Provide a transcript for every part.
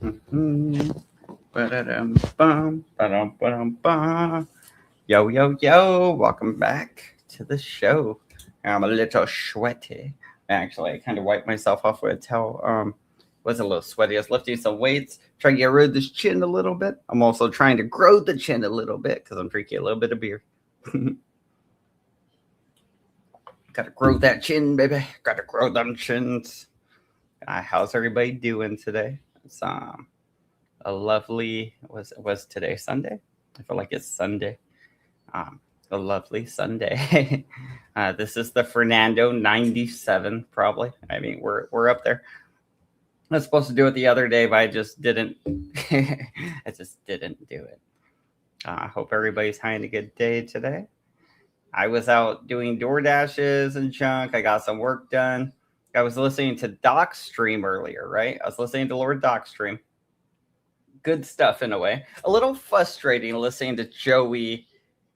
Yo, yo, yo, welcome back to the show. I'm a little sweaty. Actually, I kind of wiped myself off with a towel. Was a little sweaty. I was lifting some weights, trying to get rid of this chin a little bit. I'm also trying to grow the chin a little bit because I'm drinking a little bit of beer. Gotta grow that chin, baby. Gotta grow them chins. How's everybody doing today? It's a lovely was today Sunday? I feel like it's Sunday. Um, a lovely Sunday. This is the Fernando 97, probably. I mean, we're up there. I was supposed to do it the other day, but I just didn't. I just didn't do it. I hope everybody's having a good day today. I was out doing door dashes and junk. I got some work done. I was listening to Doc's stream earlier, right? I was listening to Lord Doc's stream. Good stuff in a way. A little frustrating listening to Joey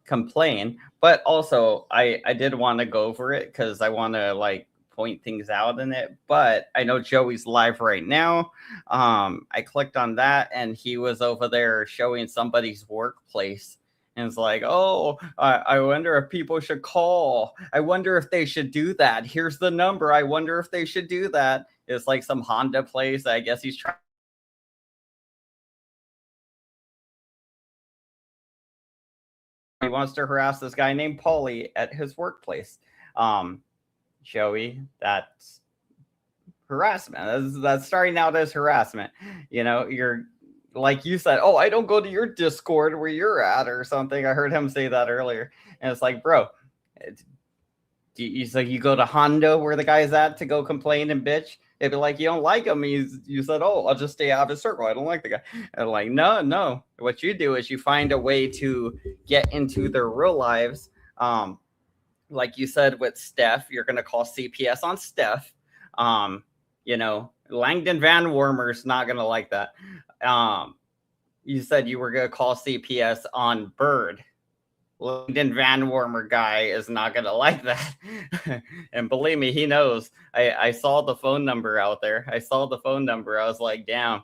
complain, but also I did want to go over it because I want to like point things out in it. But I know Joey's live right now. I clicked on that and he was over there showing somebody's workplace. And it's like, oh, I wonder if people should call. I wonder if they should do that. Here's the number. I wonder if they should do that. It's like some Honda place. I guess he's trying. He wants to harass this guy named Paulie at his workplace. Joey, that's harassment. That's starting out as harassment. You know, you're like you said, oh, I don't go to your Discord where you're at or something. I heard him say that earlier. And it's like, bro, he's like, you go to Hondo where the guy's at to go complain and bitch. It'd be like, you don't like him. You said, oh, I'll just stay out of his circle. I don't like the guy. And like, no. What you do is you find a way to get into their real lives. Like you said with Steph, you're going to call CPS on Steph. You know, Langdon Van Wormer's not going to like that. You said you were going to call CPS on Bird. Langdon Van Wormer guy is not going to like that. And believe me, he knows. I saw the phone number out there. I was like, damn.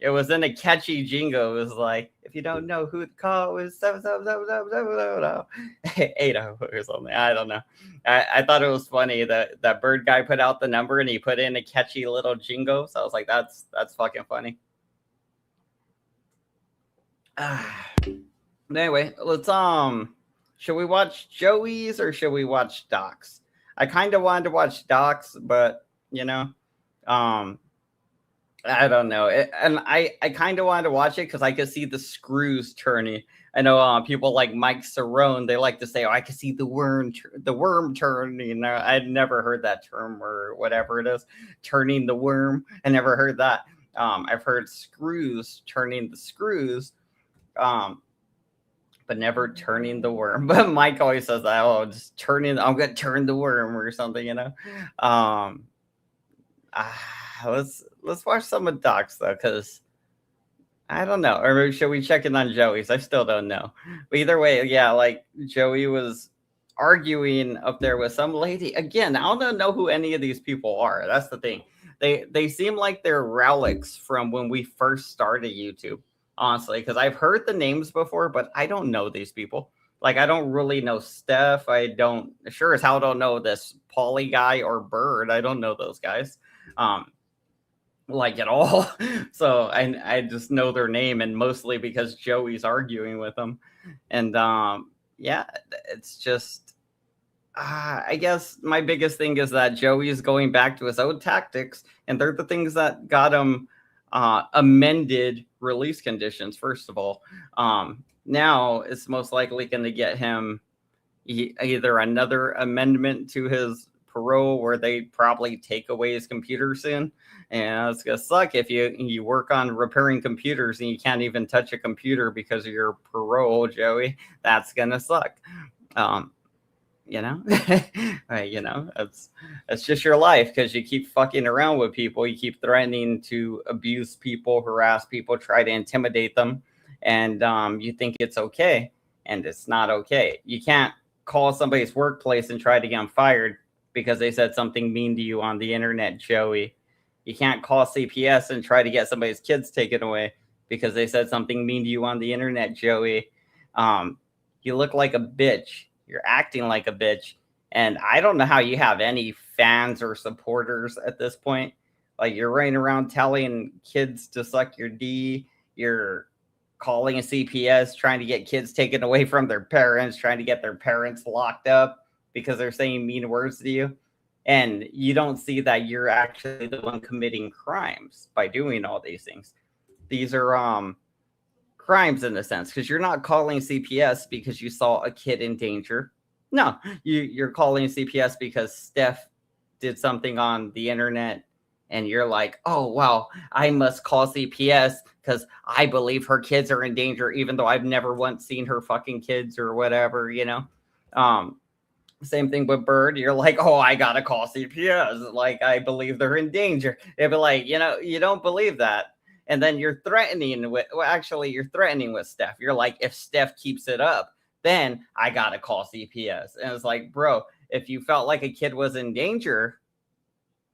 It was in a catchy jingle. It was like, if you don't know who to call, it's 80 or something. I don't know. I thought it was funny that that Bird guy put out the number and he put in a catchy little jingle. So I was like, that's fucking funny. Anyway, let's should we watch Joey's or should we watch Doc's? I kind of wanted to watch Doc's, but you know, I don't know. And I kind of wanted to watch it because I could see the screws turning. I know people like Mike Cerrone, they like to say, oh, I can see the worm turn. You know, I'd never heard that term or whatever it is, turning the worm. I never heard that. I've heard screws turning the screws. But never turning the worm. But Mike always says that, oh, just turning, I'm going to turn the worm or something, you know? Let's watch some of Doc's though, because I don't know. Or maybe should we check in on Joey's? I still don't know. But either way, yeah, like Joey was arguing up there with some lady. Again, I don't know who any of these people are. That's the thing. They seem like they're relics from when we first started YouTube. Honestly, because I've heard the names before, but I don't know these people. Like, I don't really know Steph. I don't, sure as hell don't know this Paulie guy or Bird. I don't know those guys, like at all. So I just know their name, and mostly because Joey's arguing with them. And yeah, it's just, I guess my biggest thing is that Joey is going back to his old tactics, and they're the things that got him amended release conditions. First of all, now it's most likely going to get him either another amendment to his parole where they probably take away his computer soon, and it's gonna suck if you work on repairing computers and you can't even touch a computer because of your parole, Joey. That's gonna suck. You know, you know, that's just your life because you keep fucking around with people. You keep threatening to abuse people, harass people, try to intimidate them, and you think it's okay, and it's not okay. You can't call somebody's workplace and try to get them fired because they said something mean to you on the internet, Joey. You can't call CPS and try to get somebody's kids taken away because they said something mean to you on the internet, Joey. Um, you look like a bitch. You're acting like a bitch. And I don't know how you have any fans or supporters at this point. Like, you're running around telling kids to suck your D. You're calling a CPS, trying to get kids taken away from their parents, trying to get their parents locked up because they're saying mean words to you. And you don't see that you're actually the one committing crimes by doing all these things. These are crimes in a sense, because you're not calling CPS because you saw a kid in danger. No, you're calling CPS because Steph did something on the internet, and you're like, oh wow, I must call CPS because I believe her kids are in danger, even though I've never once seen her fucking kids or whatever, you know. Um, Same thing with Bird. You're like, oh, I gotta call CPS. Like, I believe they're in danger. They'd be like, you don't believe that. And then you're threatening with, well, actually, you're threatening with Steph. You're like, if Steph keeps it up, then I gotta call CPS. And it's like, bro, if you felt like a kid was in danger,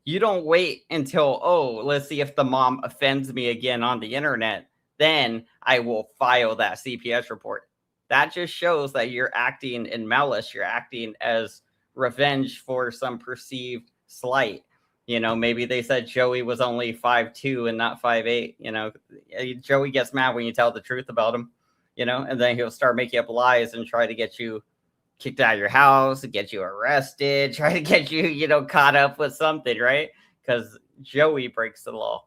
you don't wait until, oh, let's see if the mom offends me again on the internet. Then I will file that CPS report. That just shows that you're acting in malice. You're acting as revenge for some perceived slight. Maybe they said Joey was only 5'2" and not 5'8". Joey gets mad when you tell the truth about him, and then he'll start making up lies and try to get you kicked out of your house, get you arrested, try to get you, caught up with something, right? Because Joey breaks the law.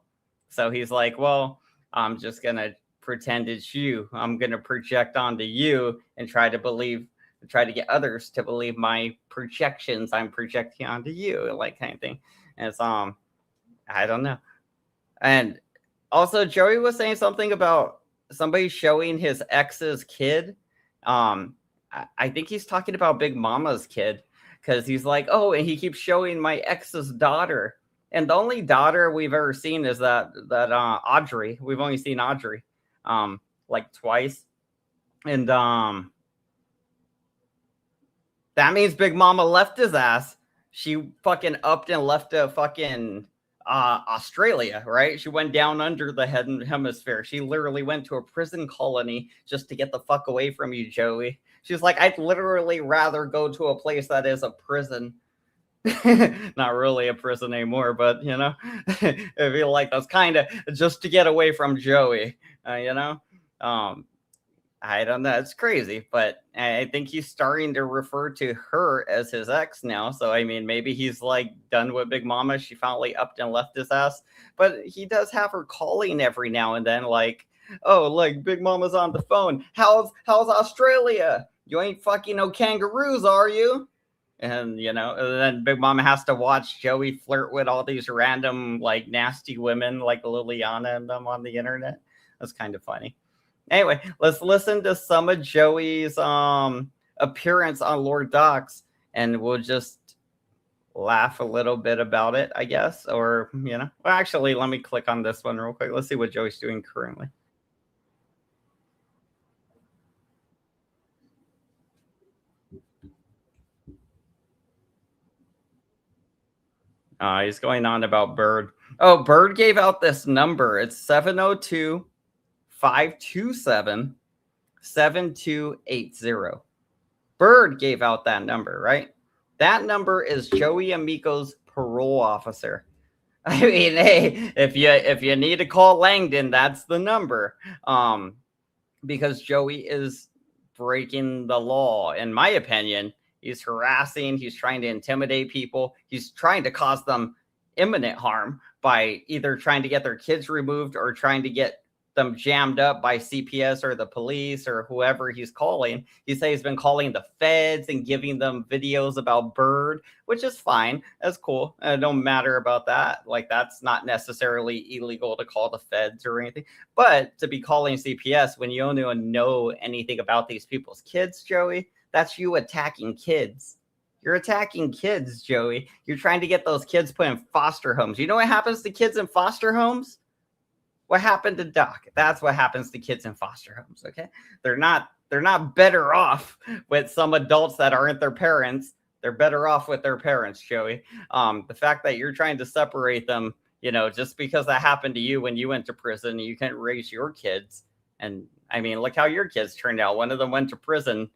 So he's like, well, I'm just going to pretend it's you. I'm going to project onto you and try to get others to believe my projections I'm projecting onto you, like, kind of thing. And it's, I don't know. And also, Joey was saying something about somebody showing his ex's kid. I think he's talking about Big Mama's kid, because he's like, oh, and he keeps showing my ex's daughter. And the only daughter we've ever seen is that Audrey. We've only seen Audrey like twice. And that means Big Mama left his ass. She fucking upped and left a fucking Australia, right? She went down under the hemisphere. She literally went to a prison colony just to get the fuck away from you, Joey. She's like, I'd literally rather go to a place that is a prison. Not really a prison anymore, but I feel like that's kind of just to get away from Joey, I don't know. It's crazy, but I think he's starting to refer to her as his ex now. So, I mean, maybe he's like done with Big Mama. She finally upped and left his ass. But he does have her calling every now and then, like, oh, like, Big Mama's on the phone. How's Australia? You ain't fucking no kangaroos, are you? And, and then Big Mama has to watch Joey flirt with all these random, like, nasty women like Liliana and them on the internet. That's kind of funny. Anyway, let's listen to some of Joey's appearance on Lord Docs, and we'll just laugh a little bit about it, I guess. Or, well, actually, let me click on this one real quick. Let's see what Joey's doing currently. He's going on about Bird. Oh, Bird gave out this number. It's 702-527-7280. Bird gave out that number, right? That number is Joey Amico's parole officer. I mean, hey, if you need to call Langdon, that's the number. Because Joey is breaking the law, in my opinion. He's harassing, he's trying to intimidate people, he's trying to cause them imminent harm by either trying to get their kids removed or trying to get them jammed up by CPS or the police or whoever he's calling. He says he's been calling the feds and giving them videos about Bird, which is fine. That's cool. It don't matter about that. Like, that's not necessarily illegal to call the feds or anything. But to be calling CPS when you don't know anything about these people's kids, Joey, that's you attacking kids. You're attacking kids, Joey. You're trying to get those kids put in foster homes. You know what happens to kids in foster homes? What happened to Doc? That's what happens to kids in foster homes, okay? They're not better off with some adults that aren't their parents. They're better off with their parents, Joey. The fact that you're trying to separate them just because that happened to you when you went to prison, you can't raise your kids. And I mean, look how your kids turned out. One of them went to prison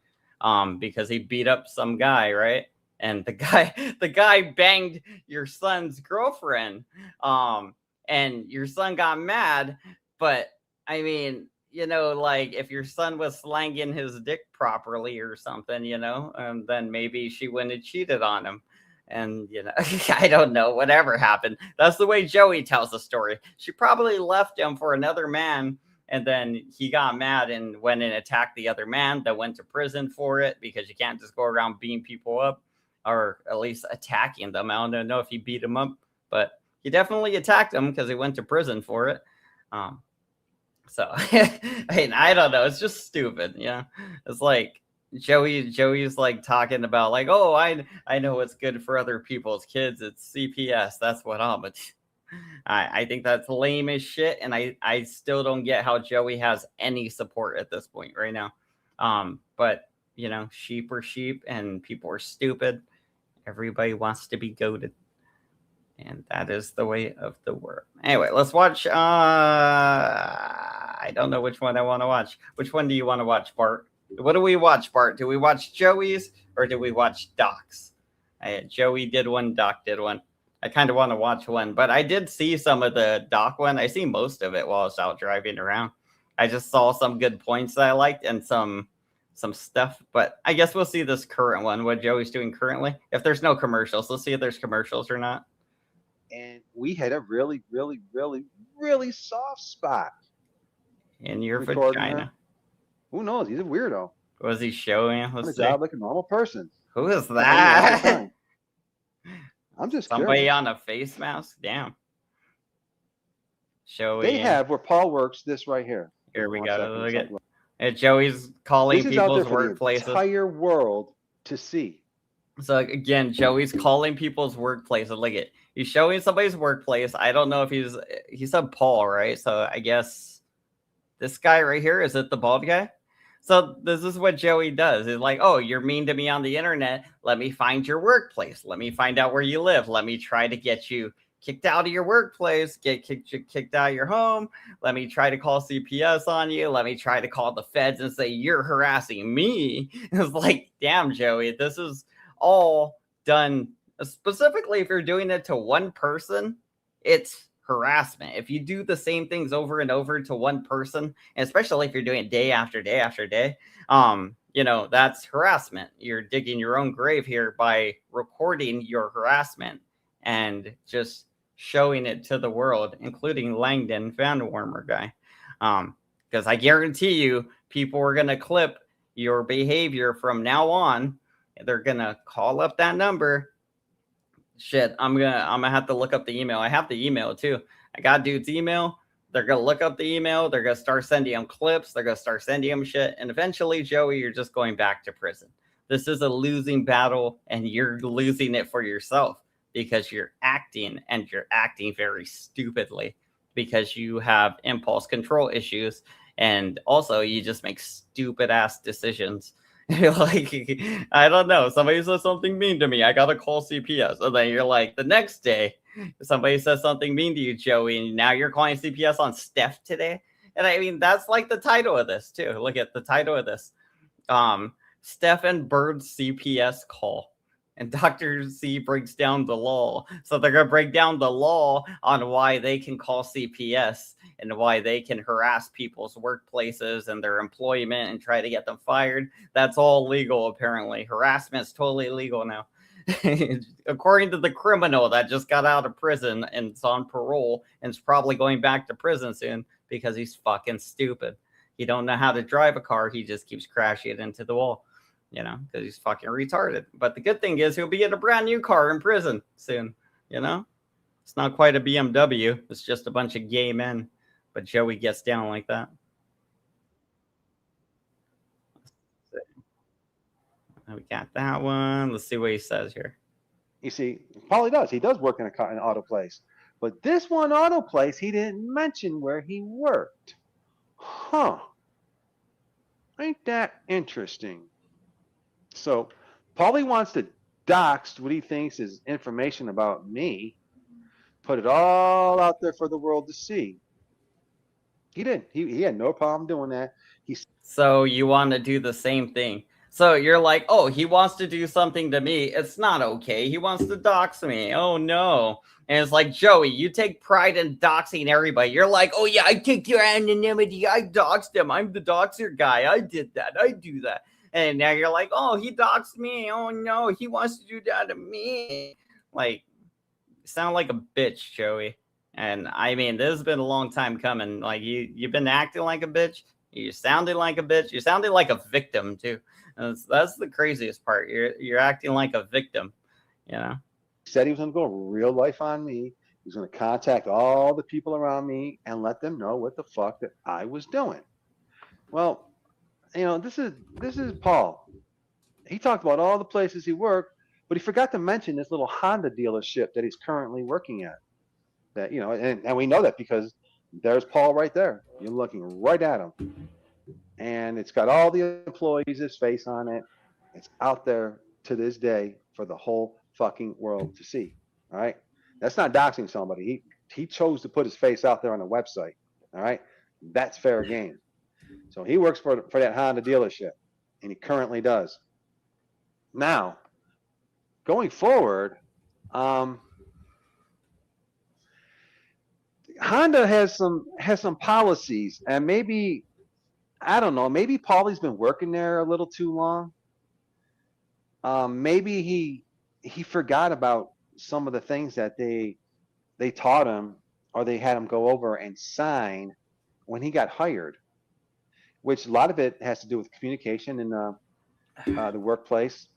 because he beat up some guy, right? And the guy banged your son's girlfriend. Um, and your son got mad, but I mean, like if your son was slanging his dick properly or something, then maybe she wouldn't have cheated on him. And, I don't know, whatever happened. That's the way Joey tells the story. She probably left him for another man, and then he got mad and went and attacked the other man that went to prison for it, because you can't just go around beating people up, or at least attacking them. I don't know if he beat him up, but he definitely attacked him because he went to prison for it. So I mean, I don't know. It's just stupid. Yeah, it's like Joey's like talking about like, oh, I know what's good for other people's kids. It's CPS. That's what I'm. I think that's lame as shit, and I still don't get how Joey has any support at this point right now. But sheep are sheep, and people are stupid. Everybody wants to be goaded. And that is the way of the world. Anyway, let's watch. I don't know which one I want to watch. Which one do you want to watch, Bart? What do we watch, Bart? Do we watch Joey's or do we watch Doc's? Joey did one, Doc did one. I kind of want to watch one, but I did see some of the Doc one. I see most of it while I was out driving around. I just saw some good points that I liked and some stuff, but I guess we'll see this current one, what Joey's doing currently. If there's no commercials, let's see if there's commercials or not. And we had a really, really, really, really soft spot In your recording vagina. her. Who knows? He's a weirdo. What was he showing? On a Let's see. job like a normal person. Who is All the time. that? I'm just Somebody curious. on a face mask? Damn. Joey. They have where Paul works. This right here. Here we One go. second, Look something. at Joey's calling This is out there people's for the workplaces. entire world to see. So again, Joey's calling people's workplaces. Look at, he's showing somebody's workplace. I don't know if he said Paul, right? So I guess this guy right here, is it the bald guy? So this is what Joey does. He's like, oh, you're mean to me on the internet. Let me find your workplace. Let me find out where you live. Let me try to get you kicked out of your workplace, get kicked out of your home. Let me try to call CPS on you. Let me try to call the feds and say you're harassing me. It's like, damn, Joey, this is all done specifically if you're doing it to one person. It's harassment. If you do the same things over and over to one person, and especially if you're doing it day after day after day, that's harassment. You're digging your own grave here by recording your harassment and just showing it to the world, including Langdon Van Warmer guy. Because I guarantee you, people are going to clip your behavior from now on. They're going to call up that number. Shit, I'm gonna have to look up the email. I have the email too. I got dude's email. They're gonna look up the email. They're gonna start sending him clips. They're gonna start sending him shit. And eventually, Joey, you're just going back to prison. This is a losing battle, and you're losing it for yourself because you're acting very stupidly because you have impulse control issues, and also you just make stupid ass decisions. Like, I don't know. Somebody says something mean to me. I gotta call CPS. And then you're like, the next day, somebody says something mean to you, Joey, and now you're calling CPS on Steph today. And I mean, that's like the title of this too. Look at the title of this. Steph and Bird's CPS call. And Dr. C breaks down the law. So they're going to break down the law on why they can call CPS and why they can harass people's workplaces and their employment and try to get them fired. That's all legal, apparently. Harassment is totally legal now. According to the criminal that just got out of prison and is on parole and is probably going back to prison soon because he's fucking stupid. He don't know how to drive a car. He just keeps crashing it into the wall. Because he's fucking retarded. But the good thing is he'll be in a brand new car in prison soon, It's not quite a BMW. It's just a bunch of gay men. But Joey gets down like that. We got that one. Let's see what he says here. You see, Paulie does. He does work in an auto place. But this one auto place, he didn't mention where he worked. Huh. Ain't that interesting? So, Paulie wants to dox what he thinks is information about me put it all out there for the world to see. He didn't. He had no problem doing that. So you want to do the same thing. So you're like, oh, he wants to do something to me. It's not okay. He wants to dox me. Oh no. And it's like, Joey, you take pride in doxing everybody. You're like, oh yeah, I take your anonymity. I doxed him. I'm the doxer guy. I did that. I do that. And now you're like, oh, he doxed me. Oh no, he wants to do that to me. Like, you sound like a bitch, Joey. And I mean, this has been a long time coming. Like you've been acting like a bitch. You sounded like a bitch. You sounded like a victim too. And that's the craziest part. You're acting like a victim. You know. Said he was going to go real life on me. He was going to contact all the people around me and let them know what the fuck that I was doing. Well, this is Paul. He talked about all the places he worked, but he forgot to mention this little Honda dealership that he's currently working at. That and we know that because there's Paul right there. You're looking right at him, and it's got all the employees' face on it. It's out there to this day for the whole fucking world to see. All right, that's not doxing somebody. He chose to put his face out there on the website. All right, that's fair game. So he works for that Honda dealership, and he currently does. Now, going forward, Honda has some policies, and maybe I don't know. Maybe Paulie's been working there a little too long. Maybe he forgot about some of the things that they taught him, or they had him go over and sign when he got hired. Which a lot of it has to do with communication in the workplace,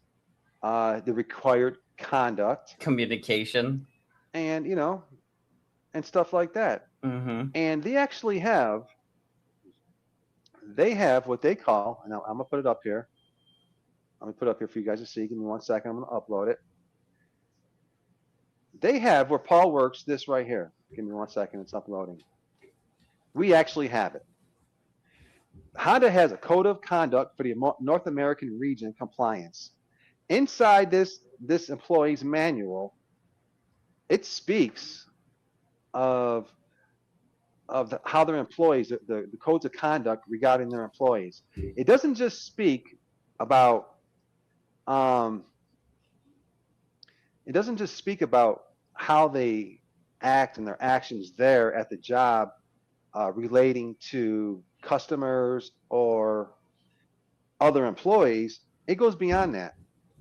the required conduct, communication, and and stuff like that. Mm-hmm. And they actually have what they call, and I'm gonna put it up here. I'm gonna put it up here for you guys to see. Give me 1 second. I'm gonna upload it. They have where Paul works. This right here. Give me 1 second. It's uploading. We actually have it. Honda has a code of conduct for the North American region compliance. Inside this employee's manual, it speaks of how their employees, the codes of conduct regarding their employees. It doesn't just speak about how they act and their actions there at the job relating to customers or other employees. It goes beyond that.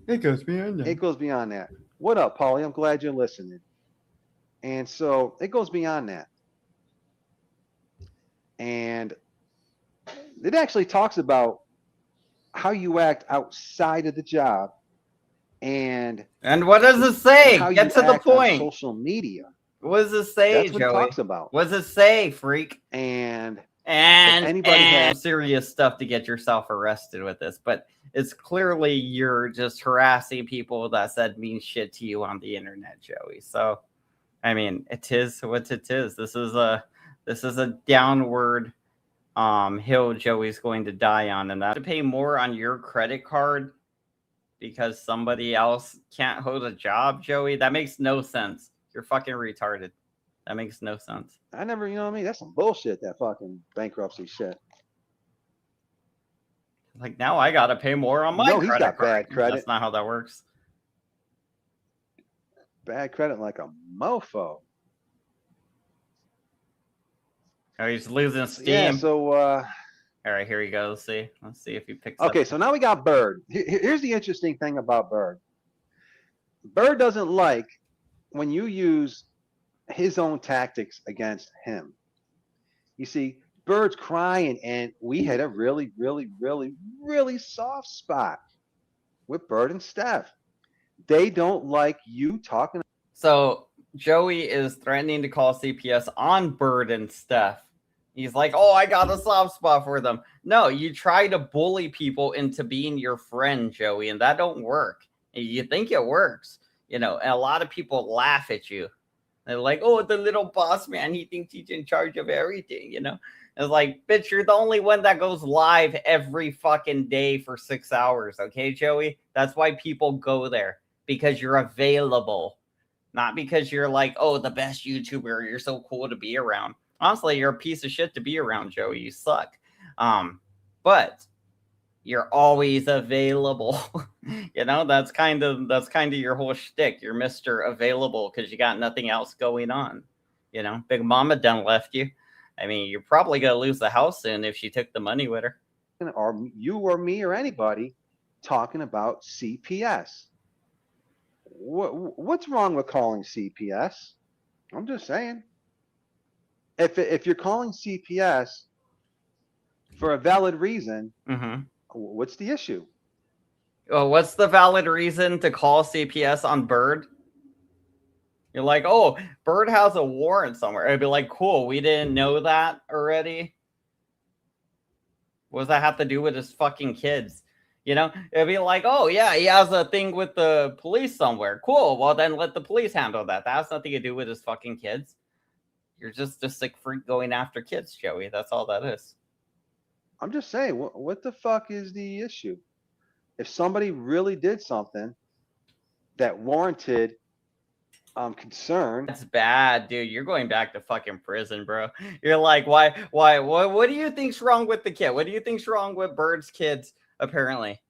It goes beyond that. What up, Paulie? I'm glad you're listening. And so it goes beyond that. And it actually talks about how you act outside of the job. And what does it say? Get to the point. On social media. What does it say, That's what Joey? it talks about. What does it say, freak? And anybody has serious stuff to get yourself arrested with this, but it's clearly you're just harassing people that said mean shit to you on the internet, Joey. So, I mean, it is what it is. This is a downward hill Joey's going to die on, and that to pay more on your credit card because somebody else can't hold a job, Joey. That makes no sense. You're fucking retarded. That makes no sense. I never, you know what I mean? That's some bullshit, that fucking bankruptcy shit. Like, now I got to pay more on my credit he's got card. Bad credit. That's not how that works. Bad credit like a mofo. Oh, he's losing steam. Yeah, so... all right, here he goes. Let's see if he picks up. Okay, so now we got Bird. Here's the interesting thing about Bird. Bird doesn't like when you use his own tactics against him. You see, Bird's crying, and we had a really, really, really, really soft spot with Bird and Steph. They don't like you talking. So Joey is threatening to call CPS on Bird and Steph. He's like, oh, I got a soft spot for them. No, you try to bully people into being your friend, Joey, and that don't work. You think it works, and a lot of people laugh at you. They're like, oh, the little boss man, he thinks he's in charge of everything, It's like, bitch, you're the only one that goes live every fucking day for 6 hours, okay, Joey? That's why people go there, because you're available. not because you're like, oh, the best YouTuber, you're so cool to be around. Honestly, you're a piece of shit to be around, Joey. You suck. But you're always available. That's kind of your whole shtick. You're Mr. Available because you got nothing else going on. Big Mama done left you. I mean, you're probably gonna lose the house soon if she took the money with her. Or you or me or anybody talking about CPS. What's wrong with calling CPS? I'm just saying. If you're calling CPS for a valid reason, what's the issue? Well, what's the valid reason to call CPS on Bird? You're like, oh, Bird has a warrant somewhere. It'd be like, cool, we didn't know that already. What does that have to do with his fucking kids? It'd be like, oh, yeah, he has a thing with the police somewhere. Cool, well, then let the police handle that. That has nothing to do with his fucking kids. You're just a sick freak going after kids, Joey. That's all that is. I'm just saying, what the fuck is the issue? If somebody really did something that warranted concern. That's bad, dude. You're going back to fucking prison, bro. You're like, why, what do you think's wrong with the kid? What do you think's wrong with Bird's kids, apparently?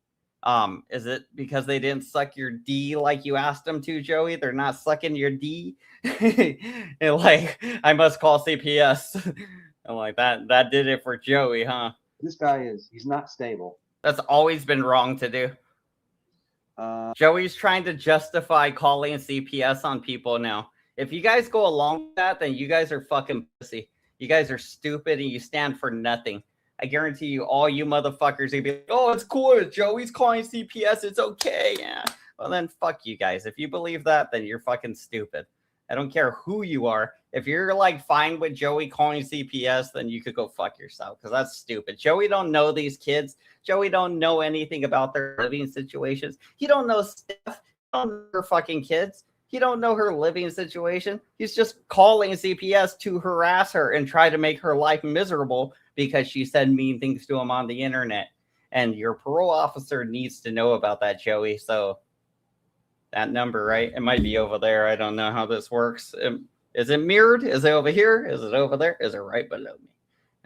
Is it because they didn't suck your D like you asked them to, Joey? They're not sucking your D? And like, I must call CPS. I'm like, that did it for Joey, huh? This guy he's not stable. That's always been wrong to do. Joey's trying to justify calling CPS on people now. If you guys go along with that, then you guys are fucking pussy. You guys are stupid and you stand for nothing. I guarantee you, all you motherfuckers, you'd be like, oh, it's cool. Joey's calling CPS. It's okay. Yeah. Well, then fuck you guys. If you believe that, then you're fucking stupid. I don't care who you are. If you're like fine with Joey calling CPS, then you could go fuck yourself because that's stupid. Joey don't know these kids. Joey don't know anything about their living situations. He don't know Steph. He don't know her fucking kids. He don't know her living situation. He's just calling CPS to harass her and try to make her life miserable because she said mean things to him on the internet. And your parole officer needs to know about that, Joey. So that number, right? It might be over there. I don't know how this works. Is it mirrored? Is it over here? Is it over there? Is it right below me?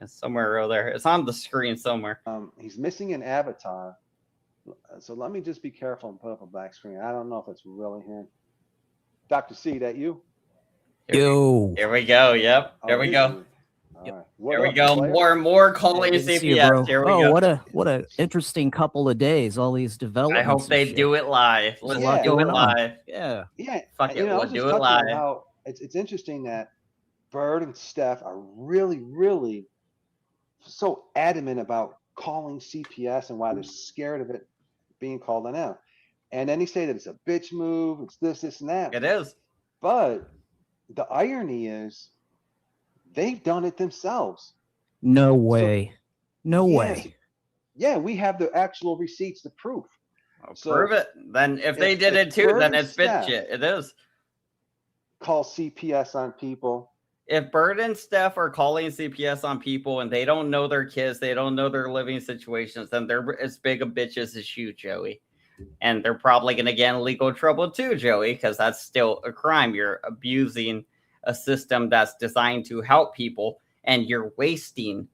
It's somewhere over there. It's on the screen somewhere. He's missing an avatar. So let me just be careful and put up a black screen. I don't know if it's really him. Dr. C, that you? Yo. Here we go. Yep. There we go. Right. There we go. More calling CPS. Here we go. What a interesting couple of days. All these developments. I hope they do it live. Let's do it live. Yeah. Fuck it. We'll do it live. It's interesting that Bird and Steph are really, really so adamant about calling CPS and why they're scared of it being called on them. And then they say that it's a bitch move. It's this, and that. It is. But the irony is they've done it themselves. No way. No way. Yeah, we have the actual receipts to prove. Prove it. Then if they did it too, then it's bitch shit. It is. Call CPS on people. If Bird and Steph are calling CPS on people and they don't know their kids, they don't know their living situations, then they're as big a bitches as you, Joey. And they're probably going to get in legal trouble too, Joey, because that's still a crime. You're abusing a system that's designed to help people, and you're wasting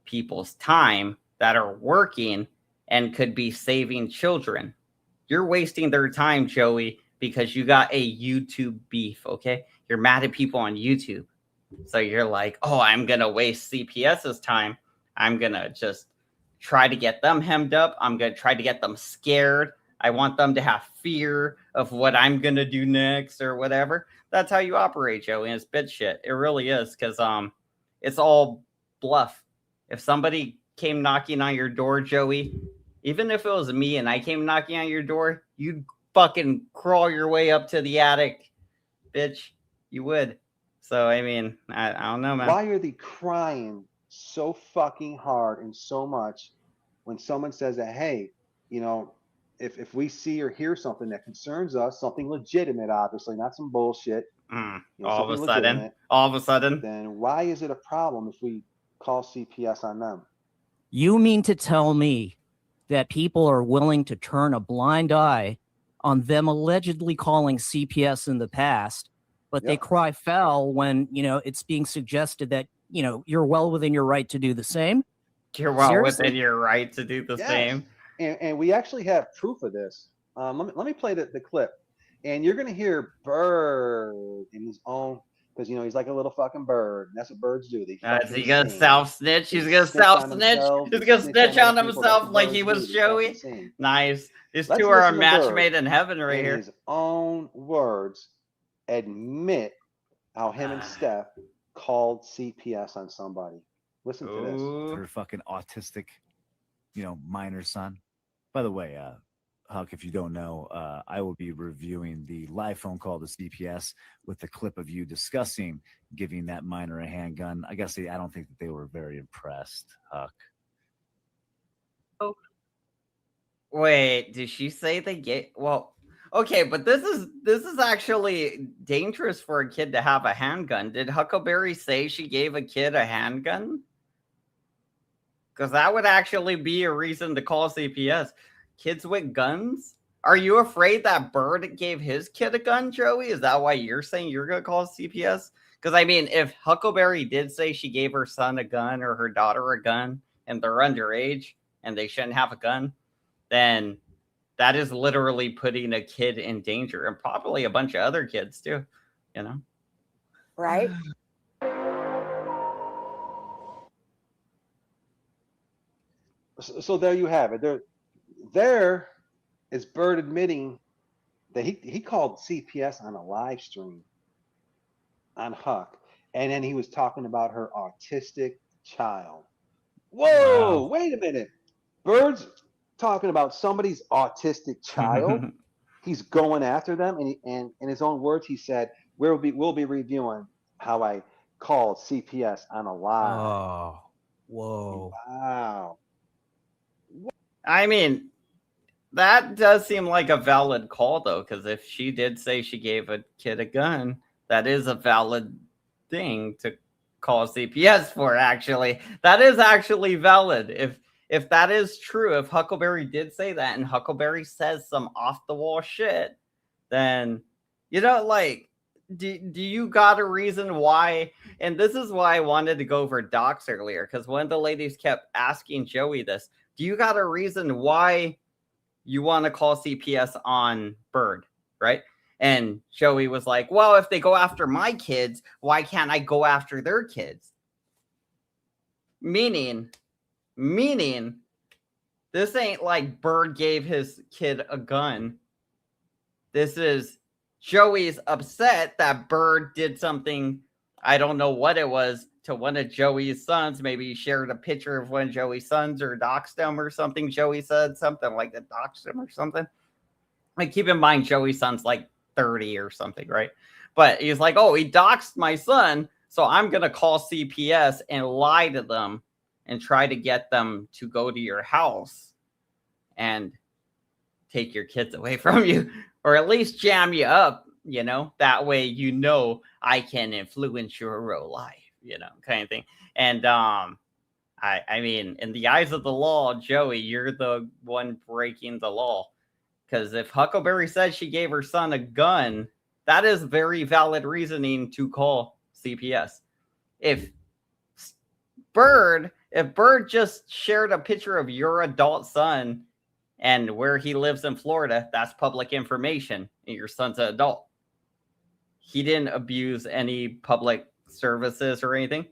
people's time that are working and could be saving children. You're wasting their time, Joey, because you got a YouTube beef, okay? You're mad at people on YouTube. So you're like, oh, I'm going to waste CPS's time. I'm going to just try to get them hemmed up. I'm going to try to get them scared. I want them to have fear of what I'm going to do next or whatever. That's how you operate, Joey. And it's bitch shit. It really is, because it's all bluff. If somebody came knocking on your door, Joey, even if it was me and I came knocking on your door, you'd fucking crawl your way up to the attic, bitch. You would. So, I mean, I don't know, man. Why are they crying so fucking hard and so much when someone says that, hey, you know, if we see or hear something that concerns us, something legitimate, obviously, not some bullshit. All of a sudden. Then why is it a problem if we call CPS on them? You mean to tell me that people are willing to turn a blind eye on them allegedly calling CPS in the past but they cry foul when, it's being suggested that, you're well within your right to do the same. You're well Seriously? within your right to do the same. And we actually have proof of this. Let me play the clip. And you're going to hear Bird in his own, because, he's like a little fucking bird. And that's what birds do. They Is he gonna self-snitch? He's gonna self-snitch. He's gonna snitch on himself like he was Joey. Nice. These two are a match made in heaven right here. In his own words, admit how him and Steph called CPS on somebody. Listen to this. Her fucking autistic, minor son. By the way, Huck, if you don't know, I will be reviewing the live phone call to CPS with the clip of you discussing giving that minor a handgun. I don't think that they were very impressed, Huck. Oh, wait, did she say they get? Well, okay, but this is actually dangerous for a kid to have a handgun. Did Huckleberry say she gave a kid a handgun? Because that would actually be a reason to call CPS. Kids with guns? Are you afraid that Bird gave his kid a gun, Joey? Is that why you're saying you're going to call CPS? Because, if Huckleberry did say she gave her son a gun or her daughter a gun and they're underage and they shouldn't have a gun, then that is literally putting a kid in danger and probably a bunch of other kids too, Right? So there you have it. There is Bird admitting that he called CPS on a live stream on Huck, and then he was talking about her autistic child. Whoa, wow. Wait a minute. Bird's talking about somebody's autistic child. He's going after them, and in his own words, he said, we'll be reviewing how I called CPS on a live. Oh, whoa. Wow. That does seem like a valid call, though, because if she did say she gave a kid a gun, that is a valid thing to call CPS for, actually. That is actually valid. If that is true, if Huckleberry did say that and Huckleberry says some off-the-wall shit, then, do you got a reason why? And this is why I wanted to go over docs earlier, because one of the ladies kept asking Joey this. Do you got a reason why you want to call CPS on Bird, right? And Joey was like, well, if they go after my kids, why can't I go after their kids? Meaning, this ain't like Bird gave his kid a gun. This is Joey's upset that Bird did something, I don't know what it was, to one of Joey's sons. Maybe he shared a picture of one of Joey's sons or doxed him or something. Joey said something like that, doxed him or something. Keep in mind, Joey's son's like 30 or something, right? But he's like, oh, he doxed my son, so I'm going to call CPS and lie to them and try to get them to go to your house and take your kids away from you, or at least jam you up, that way, I can influence your real life. Kind of thing. And in the eyes of the law, Joey, you're the one breaking the law. Because if Huckleberry said she gave her son a gun, that is very valid reasoning to call CPS. If Bird just shared a picture of your adult son and where he lives in Florida, that's public information, and your son's an adult. He didn't abuse any public services or anything.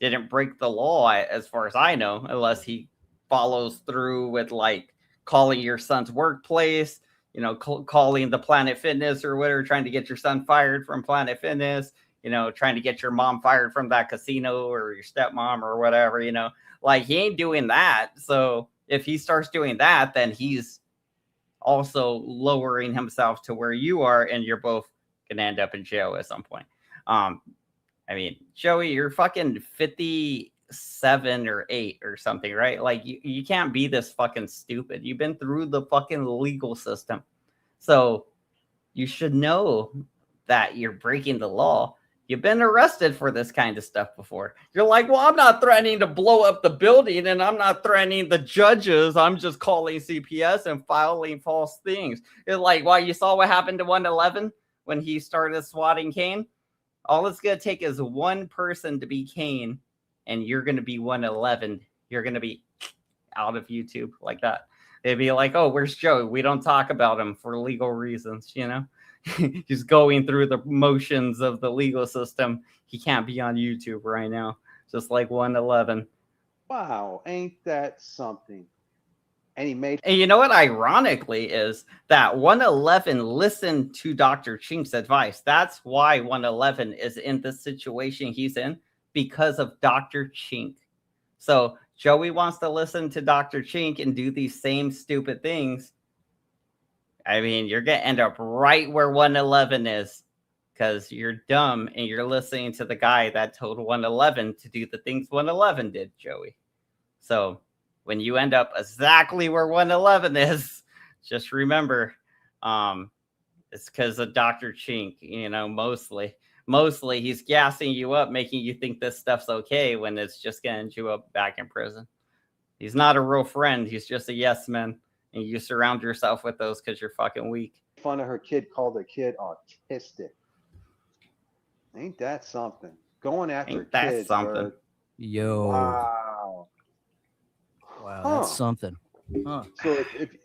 Didn't break the law as far as I know, unless he follows through with calling your son's workplace, calling the Planet Fitness or whatever, trying to get your son fired from Planet Fitness, trying to get your mom fired from that casino or your stepmom or whatever, he ain't doing that. So if he starts doing that, then he's also lowering himself to where you are, and you're both gonna end up in jail at some point. Joey, you're fucking 57 or 8 or something, right? You can't be this fucking stupid. You've been through the fucking legal system. So you should know that you're breaking the law. You've been arrested for this kind of stuff before. You're like, well, I'm not threatening to blow up the building, and I'm not threatening the judges. I'm just calling CPS and filing false things. It's like, well, you saw what happened to 111? when he started swatting Kane? All it's going to take is one person to be Kane, and you're going to be 111. You're going to be out of YouTube like that. They'd be like, oh, where's Joe? We don't talk about him for legal reasons, you know? He's going through the motions of the legal system. He can't be on YouTube right now, just like 111. Wow, ain't that something? And he made. And you know what? Ironically, is that 111 listened to Dr. Chink's advice. That's why 111 is in the situation he's in, because of Dr. Chink. So Joey wants to listen to Dr. Chink and do these same stupid things. I mean, you're going to end up right where 111 is, because you're dumb and you're listening to the guy that told 111 to do the things 111 did, Joey. So when you end up exactly where 111 is, just remember, it's because of Dr. Chink, you know, mostly he's gassing you up, making you think this stuff's okay when it's just going to end you up back in prison. He's not a real friend. He's just a yes man. And you surround yourself with those because you're fucking weak. Fun of her kid, called her kid autistic. Ain't that something? Going after kids. Something. Bert. Yo. Wow. Wow, that's something. Huh. So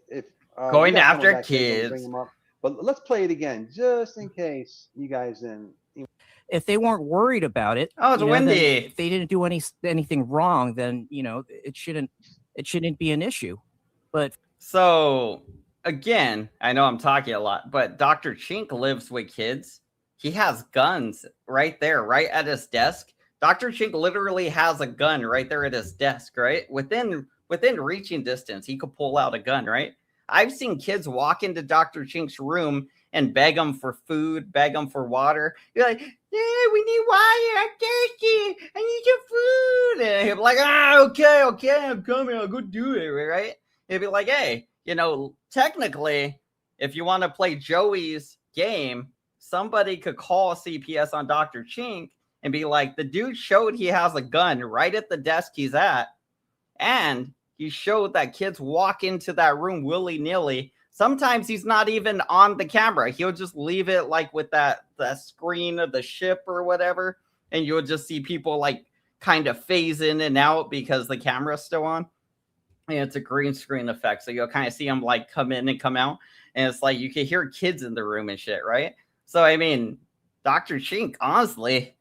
if going we got after someone back here to bring kids. him up, but let's play it again just in case you guys didn't. If they weren't worried about it, Oh, it's you know, then windy. if they didn't do anything wrong, then you know it shouldn't be an issue. But so again, I know I'm talking a lot, but Dr. Chink lives with kids. He has guns right there, right at his desk. Dr. Chink literally has a gun right there at his desk, right? Within reaching distance, he could pull out a gun, right? I've seen kids walk into Dr. Chink's room and beg him for food, beg him for water. You're like, yeah, we need water. I'm thirsty. I need some food. And he'll be like, okay, I'm coming. I'll go do it, right? He'll be like, hey, you know, technically, if you want to play Joey's game, somebody could call CPS on Dr. Chink and be like, the dude showed he has a gun right at the desk he's at. And he showed that kids walk into that room willy-nilly. Sometimes he's not even on the camera. He'll just leave it like with that screen of the ship or whatever. And you'll just see people like kind of phase in and out because the camera's still on. And it's a green screen effect. So you'll kind of see them like come in and come out. And it's like you can hear kids in the room and shit, right? So, I mean, Dr. Chink, honestly,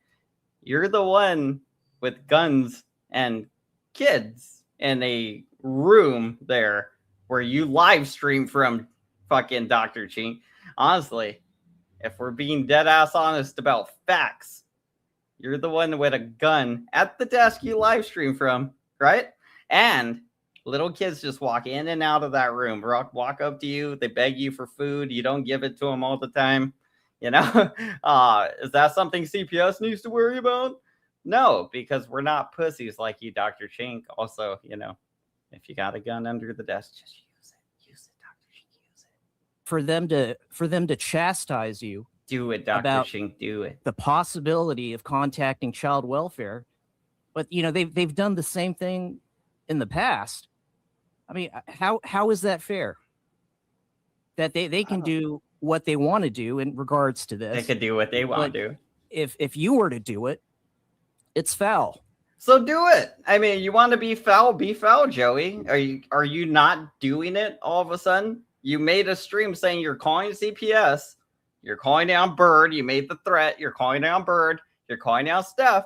you're the one with guns and kids in a room there where you live stream from fucking Dr. Chink. Honestly, if we're being dead ass honest about facts, you're the one with a gun at the desk you live stream from, right? And little kids just walk in and out of that room, walk up to you, they beg you for food, you don't give it to them all the time. You know, is that something CPS needs to worry about? No, because we're not pussies like you, Dr. Chink. Also, you know, if you got a gun under the desk, just use it. Use it, Dr. Chink. Use it. for them to chastise you, Do it, Dr. about Chink. Do it. the possibility of contacting child welfare, but you know they've done the same thing in the past. I mean, how is that fair? That they can do what they want to do in regards to this. They could do what they want to do. If you were to do it, it's foul. So do it. I mean, you want to be foul, Joey. Are you not doing it all of a sudden? You made a stream saying you're calling CPS, you're calling down Bird, you made the threat, you're calling down Bird, you're calling down Steph.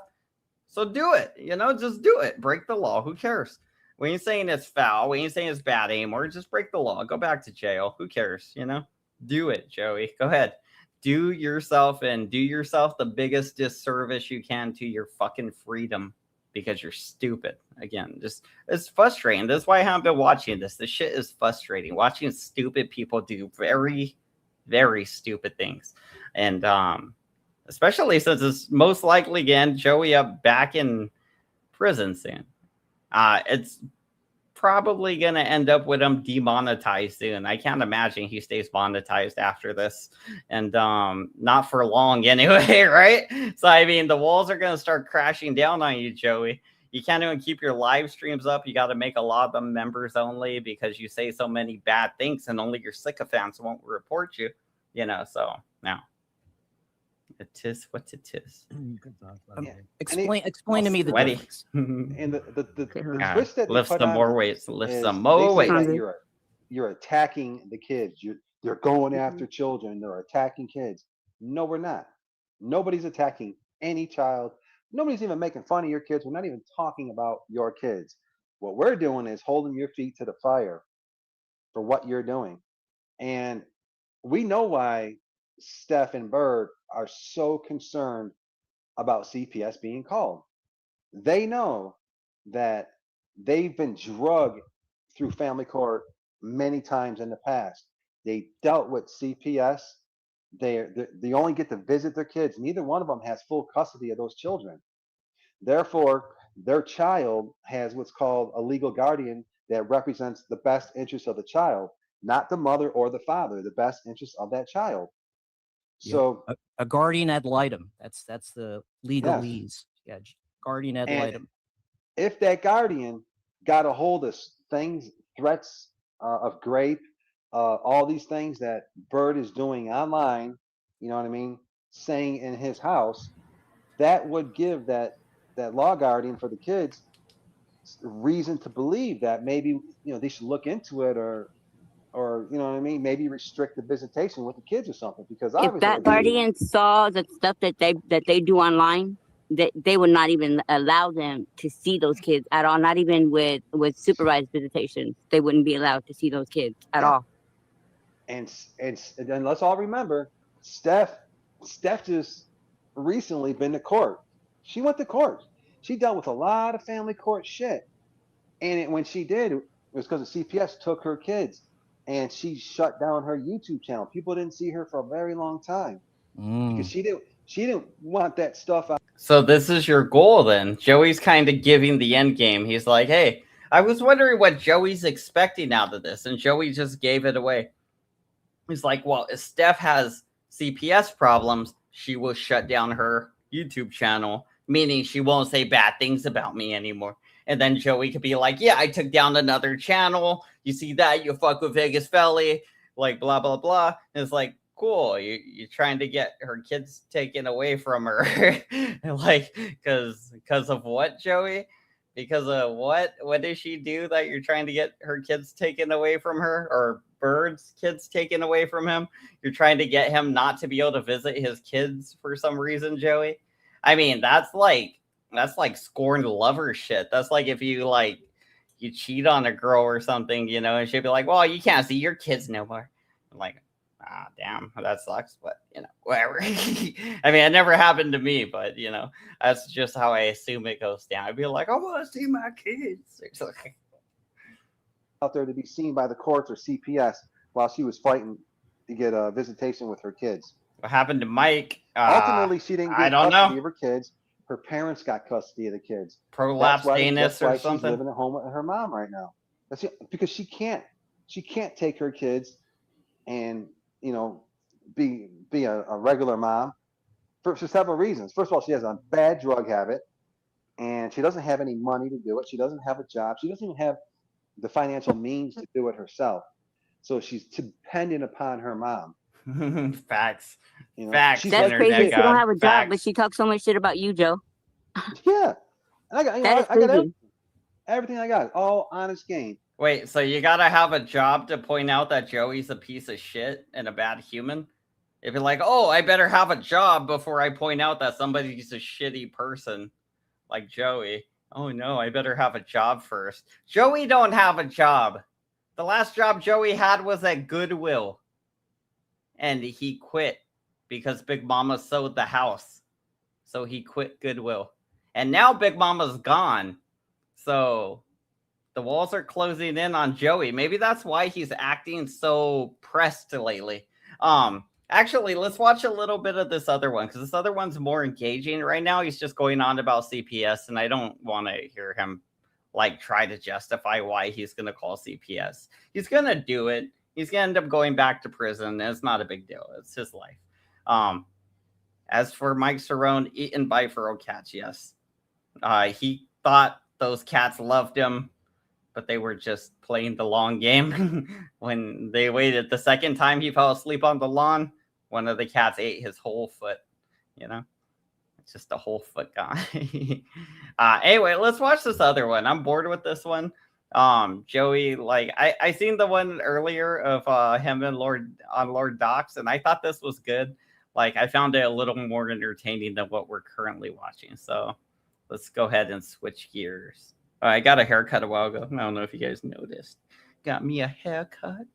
So do it. You know, just do it. Break the law. Who cares? We ain't saying it's foul. We ain't saying it's bad anymore. Just break the law. Go back to jail. Who cares? You know? Do it, Joey. Go ahead. Do yourself the biggest disservice you can to your fucking freedom because you're stupid. Again, just it's frustrating. That's why I haven't been watching this. This shit is frustrating. Watching stupid people do very, very stupid things. And especially since it's most likely again Joey up back in prison soon. It's probably going to end up with him demonetized soon. I can't imagine he stays monetized after this, and not for long anyway, right? So, I mean, the walls are going to start crashing down on you, Joey. You can't even keep your live streams up. You got to make a lot of them members only because you say so many bad things and only your sycophants won't report you, you know, so now A tis what it is. Yeah. Explain to me the Sweaty. difference. And the Yeah, twist that they lift put some on more it weights. Lift is some they more say weights. that you're attacking the kids. They're going after children. They're attacking kids. No, we're not. Nobody's attacking any child. Nobody's even making fun of your kids. We're not even talking about your kids. What we're doing is holding your feet to the fire for what you're doing. And we know why Steph and Bird are so concerned about CPS being called. They know that they've been drugged through family court many times in the past. They dealt with CPS. They only get to visit their kids. Neither one of them has full custody of those children. Therefore, their child has what's called a legal guardian that represents the best interest of the child, not the mother or the father, the best interest of that child. Yep. So, A guardian ad litem. That's the yes. legalese. Yeah, guardian ad And litem. if that guardian got a hold of things, threats of grape, all these things that Bird is doing online, you know what I mean, saying in his house, that would give that law guardian for the kids reason to believe that maybe they should look into it, or you know what I mean, maybe restrict the visitation with the kids or something, because If obviously that guardian saw the stuff that they do online, they would not even allow them to see those kids at all. Not even with supervised visitations, they wouldn't be allowed to see those kids at yeah. all. And then let's all remember, Steph just recently been to court. She went to court. She dealt with a lot of family court shit. And when she did, it was because the CPS took her kids, and she shut down her YouTube channel. People didn't see her for a very long time because she didn't want that stuff out. So this is your goal then. Joey's kind of giving the end game. He's like, hey, I was wondering what Joey's expecting out of this, and Joey just gave it away. He's like, well, if Steph has CPS problems, she will shut down her YouTube channel, meaning she won't say bad things about me anymore. And then Joey could be like, yeah, I took down another channel. You see that? You fuck with Vegas Felly, like blah, blah, blah. And it's like, cool. You're trying to get her kids taken away from her. Like, because of what, Joey? Because of what? What did she do that you're trying to get her kids taken away from her, or Bird's kids taken away from him? You're trying to get him not to be able to visit his kids for some reason, Joey. I mean, that's like scorned lover shit. That's like if you cheat on a girl or something, and she'd be like, well, you can't see your kids no more. I'm like, damn, that sucks, but whatever. I mean, it never happened to me, but that's just how I assume it goes down. I'd be like, I want to see my kids. Out there to be seen by the courts or CPS while she was fighting to get a visitation with her kids. What happened to Mike? Ultimately, she didn't I get don't custody know. of her kids. Her parents got custody of the kids. Prolapsed anus that's why or she's something. living at home with her mom right now. That's it, because she can't take her kids and be a regular mom for several reasons. First of all, she has a bad drug habit, and she doesn't have any money to do it. She doesn't have a job. She doesn't even have the financial means to do it herself. So she's dependent upon her mom. Facts. Facts. She's That's crazy. She don't have a job, but she talks so much shit about you, Joe. Yeah, and I got That is crazy. everything I got. All honest game. Wait, so you gotta have a job to point out that Joey's a piece of shit and a bad human? If you're like, oh, I better have a job before I point out that somebody's a shitty person, like Joey. Oh no, I better have a job first. Joey don't have a job. The last job Joey had was at Goodwill. And he quit because Big Mama sold the house. So he quit Goodwill. And now Big Mama's gone. So the walls are closing in on Joey. Maybe that's why he's acting so pressed lately. Actually, let's watch a little bit of this other one, because this other one's more engaging. Right now, he's just going on about CPS, and I don't want to hear him try to justify why he's going to call CPS. He's going to do it. He's going to end up going back to prison. It's not a big deal. It's his life. As for Mike Cerrone, eaten by feral cats, yes. He thought those cats loved him, but they were just playing the long game. When they waited the second time he fell asleep on the lawn, one of the cats ate his whole foot. you know? It's just a whole foot guy. Anyway, let's watch this other one. I'm bored with this one. Joey, like I seen the one earlier of him and Lord Docs, and I thought this was good. Like I found it a little more entertaining than what we're currently watching. So let's go ahead and switch gears. I got a haircut a while ago. I don't know if you guys noticed. Got me a haircut.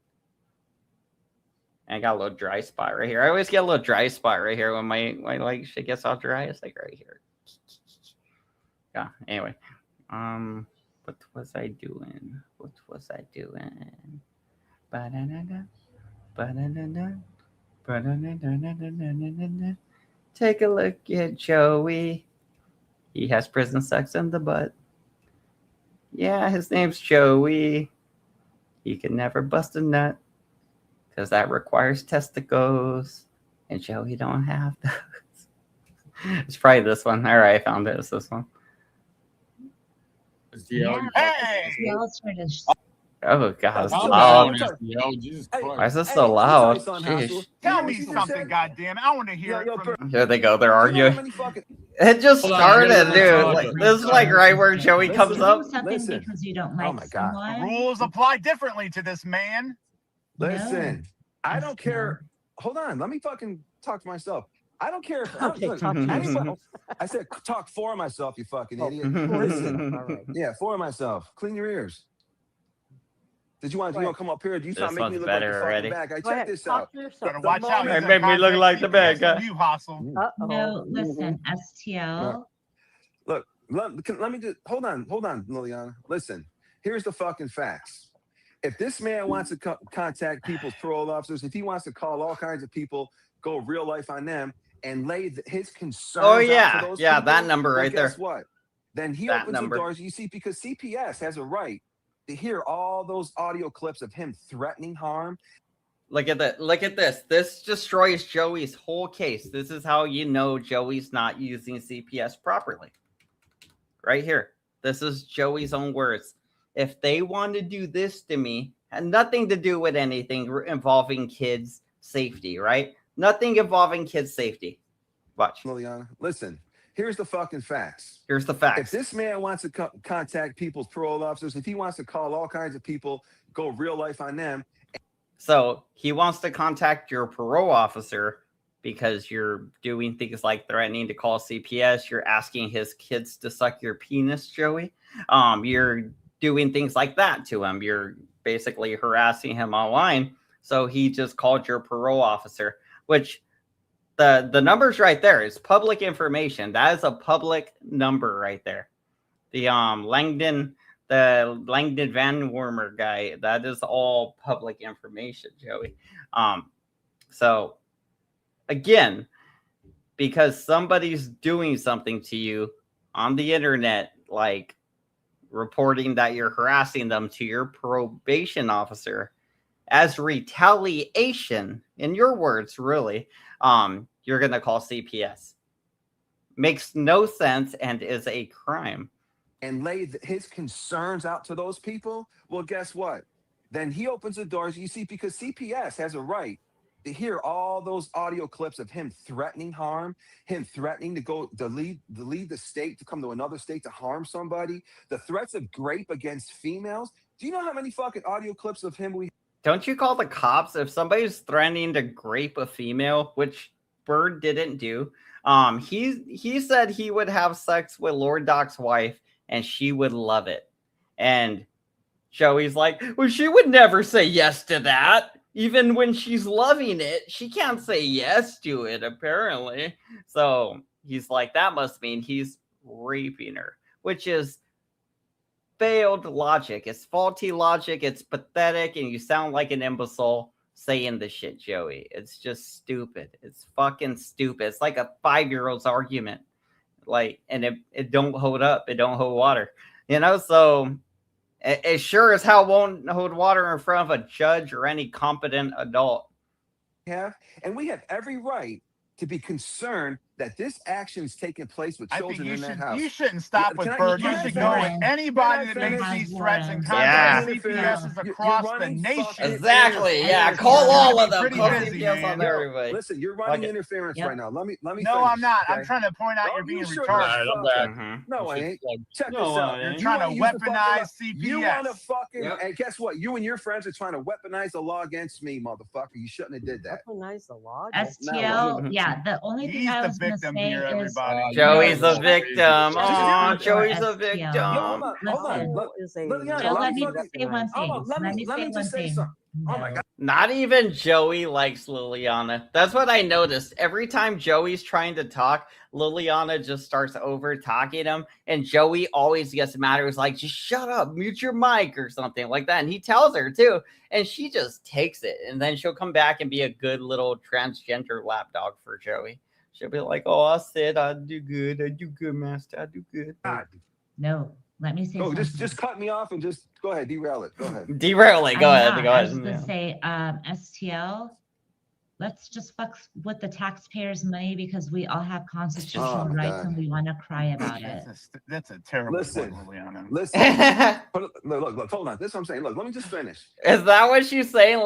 And I got a little dry spot right here. I always get a little dry spot right here when my like shit gets all dry. It's like right here. Yeah. Anyway, what was I doing? What was I doing? Ba-da-da-da, ba-da-da-da, ba-da-da-da-da-da-da-da-da. Take a look at Joey. He has prison sex in the butt. Yeah, his name's Joey. He can never bust a nut because that requires testicles, and Joey don't have those. It's probably this one. All right, I found it. It's this one. Yeah, Hey! Oh God, it's Calm loud. down, yo, Jesus Why Christ. is this so loud? Tell me something, Sheesh. Tell me something, goddamn! I want to hear it from you. Here they go. They're You know how arguing. many fucking It just Hold on, started, here's the dude. talk. Like, this is like right where Joey comes up. Something Listen. because you don't Oh like my God. The someone. rules apply differently to this man. listen. I don't It's care. Hold on, let me fucking talk to myself. I don't care if Okay, look, talk to anybody- yourself. I said talk for myself, you fucking idiot. For Listen. yourself, all right. Yeah, for myself. Clean your ears. Did you want to come up here? Do you This try to make me one's look better like the already. fucking back? I Go ahead, checked this talk out. to yourself. Better watch out. moment- He's It made me look gonna like the bad contact guy. CPS You hostile. Uh-oh. No, listen, STL. Look, let me just hold on, Liliana. Listen, here's the fucking facts. If this man wants to contact people's parole officers, if he wants to call all kinds of people, go real life on them, and lay his concerns Oh out yeah, to those yeah, people, that number well, right there. guess what? Then he That opens number. the doors. You see, because CPS has a right to hear all those audio clips of him threatening harm. Look at that. Look at this. This destroys Joey's whole case. This is how you know Joey's not using CPS properly. Right here. This is Joey's own words. If they want to do this to me, had nothing to do with anything involving kids' safety, right? Nothing involving kids' safety. Watch. Liliana, listen, here's the fucking facts. Here's the If facts. this man wants to contact people's parole officers, if he wants to call all kinds of people, go real life on them. So he wants to contact your parole officer because you're doing things like threatening to call CPS. You're asking his kids to suck your penis, Joey. You're doing things like that to him. You're basically harassing him online. So he just called your parole officer, which the number's right there. It's public information. That is a public number right there. The Langdon Van Wormer guy, that is all public information, Joey. So again, because somebody's doing something to you on the internet, like reporting that you're harassing them to your probation officer as retaliation, in your words, really, you're going to call CPS. Makes no sense and is a crime. And lay his concerns out to those people, well, guess what? Then he opens the doors. You see, because CPS has a right to hear all those audio clips of him threatening harm, him threatening to go to leave the state, to come to another state to harm somebody, the threats of rape against females. Do you know how many fucking audio clips of him we? Don't you call the cops if somebody's threatening to rape a female, which Bird didn't do? He said he would have sex with Lord Doc's wife and she would love it. And Joey's like, well, she would never say yes to that. Even when she's loving it, she can't say yes to it, apparently. So he's like, that must mean he's raping her, which is failed logic. It's faulty logic. It's pathetic. And you sound like an imbecile saying the shit, Joey. It's just stupid. It's fucking stupid. It's like a 5-year-old's argument. Like, and it don't hold up. It don't hold water. You know, so it sure as hell won't hold water in front of a judge or any competent adult. have, and we have every right to be concerned that this action is taking place with I think children in that house. you shouldn't stop with Can I- Bird. can You I should finish? go with Can anybody I that makes finish? these threats and Yeah. contact CPSs across the nation. Exactly. Yeah. Interference. Call all of them. Pretty Call busy, CPS man. on Yo, everybody. listen, you're running Okay. interference right now. Let me No, finish, I'm not. okay? I'm trying to point out Oh, you're being you sure retarded. as fuck. Mhm. No, I ain't. Check No, this out. I You're ain't. trying to wanna use the fucking law. weaponize CPS. You want to fucking Yep. and guess what? You and your friends are trying to weaponize the law against me, motherfucker. You shouldn't have did that. Weaponize the law. STL, yeah, the only thing He's I the was gonna victim say here, is everybody. Joey's No, a victim. just Oh, before Joey's a STL. victim. Yo, hold on. Listen, Liliana, Joe, let me fucking- say one thing. Hold on, let me say just say one something. thing. Oh my God. Not even Joey likes Liliana. That's what I noticed. Every time Joey's trying to talk, Liliana just starts over talking him, and Joey always gets mad. He's like, just shut up, mute your mic or something like that. And he tells her too, and she just takes it. And then she'll come back and be a good little transgender lapdog for Joey. She'll be like, oh, I said I do good, master, I do good. God. No, let me say Go, something. just cut me off and just go ahead, derail it. Go ahead. Derail it. Go I'm ahead. not. Go I ahead. was gonna say, STL, let's just fuck with the taxpayers' money because we all have constitutional Oh, my rights God. and we want to cry about it. That's a terrible Listen. point, Liliana. Listen. Look, hold on. This is what I'm saying. Look, let me just finish. Is that what she's saying?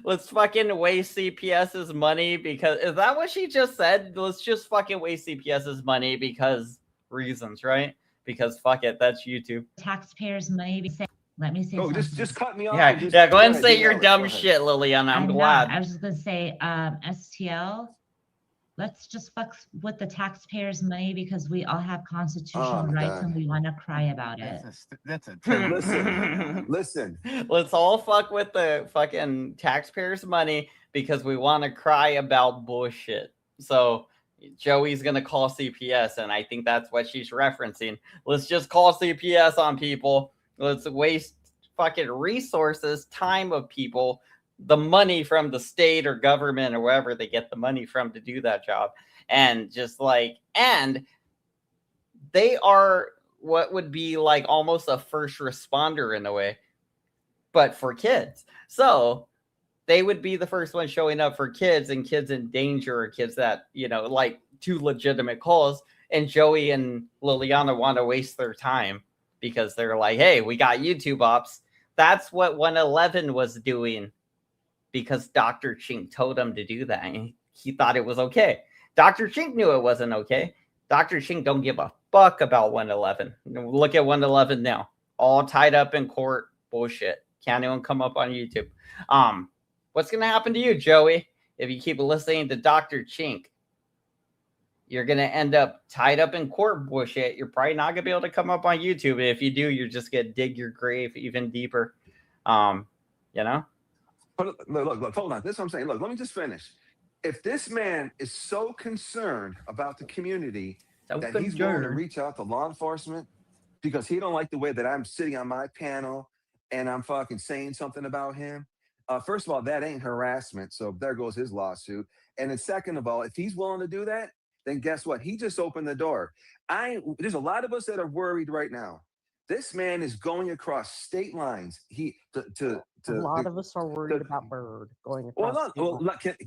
Let's fucking waste CPS's money because is that what she just said? Let's just fucking waste CPS's money because reasons, right? Because fuck it, that's YouTube. Taxpayers' money. Let me say Go, something. just cut me off. Yeah, and just, yeah. Go ahead and ahead, say your derail it. dumb Go ahead. shit, Liliana. I'm not. glad. I was just gonna say, STL, let's just fuck with the taxpayers' money because we all have constitutional my rights God. and we want to cry about it. That's a terrible Listen. Let's all fuck with the fucking taxpayers' money because we want to cry about bullshit. So Joey's gonna call CPS, and I think that's what she's referencing. Let's just call CPS on people. Let's waste fucking resources, time of people, the money from the state or government or wherever they get the money from to do that job. And just like, and they are what would be like almost a first responder in a way, but for kids. So they would be the first one showing up for kids and kids in danger or kids that, you know, like two legitimate calls. And Joey and Liliana want to waste their time because they're like, hey, we got YouTube ops. That's what 111 was doing because Dr. Chink told him to do that. And he thought it was okay. Dr. Chink knew it wasn't okay. Dr. Chink don't give a fuck about 111. Look at 111 now. All tied up in court. Bullshit. Can't even come up on YouTube. What's going to happen to you, Joey, if you keep listening to Dr. Chink? You're going to end up tied up in court bullshit. You're probably not going to be able to come up on YouTube. If you do, you're just going to dig your grave even deeper. You know? But look, hold on. This is what I'm saying. Look, let me just finish. If this man is so concerned about the community that he's willing to reach out to law enforcement because he don't like the way that I'm sitting on my panel and I'm fucking saying something about him, first of all, that ain't harassment. So there goes his lawsuit. And then second of all, if he's willing to do that, then guess what? He just opened the door. There's a lot of us that are worried right now. This man is going across state lines. A lot of us are worried about Bird going across.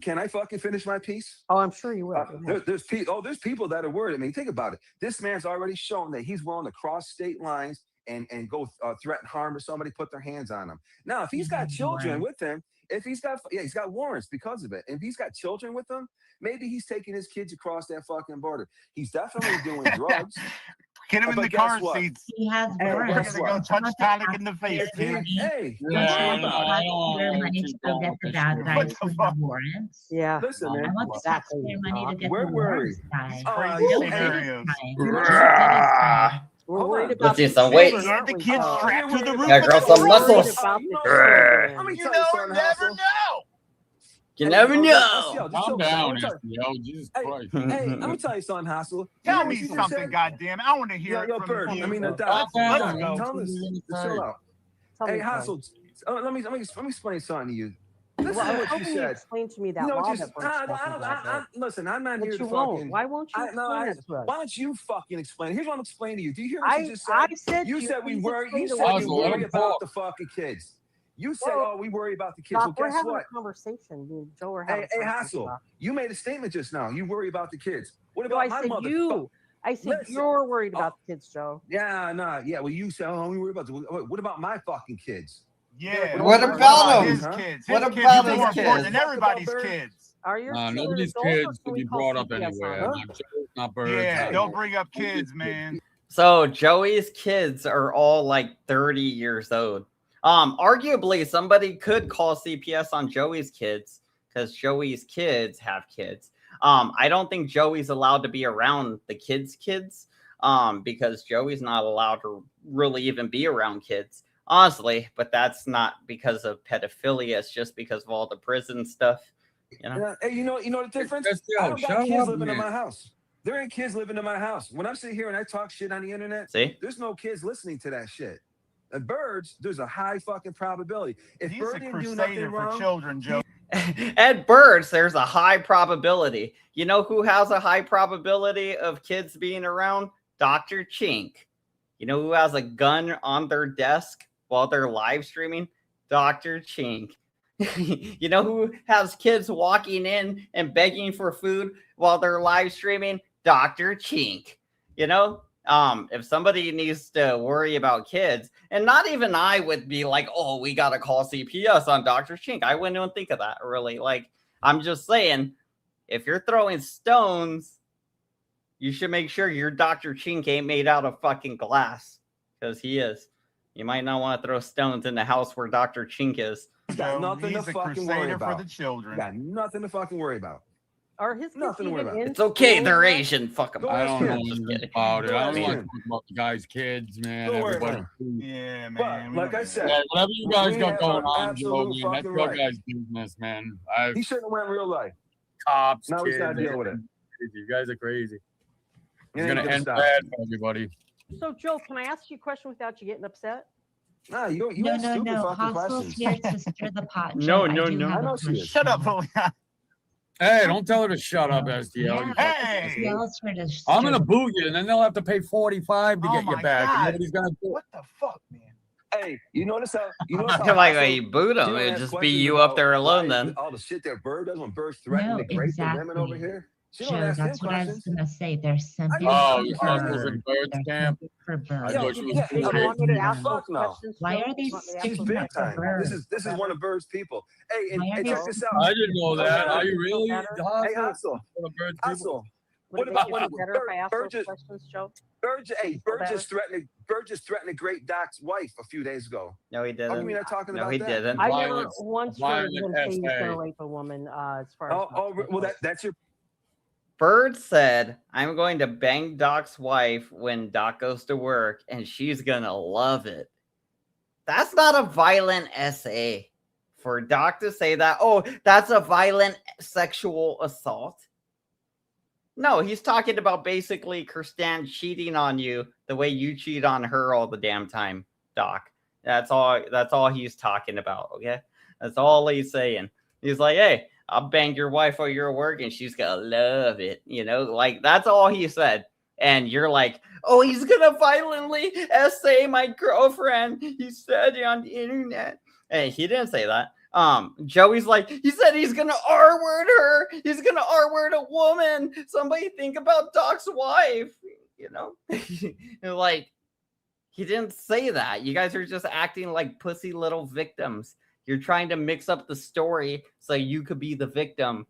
Can I fucking finish my piece? Oh, I'm sure you will. There's people that are worried. I mean, think about it. This man's already shown that he's willing to cross state lines and go threaten harm to somebody, put their hands on him. Now, if he's got children with him, he's got warrants because of it. And if he's got children with him, maybe he's taking his kids across that fucking border. He's definitely doing drugs. Get him in the car seats. He has warrants. We're going to go touch Tonic in the face. Hey, taxpayer money to go get the bad guys who have warrants. Yeah. Listen, man. I want the taxpayer money to get We're the worried. warrants guy. We're worried Let's about do some weights. The kids strapped to the roof. Yeah, girl, some muscles. Let me You tell know, something, never Hassel. know. You never know. Calm down, SBO. Jesus Christ. Hey, let me tell you something, Hassel. Tell me something, goddamn! I want to hear it Yo, from Bird. you. I mean, Let's Doc. go. Tell us. Chill out. Hey, Hassel. Let me explain something to you. Listen Well, to what how you can you said. explain to me that You know law what that Bird's talking about? listen, I'm not here But to you won't. fucking. Why won't you explain it to us? Why don't you fucking explain? Here's what I'm explaining to you. Do you hear what you just said? I said You said we please worry. explain You to said us. we worry about the fucking kids. You said, Well, "Oh, we worry about the kids." Doc, Well, we're guess having what? a conversation. Me and Joe are having Hey, a conversation. Hassel, Doc. you made a statement just now. You worry about the kids. What No, about I my said mother? you. I said Listen. you're worried Oh, about the kids, Joe. yeah, nah, yeah. Well, you said, "Oh, we worry about the." What about my fucking kids? Yeah. What Don't about worry him? his huh? kids? What His kids about are his more important kids? than everybody's kids. Are your children Nobody's adults, or kids can to we be call brought up CPS anywhere. on Huh? them? Not Joe's, not Birds. Yeah, Hey. don't bring up kids, man. So Joey's kids are all like 30 years old. Arguably somebody could call CPS on Joey's kids because Joey's kids have kids. I don't think Joey's allowed to be around the kids' kids. Because Joey's not allowed to really even be around kids, honestly. But that's not because of pedophilia; it's just because of all the prison stuff. You know. Hey, you know the difference? I don't got kids living in my house. There ain't kids living in my house. When I'm sitting here and I talk shit on the internet, See, there's no kids listening to that shit. And Birds, there's a high fucking probability. If He's Bird a didn't do nothing crusader for wrong, children, Joe. at Birds, there's a high probability. You know who has a high probability of kids being around? Dr. Chink. You know who has a gun on their desk while they're live streaming? Dr. Chink. You know who has kids walking in and begging for food while they're live streaming? Dr. Chink. You know, if somebody needs to worry about kids, and not even I would be like, oh, we got to call CPS on Dr. Chink. I wouldn't even think of that, really. Like, I'm just saying, if you're throwing stones, you should make sure your Dr. Chink ain't made out of fucking glass, because he is. You might not want to throw stones in the house where Dr. Chink is. got nothing to He's a fucking worry crusader about. for the children. Got nothing to fucking worry about. Are his kids Nothing to worry even about. in It's okay, school they're yet? Asian. Fuck them. Go I ask don't know him. anything about it. Go I ask don't want to him. talk about the guy's kids, man. Don't worry Everybody. about Yeah, man. But we like don't I do said, Yeah, whatever you guys we got have going our on, Joe, absolute man, that's fucking your right. guys' business, man. He shouldn't have went real life. Cops, Now he's kids, got to deal with it. you guys are crazy. It It's ain't gonna gonna end stop. bad for everybody. So, Joe, can I ask you a question without you getting upset? Nah, you No, ask no, stupid no. fucking Hostle's questions. here to stir the pot. No, Joe, no, I do no. have I know a she is. question. Shut up, Julian. Hey, don't tell her to shut up, STL. Yeah, Hey! STL's here to I'm stir gonna the boot you, and then they'll have to pay $45 to Oh get you my back, and God. nobody's gonna do it. What the fuck, man? Hey, you notice how Like, Hassel, you boot she them, don't it'd ask just be questions you up about there alone why then. all the shit that Bird does when Bird's threatening No, to grape the women over exactly. here. She don't Joe, ask him that's what I was questions. gonna say. They're simping Oh, for you thought she was in Bird. Bird's They're camp? simping for Bird. Yo, thought she was yeah, Did you cool. want me to ask those fuck no. questions, Why Joe? are they You want me to ask She's those sticking big up for questions? time. Bird? This is one of Bird's people. Hey, Why are and they check this out. I didn't know that. Are you Feel really? better? Hey, Hassel? Hassel, One of Bird's people? Hassel. Would What it about make you when feel better if I asked Bird those just questions, Joe? Bird better? just threatened to grape Doc's wife a few days ago. No, he How come didn't. you're not talking No, about he that? didn't. I never Violence- once heard violent him say he's essay. going to rape a woman. As far as Well, that's your Bird said, I'm going to bang Doc's wife when Doc goes to work, and she's going to love it. That's not a violent essay. For Doc to say that, oh, that's a violent sexual assault. No, he's talking about basically Kirsten cheating on you the way you cheat on her all the damn time, Doc. That's all he's talking about, okay? That's all he's saying. He's like, hey, I'll bang your wife while you're at work and she's gonna love it. You know, like that's all he said. And you're like, oh, he's gonna violently essay my girlfriend. He said it on the internet. Hey, he didn't say that. Joey's like, he said he's gonna R-word her. He's gonna R-word a woman. Somebody think about Doc's wife. You know, like he didn't say that. You guys are just acting like pussy little victims. You're trying to mix up the story so you could be the victim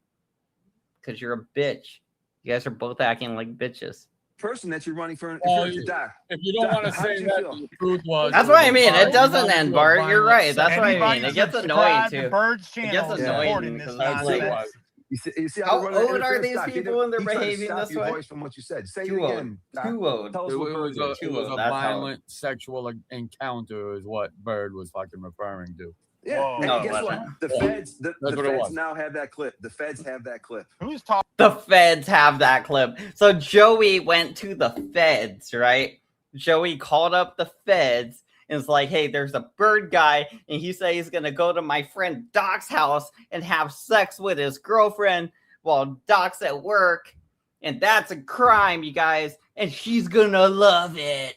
because you're a bitch. You guys are both acting like bitches. person that you're running for. Doc, if you don't want to say that, the truth was. That's what I mean. It doesn't end, Bart. You're right. That's what I mean. It gets annoying too. It gets annoying because You see how old are these people when they're behaving this way? Voice from what you said. Say Too it again. Too old. Tell us It what was Bird is. a violent sexual encounter, is what Bird was fucking referring to. Yeah. And No, guess what? The feds, the feds now have that clip. The feds have that clip. Who's talking? The feds have that clip. So Joey went to the feds, right? Joey called up the feds and it's like, hey, there's a Bird guy, and he said he's gonna go to my friend Doc's house and have sex with his girlfriend while Doc's at work, and that's a crime, you guys, and she's gonna love it.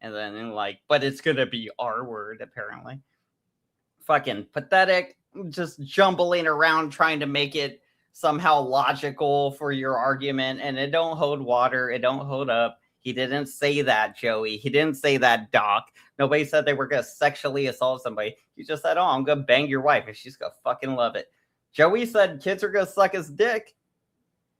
And then like, but it's gonna be R word apparently. fucking pathetic, just jumbling around trying to make it somehow logical for your argument, and it don't hold water. It don't hold up. He didn't say that, Joey. He didn't say that, Doc. Nobody said they were going to sexually assault somebody. He just said, oh, I'm going to bang your wife, and she's going to fucking love it. Joey said kids are going to suck his dick.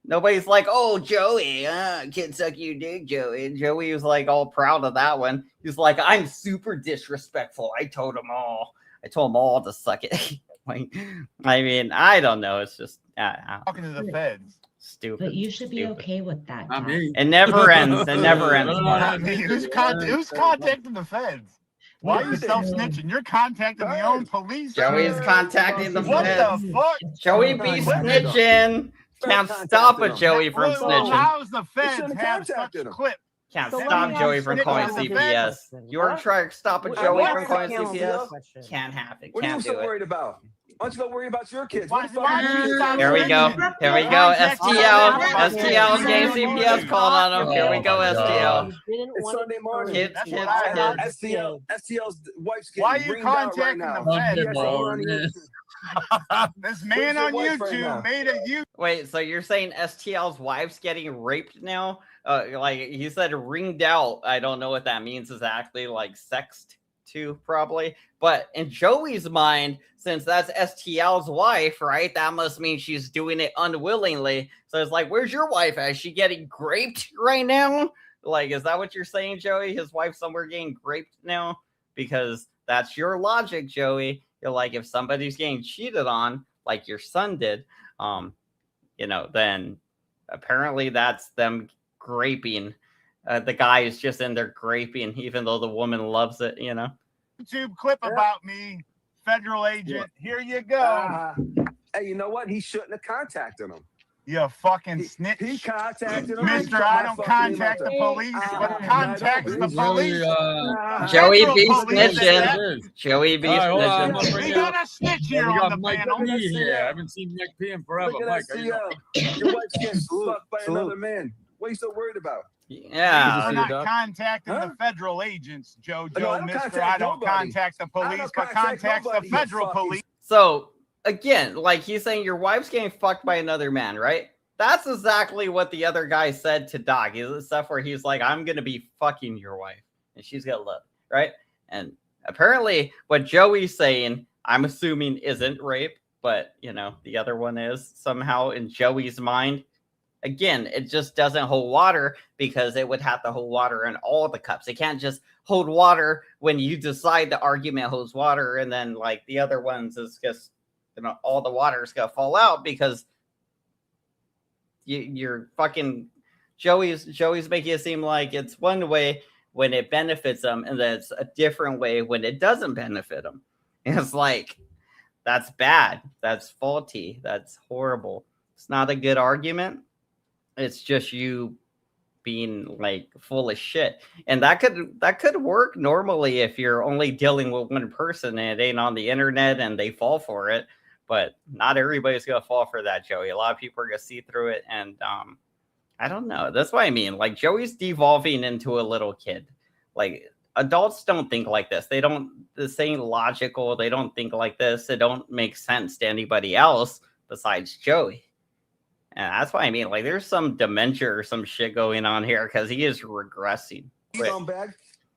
Nobody's like, oh, Joey, kid suck your dick, Joey. And Joey was like all proud of that one. He's like, I'm super disrespectful. I told them all to suck it. Like, I mean, I don't know. It's just Talking to the feds. stupid. But you should be okay with that. Not Jack. me. It never ends. It never ends. Not me. Who's contacting the feds? Why are you self-snitching? You're contacting the own police. Joey's contacting the What feds. the fuck? Joey be snitching. Can't stop a Joey from Well, snitching. how's the feds shouldn't have such contacted him. clip? Can't So let stop me Joey ask from you calling another CPS. question. You want to try to stop a What- Joey what from calling counts CPS? as question? Can't happen. What are you Can't so do it. worried about? Why don't you go worry about your kids? Why- What the fuck why are do you you stop Here we go. snitching? Here we go. Contact STL. us. STL's getting CPS called on him. Here we go, Oh my STL. God. You didn't It's want Sunday it morning. Kids, That's kids, what I heard. kids. STL's wife's Why getting are you reamed out right contacting now. the feds? Yes, I'm on Monday YouTube. This man Where's your on wife right now? YouTube made a YouTube. Wait, so you're saying STL's wife's getting raped now? Like he said, ringed out. I don't know what that means exactly. Like sexed to, probably. But in Joey's mind, since that's STL's wife, right? That must mean she's doing it unwillingly. So it's like, where's your wife at? Is she getting raped right now? Like, is that what you're saying, Joey? His wife's somewhere getting raped now? Because that's your logic, Joey. You're like, if somebody's getting cheated on, like your son did, then apparently that's them graping. The guy is just in there graping, even though the woman loves it, YouTube clip about me, federal agent. Here you go. Hey, you know what? He shouldn't have contacted him. You fucking snitch. He contacted him. Mister, I don't contact the police, but contacts the police. Joey Federal be police. snitching. Joey be All right, hold on, I'm snitching. gonna bring We it got up. a snitch here We on got the Mike panel. P here. I haven't seen Mike P in forever. Look at Mike, that how you doing? CL. Your wife's getting fucked by another man. What are you so worried about? Yeah. We're see not the doc? conntacting Huh? the federal agents, No, I Joe, don't mister. contact I don't nobody. contact the I police, don't but contact contacts the nobody, you federal fucking- police. So again, like he's saying your wife's getting fucked by another man, right? That's exactly what the other guy said to Doc. Is the stuff where he's like, I'm gonna be fucking your wife and she's gonna love it, right? And apparently what Joey's saying, I'm assuming isn't rape, but the other one is somehow in Joey's mind. Again, it just doesn't hold water because it would have to hold water in all the cups. It can't just hold water when you decide the argument holds water, and then like the other ones is just all the water is gonna fall out because you're fucking Joey's making it seem like it's one way when it benefits them, and then it's a different way when it doesn't benefit them. And it's like that's bad, that's faulty, that's horrible. It's not a good argument. It's just you being like full of shit. And that could work normally if you're only dealing with one person and it ain't on the internet and they fall for it. But not everybody's gonna fall for that, Joey. A lot of people are gonna see through it, and I don't know. That's what I mean. Like Joey's devolving into a little kid. Like adults don't think like this. This ain't logical. They don't think like this. It don't make sense to anybody else besides Joey. And that's what I mean. Like, there's some dementia or some shit going on here because he is regressing. He's on bag.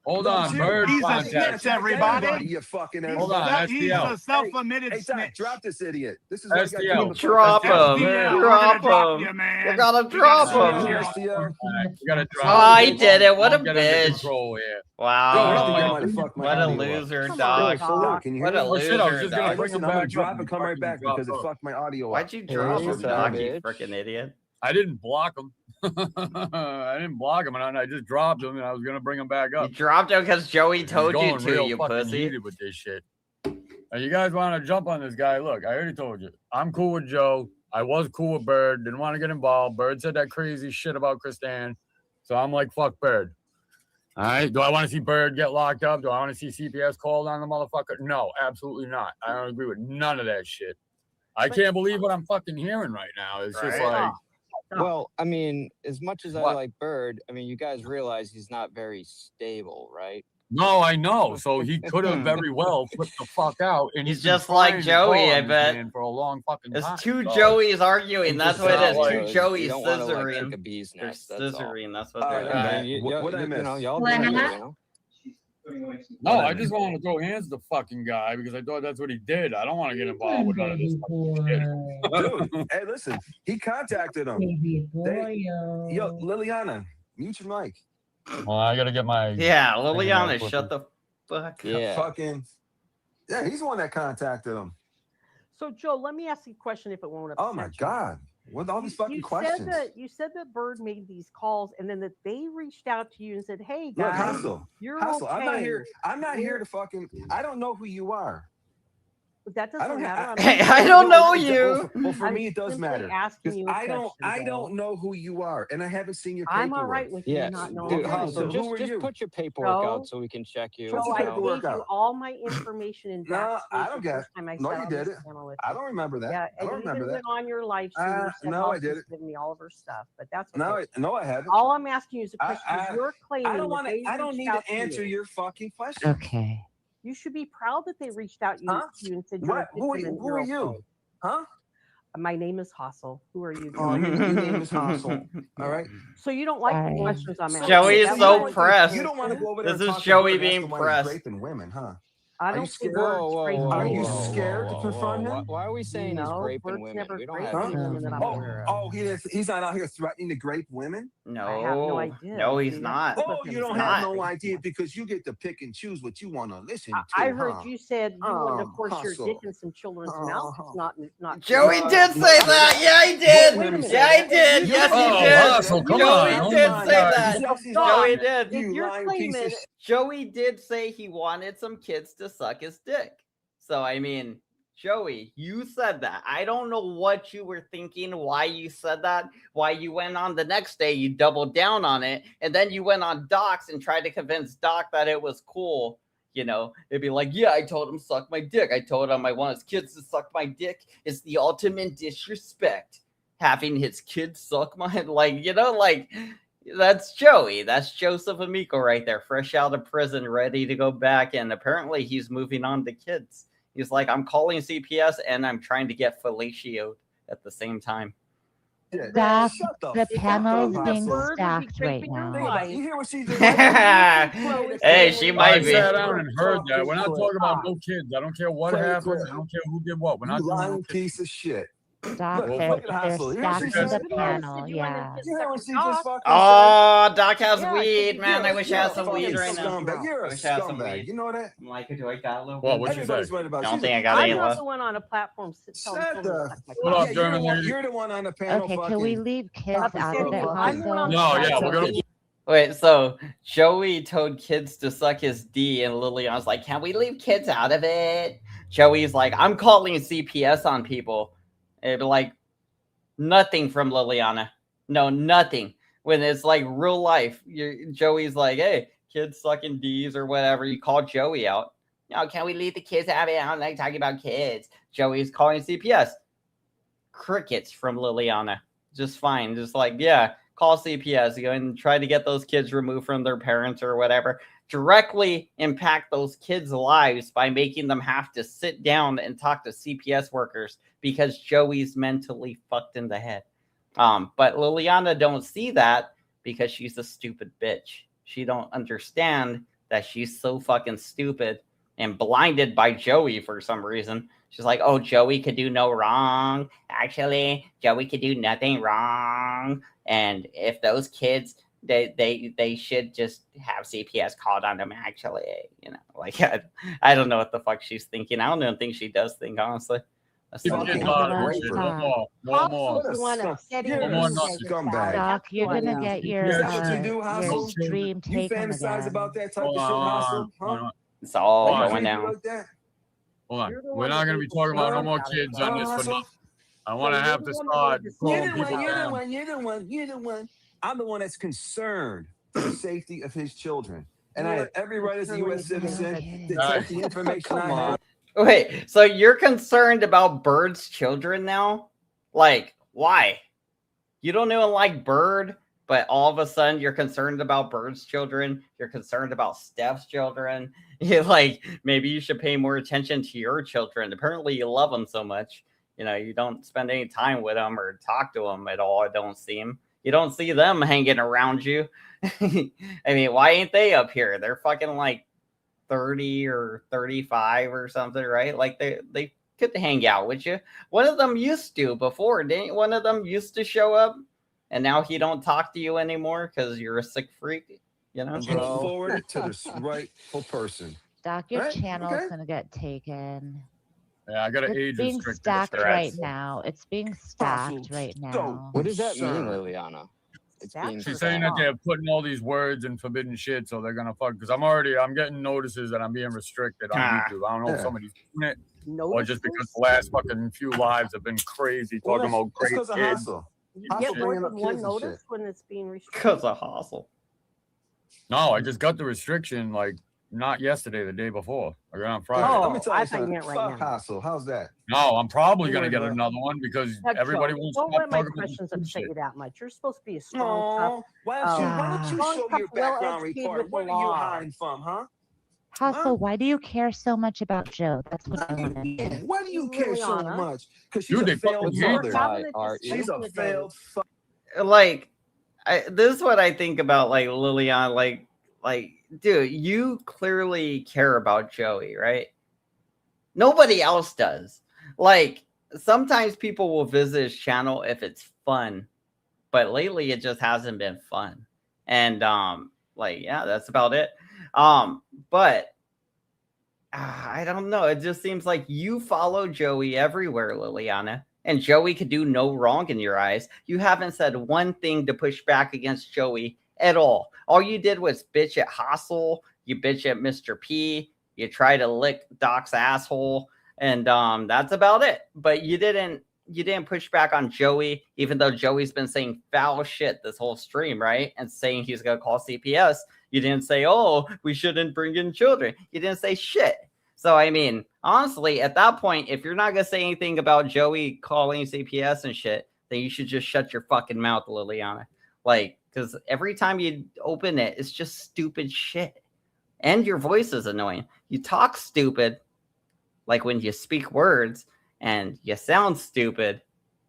Hold on, Bird He's a contact. snitch, everybody. You fucking Hold on, He's STL. a self-admitted Hey, Doc, snitch. drop this idiot. This is what I got STL. to Drop him. STL, we're Drop gonna drop him. you, man. You gotta We drop gotta him. drop you. STL. You gotta drop. Oh, he did it. What a Don't get under bitch. control here. Wow. Yo, fuck my What a audio up. loser, Come dog. on, For real, can you hear What a me? Oh, shit, I was loser, just gonna dog. bring Listen, him I'm gonna back drop up. and come right back Drop because it up. fucked my audio up. Why'd you drop him, what's up, dog, you bitch? freaking idiot? I didn't block him. I didn't block him, and I just dropped him, and I was gonna bring him back You up. dropped him because Joey He's told you going to, real you fucking pussy. heated with this shit. Now, you guys want to jump on this guy? Look, I already told you. I'm cool with Joe. I was cool with Bird. Didn't want to get involved. Bird said that crazy shit about Kristan. So I'm like, fuck Bird. All right. Do I want to see Bird get locked up? Do I want to see CPS called on the motherfucker? No, absolutely not. I don't agree with none of that shit. I can't believe what I'm fucking hearing right now. It's just Right. like, Well, I mean, as much as I What? like Bird, I mean, you guys realize he's not very stable, right? No, I know. So he could have very well flipped the fuck out, and He's he's been just like trying to Joey, call I on this bet. man for a long fucking It's time. two So Joeys arguing. That's what it is. not Two like- Joeys You don't want to like scissoring. cook a bee's They're nest. That's all. scissoring. That's what All they're right, doing. I'm I back. mean, What I you miss? know, y'all What do you, happened? you know? no, I just want to throw hands at the fucking guy because I thought that's what he did. I don't want to get involved with none of this fucking shit. Dude, hey, listen, he contacted him. Baby Yo, Liliana, mute your mic. Well, I gotta get my Yeah, Liliana, fingernails shut the fuck up. Yeah. Fucking, yeah, he's the one that contacted him. So, Joe, let me ask you a question if it won't upset Oh my you. God, what all these fucking questions? You said that Bird made these calls and then that they reached out to you and said, "Hey Look, guys, Hustle, you're Hustle. okay." I'm not here to fucking. I don't know who you are. But that I doesn't don't matter. Hey, I don't know Well, you. Well, for I'm me, it does simply matter asking because you a I question, don't know who you are, and I haven't seen your I'm paperwork. all right with Yeah, you not knowing. dude, Okay, who Hustle, so you are. who are just you? put your paperwork Joe, out so we can check you. Joe, Put your I gave paperwork you out. all my information in No, backstage I don't the get first it. time I No, sat you on did this it. panel with I you. don't remember that. Yeah, I don't and remember even that. went on your live stream and said No, I Hostel's didn't. giving me all of her stuff, but that's No, okay. no, I haven't. All I'm asking you is a I- question. I- You're claiming I don't that want to. they I don't reached need out to answer you. your fucking question. Okay. You should be proud that they reached out to Huh? you and said you're What? a Who are victim you? and Who you're are you? okay. Huh? My name is Hostel. Who are you? Oh, your name is Hostel. All right. So you don't like the Sorry. questions I'm asking. Joey is That's so what pressed. You don't want to go over there This and is talk Joey to Bird, being that's the one who's pressed. raping women, huh? I Are you don't think scared? Bird's raping Are you women. scared to confront him? Why are we saying he's No, raping Bird's women? never We don't raped have any any women that I'm information. aware of. Oh, he's not out here threatening to grape women? I have no No, idea. no, Do he's you have not. proof Oh, of him you don't saying have not. no that? idea because you get to pick and choose what you want to listen to. I heard huh? you said you wanted to Oh, force your Hustle. dick in some children's mouths. Not Joey children's did mouths. say that. Yeah, he did. Wait a minute. Yeah, he did. You Yes, don't he want Oh, to did. Hustle, come Joey on. did Oh, say my that. God. Joey did. If You you're lying piece of claiming shit. Joey did say he wanted some kids to suck his dick. So, I mean, Joey, you said that. I don't know what you were thinking, why you said that, why you went on the next day, you doubled down on it, and then you went on Docs and tried to convince Doc that it was cool. You know, it'd be like, yeah, I told him suck my dick. I told him I want his kids to suck my dick. It's the ultimate disrespect. Having his kids suck my, like, you know, like, that's Joey. That's Joseph Amico right there, fresh out of prison, ready to go back. And apparently he's moving on to kids. He's like, I'm calling CPS and I'm trying to get fellatioed at the same time. Yeah, Doc, shut the the fuck panel is up, being Hustle. stacked right Think about now. it. You hear what she just Hey, she I might be. sat down and heard that. We're not talking about no kids. I don't care what Play it happened. quick. I don't care who did what. We're You not doing no lying kids. piece of shit. Doc, Look, they're, look at they're Hustle. You hear what she stacked said? the panel. Yeah. You hear what she just fucking said? Oh, Doc has Yeah, weed, man. I wish I You're had a some fucking weed right now. scumbag. You're I a wish I had some scumbag. weed. You know that? I'm like, do I got a little What? bit? What'd you say? Everybody's right about it. Don't She's think a- I got I'm any not left. the one on a platform telling Shut children to the suck my What up, dick. German? You're the one on the panel Okay, fucking. can we leave kids Like I out said, of it, I'm the one on Hostel? the No, yeah, we're gonna. Wait, so Joey told kids to suck his D, and Liliana's like, can we leave kids out of it? Joey's like, I'm calling CPS on people. It'd be like, nothing from Liliana. No, nothing. When it's like real life, Joey's like, hey, kids sucking D's or whatever. You call Joey out. No, can we leave the kids out of it? I don't like talking about kids. Joey's calling CPS. Crickets from Liliana. Just fine. Just like, yeah, call CPS. Go and try to get those kids removed from their parents or whatever. Directly impact those kids' lives by making them have to sit down and talk to CPS workers because Joey's mentally fucked in the head. But Liliana don't see that because she's a stupid bitch. She don't understand that she's so fucking stupid and blinded by Joey for some reason. She's like, oh, Joey could do no wrong. Actually, Joey could do nothing wrong. And if those kids, they should just have CPS called on them, actually. You know, like, I don't know what the fuck she's thinking. I don't even think she does think, honestly. Keep Okay, getting out of let's this shit. stop. No more. Hostel's the one upsetting You're a me. scumbag. Doc, you're That's gonna why. get your Yeah, that's what you do, Hustle. stream You taken fantasize again. about that type Hold of shit, Hustle? on. Huh? It's all Hold on. going You down. like that? Hold on. You're the We're one not that going to be made the talking about no sound more out of kids it. on this for Hustle? nothing. I want to you're have the to one that start made the calling sound people out of it. down. You're the one. I'm the one that's concerned for the safety of his children. And I have every right as a U.S. citizen to take the information I have. Wait, so you're concerned about Bird's children now? Like, why? You don't even like Bird? But all of a sudden, you're concerned about Bird's children. You're concerned about Steph's children. You're like, maybe you should pay more attention to your children. Apparently, you love them so much. You know, you don't spend any time with them or talk to them at all. It don't seem. You don't see them hanging around you. I mean, why ain't they up here? They're fucking like 30 or 35 or something, right? Like they could hang out with you. One of them used to before, didn't one of them used to show up? And now he don't talk to you anymore because you're a sick freak, you know? Just forward it to the rightful person. Doc, your Right? channel's Okay. gonna get taken. Yeah, I got an It's age being restricted. stacked right threats. now. It's being stacked so right now. What does that mean, concerned. Liliana? It's That's being She's for saying that sure. they're putting all these words and forbidden shit, so they're gonna fuck. Because I'm getting notices that I'm being restricted on Ah. YouTube. I don't know if Yeah. somebody's doing it No, or just because the last fucking few lives have been crazy, Well, talking about that's great because of kids. hustle. you Hustle get more bringing than up one kids and shit. notice when it's being restricted. Because of hustle. No, I just got the restriction like not yesterday, the day before. I got on Friday. Oh, Let me tell I you thought you something. meant right Fuck now. hustle. How's that? No, I'm probably Don't gonna worry get about it. another one because Heck, everybody Joe, won't don't stop let my talking about questions this upset shit. you that much. You're supposed to be a strong, tough, No. Why don't you strong, show your tough, background well-educated report? with the What are you law. hiding from, huh? Hustle, why do you care so much about Joe? That's what I want to Yeah, know. why do you care so Liliana, much? Because she's Dude, a they fucking failed hate we're mother. you. having a Art, She's discussion a today. failed fuck. Like, this is what I think about like Liliana. Like, dude, you clearly care about Joey, right? Nobody else does. Like, sometimes people will visit his channel if it's fun, but lately it just hasn't been fun. And like, yeah, that's about it. But I don't know. It just seems like you follow Joey everywhere, Liliana. And Joey could do no wrong in your eyes. You haven't said one thing to push back against Joey at all. All you did was bitch at Hustle. You bitch at Mr. P. You try to lick Doc's asshole. And that's about it. But you didn't push back on Joey, even though Joey's been saying foul shit this whole stream, right? And saying he's gonna call CPS. You didn't say, oh, we shouldn't bring in children. You didn't say shit. So, I mean, honestly, at that point, if you're not going to say anything about Joey calling CPS and shit, then you should just shut your fucking mouth, Liliana. Like, because every time you open it, it's just stupid shit. And your voice is annoying. You talk stupid, like when you speak words, and you sound stupid.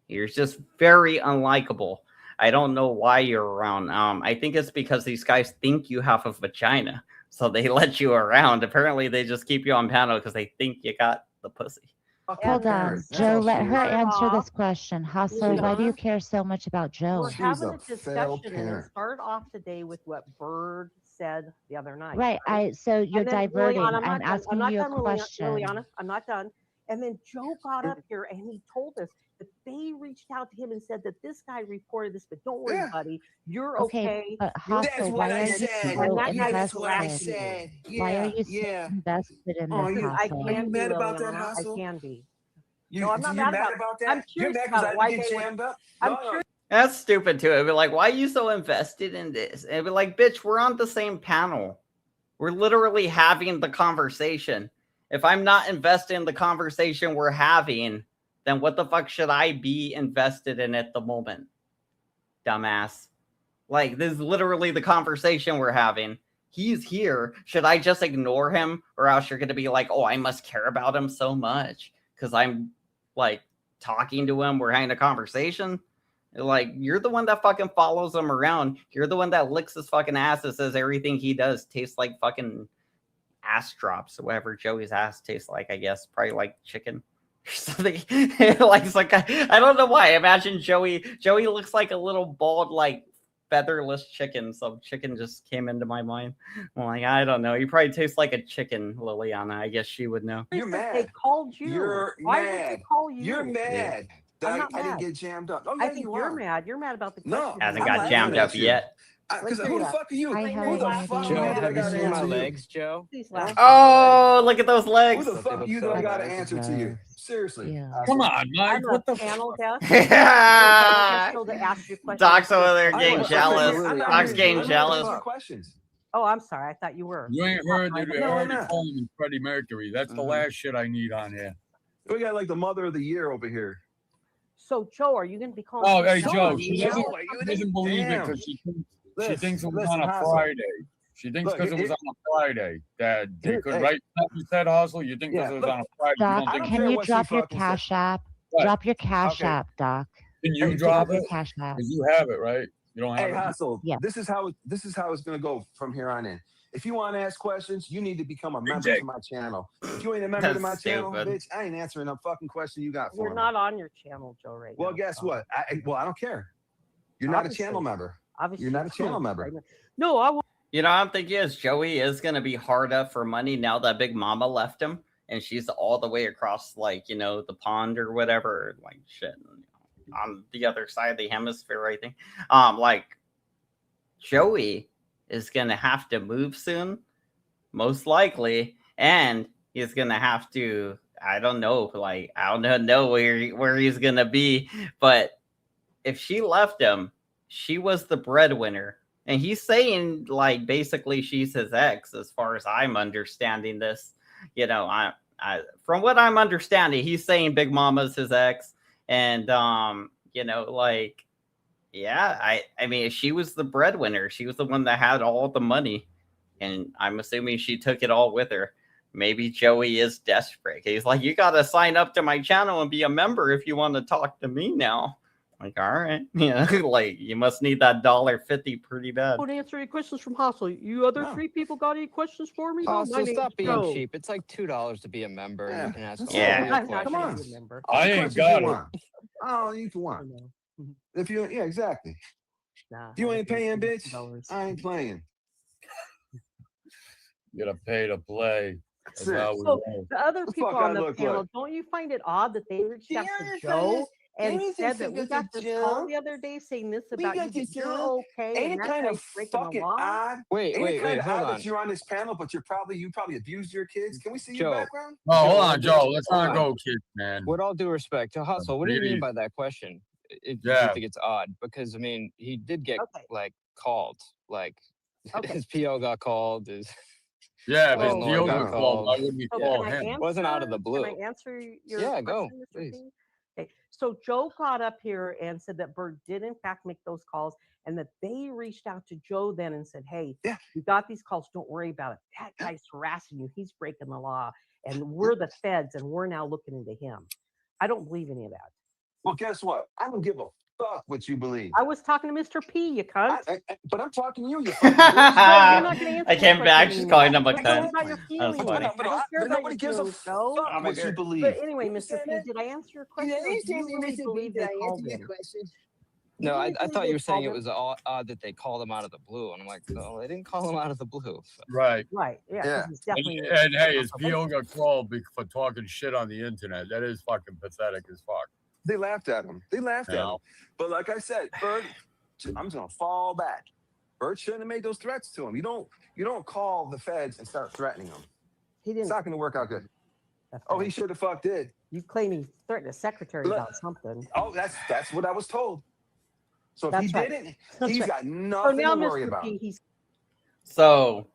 You're just very unlikable. I don't know why you're around. I think it's because these guys think you have a vagina. So they let you around. Apparently, they just keep you on panel because they think you got the pussy. Hold on, Joe, let her answer this question. Hustle, why do you Liliana, care so much about Joe? we're She's having a a failed discussion, and it parent. started off today with what Bird said the other night. Right, so you're And then, diverting. Liliana, I'm asking you a question. Liliana, I'm not done. And then Joe got up here and he told us that they reached out to him and said that this guy reported this, but don't worry, Yeah. buddy, you're Okay, okay. but You're Hustle, That's why what are I you said. so And that Yeah, guy's that's what I harassing you. said. Why are Yeah, you so yeah. invested in Oh, this, you I Hustle? are you can be, mad about that, Liliana. I Hustle? can be. You No, I'm not you're mad mad about it. about I'm that? You're curious mad because about I it. Why didn't they get would. jammed up? I'm No, no. curious. That's stupid too. It'd be like, why are you so invested in this? And it'd be like, bitch, we're on the same panel. We're literally having the conversation. If I'm not invested in the conversation we're having, then what the fuck should I be invested in at the moment? Dumbass. Like, this is literally the conversation we're having. He's here. Should I just ignore him? Or else you're going to be like, oh, I must care about him so much because I'm, like, talking to him. We're having a conversation. Like, you're the one that fucking follows him around. You're the one that licks his fucking ass and says everything he does tastes like fucking ass drops or whatever Joey's ass tastes like, I guess. Probably like chicken or something. like I don't know why. Imagine Joey looks like a little bald, like featherless chicken. So chicken just came into my mind. I'm like, I don't know. He probably tastes like a chicken, Liliana. I guess she would know. You're They mad. called you. You're Why would they mad. call you? You're mad that I'm not I didn't mad. get jammed up. Oh, I yeah, think you you're are. mad. You're mad about the No, question. Hasn't I'm got laughing jammed at up you. yet. Because Let's who hear the that. fuck are you? Hi, Who the honey. fuck are Joe, you that I have you got to seen my answer you? legs, Joe? Please Huh? laugh. Oh, look at those Who legs. the Don't they fuck are look you so that I got to nice? answer to you? Seriously. Yeah. Come Hustle. on, Mike. I'm a What the panel fuck? guest. I'm a panel guest show to ask you questions. Doc's over there I getting know, jealous. I'm not Doc's here- getting I'm not here to jealous. answer questions. Oh, I'm sorry. I thought you were. You ain't heard that No, they're I'm already not. calling him Freddie Mercury. That's the last shit I need on here. We got like the mother of the year over here. So Joe, are you going to be calling? Oh, hey, people Joe, out? she doesn't believe it because she thinks it was Listen, on a Hassel. Friday. She thinks Look, because it was on a Friday that they here- could, hey. right? You said, Hustle, you think because Yeah, it was look, on a Friday. You Doc, don't think don't can care you what she drop your fucking said. Cash App? What? Drop your Cash Okay. App, Doc. Can you Hey, drop Drop your it? Cash App. Because you have it, right? You don't have Hey, it? Hassel, Yeah. this is how it's gonna go from here on in. If you want to ask questions, you need to become a member Jake. to my channel. If you ain't a member to my That's channel, stupid. bitch, I ain't answering a fucking question you got for We're me. not on your channel, Joe, right Well, now. guess so what? I don't care. You're not a channel Obviously. member. Obviously, You're not a channel member. No, I won't. You know, I'm thinking is Joey is gonna be hard up for money now that Big Mama left him, and she's all the way across, like, you know, the pond or whatever, like shit, on the other side of the hemisphere, I think. Like Joey is gonna have to move soon, most likely, and he's gonna have to. I don't know, like I don't know where he's gonna be, but if she left him, she was the breadwinner. And he's saying, like, basically she's his ex, as far as I'm understanding this. You know, I from what I'm understanding, he's saying Big Mama's his ex. And you know, like, yeah, I mean, she was the breadwinner. She was the one that had all the money. And I'm assuming she took it all with her. Maybe Joey is desperate. He's like, you gotta sign up to my channel and be a member if you want to talk to me now. Like, all right, yeah, like you must need that $1.50 pretty bad. Don't answer any questions from Hustle. You other No. three people got any questions for me? though? My So name's stop being Joe. cheap. It's like $2 to be a member, and Yeah. you can ask That's all it. your I'm not questions. Come gonna on. be a member. All the I ain't questions got you it. want. Oh, you can I want. know. If you, yeah, exactly. Nah, If you I ain't don't paying, think bitch, $2. I ain't playing. You gotta pay to play. That's That's it. how we So roll. the other The people fuck I on the look panel, like. don't you find it odd that they reached out to Joe and said that we got this call the other day saying this about you, but you're okay, Ain't and it that kind guy's of breaking the fucking law? odd? Wait, Ain't it kind of hold odd on. that you're on this panel, but you probably abused your kids? Can we see Joe. your background? Oh, hold Joe, on, Joe. Let's hold not on. go, kids, man. With all due respect to Hustle, what do you mean Jeez. by that question? If Yeah. you think it's odd? Because I mean, he did get Okay. like called, like Okay. his PO got called. Yeah, if his So- deal Yeah. was called, why wouldn't he So call can I him? answer? Wasn't out of the Can blue. I answer your Yeah, go, question, Mr. please. P? Okay. So Joe got up here and said that Bird did in fact make those calls, and that they reached out to Joe then and said, "Hey, Yeah. we got these calls. Don't worry about it. That guy's harassing you. He's breaking the law, and we're the feds, and we're now looking into him." I don't believe any of that. Well, guess what? I don't give a fuck what you believe. I was talking to Mr. P. You cunt. But I'm talking to you, you fucking bitch. You're not gonna answer I my came back. question She's calling anymore. him a I don't care cunt. about your That's feelings. funny. I don't care But about nobody your gives a feelings, Joe. fuck Oh my what you God. believe. But anyway, Mr. P, did I answer your question? Or do you really believe they called him? No, You I really believe thought they you were saying called it him? was odd that they called him out of the blue, and I'm like, no, they didn't call him out of the blue. So. Right. Right. Yeah. 'cause Yeah. He's definitely. And hey, his PO got called for talking shit on the internet. That is fucking pathetic as fuck. They laughed at him. They laughed at Yeah. him. But like I said, Bird, I'm just gonna fall back. Bird shouldn't have made those threats to him. You don't call the feds and start threatening them. He It's didn't. not gonna work out good. That's Oh, right. he should have fuck did. You claim he threatened a secretary Look. about something. Oh, that's what I was told. So if That's he right. didn't, That's he's right. got So nothing now, to worry Mr. about. P, he's So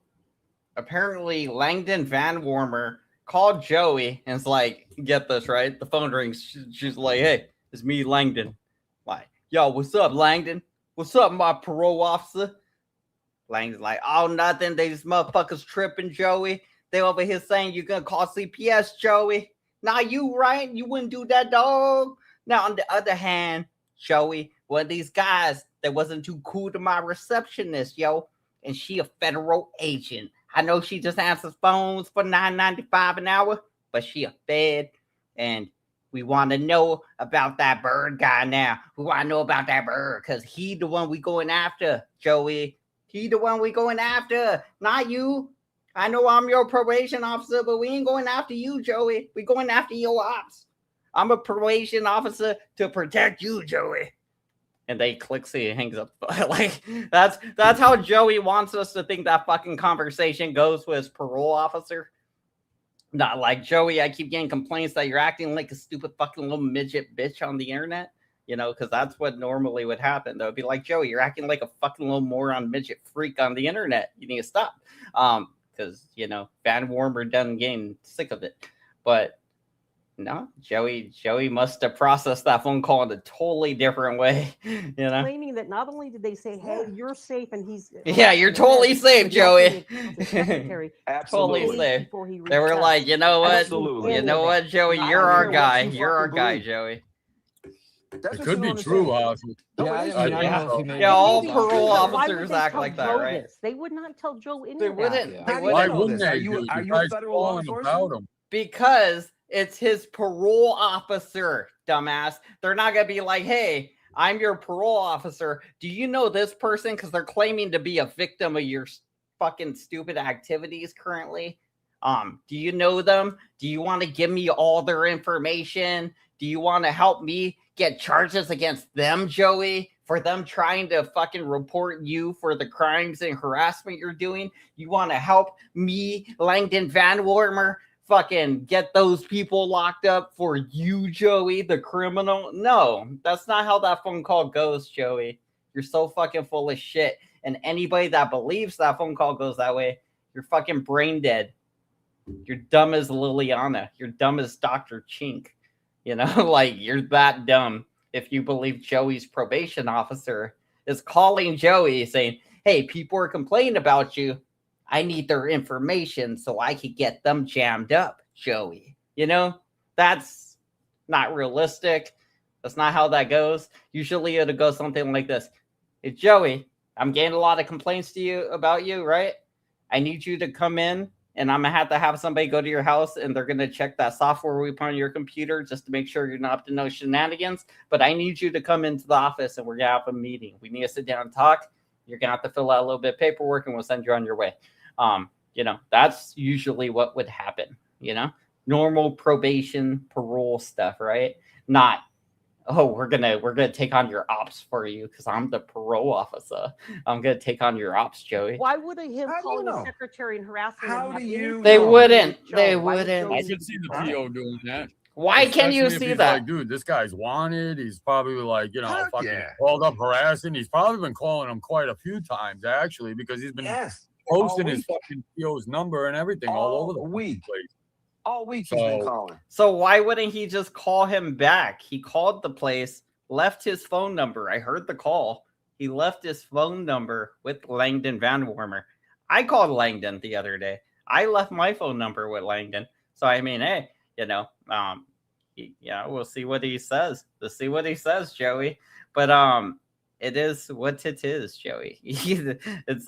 apparently Langdon Van Warmer called Joey and it's like, get this, right? The phone rings. She's like, hey, it's me, Langdon. Like, yo, what's up, Langdon? What's up, my parole officer? Langdon's like, oh, nothing. These motherfuckers tripping, Joey. They over here saying you're gonna call CPS, Joey. Nah, you right. You wouldn't do that, dog. Now, on the other hand, Joey, one of these guys that wasn't too cool to my receptionist, yo, and she a federal agent. I know she just answers phones for $9.95 an hour, but she a fed, and we want to know about that Bird guy now. We want to know about that Bird, because he the one we going after, Joey. He the one we going after, not you. I know I'm your probation officer, but we ain't going after you, Joey. We going after your ops. I'm a probation officer to protect you, Joey. And they click see and hangs up. Like that's how Joey wants us to think that fucking conversation goes with his parole officer. Not like, Joey, I keep getting complaints that you're acting like a stupid fucking little midget bitch on the internet. You know, because that's what normally would happen. They'll be like, Joey, you're acting like a fucking little moron midget freak on the internet. You need to stop. Because, you know, Van Warmer done getting sick of it. But No, Joey must have processed that phone call in a totally different way. You know? Claiming that not only did they say, "Hey, you're safe," and he's Yeah, you're harassing the totally feds, safe, but now Joey. claiming the secretary Totally Absolutely. safe. before he They were reached like, us. you know I what? don't believe Absolutely. You any know of what, that. Joey? I You're don't our care what guy. you You're our fucking guy, believe. Joey. That's It what could you be don't true, understand. House. No, Yeah, it I is mean, true. I don't know if he made Yeah, it all to the Maybe it's true, parole but why would officers they act tell like that, Joe right? this? They would not tell Joe any They of that. wouldn't. Yeah. They How do you Why wouldn't. know wouldn't this? they, Are you dude? are The you a guy's federal law calling enforcement? about him. Because it's his parole officer, dumbass. They're not gonna be like, hey, I'm your parole officer. Do you know this person? Because they're claiming to be a victim of your fucking stupid activities currently. Do you know them? Do you want to give me all their information? Do you want to help me get charges against them, Joey, for them trying to fucking report you for the crimes and harassment you're doing? You want to help me, Langdon Van Warmer, fucking get those people locked up for you, Joey, the criminal? No, that's not how that phone call goes, Joey. You're so fucking full of shit. And anybody that believes that phone call goes that way, you're fucking brain dead. You're dumb as Liliana. You're dumb as Dr. Chink. You know, like you're that dumb if you believe Joey's probation officer is calling Joey saying, hey, people are complaining about you. I need their information so I could get them jammed up, Joey. You know, that's not realistic. That's not how that goes. Usually it'll go something like this. Hey, Joey, I'm getting a lot of complaints about you, right? I need you to come in and I'm going to have somebody go to your house and they're going to check that software we put on your computer just to make sure you're not up to no shenanigans. But I need you to come into the office and we're going to have a meeting. We need to sit down and talk. You're going to have to fill out a little bit of paperwork and we'll send you on your way. You know, that's usually what would happen, you know, normal probation, parole stuff, right? Not, oh, we're gonna take on your ops for you because I'm the parole officer. I'm gonna take on your ops, Joey. Why would him How do you calling the know? secretary and harassing How him have do you anything They to do know? wouldn't. with Joe? They Why would wouldn't. Joe I even could see the think PO doing that. Why can you Especially if see he's that? like, dude, this guy's wanted. He's probably like, you know, Heck fucking yeah. called up harassing. He's probably been calling him quite a few times actually because he's been Yes. All posting his week. fucking PO's number and everything all over the All fucking week. place. All week he's been So calling. So why wouldn't he just call him back? He called the place, left his phone number. I heard the call. He left his phone number with Langdon Van Warmer. I called Langdon the other day. I left my phone number with Langdon. So I mean, hey, you know, yeah, we'll see what he says. We'll see what he says, Joey. But it is what it is, Joey. It's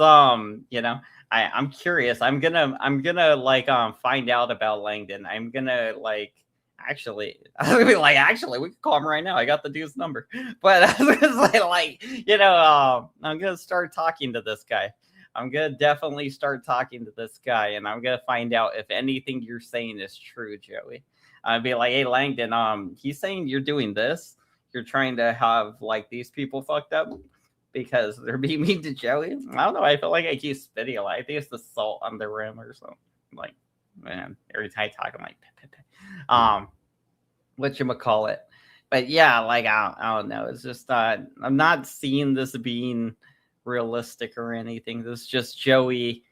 you know, I'm curious. I'm gonna like find out about Langdon. I'm gonna like actually I was gonna be like, actually, we can call him right now. I got the dude's number. But I was gonna say, like, you know, I'm gonna start talking to this guy. I'm gonna definitely start talking to this guy, and I'm gonna find out if anything you're saying is true, Joey. I'd be like, hey, Langdon, he's saying you're doing this. You're trying to have like these people fucked up because they're being mean to Joey. I don't know. I feel like I keep spitting a lot. I think it's the salt on the rim or something. Like, man, every time I talk, I'm like, whatchamacallit. But yeah, like I don't know. It's just I'm not seeing this being realistic or anything. This is just Joey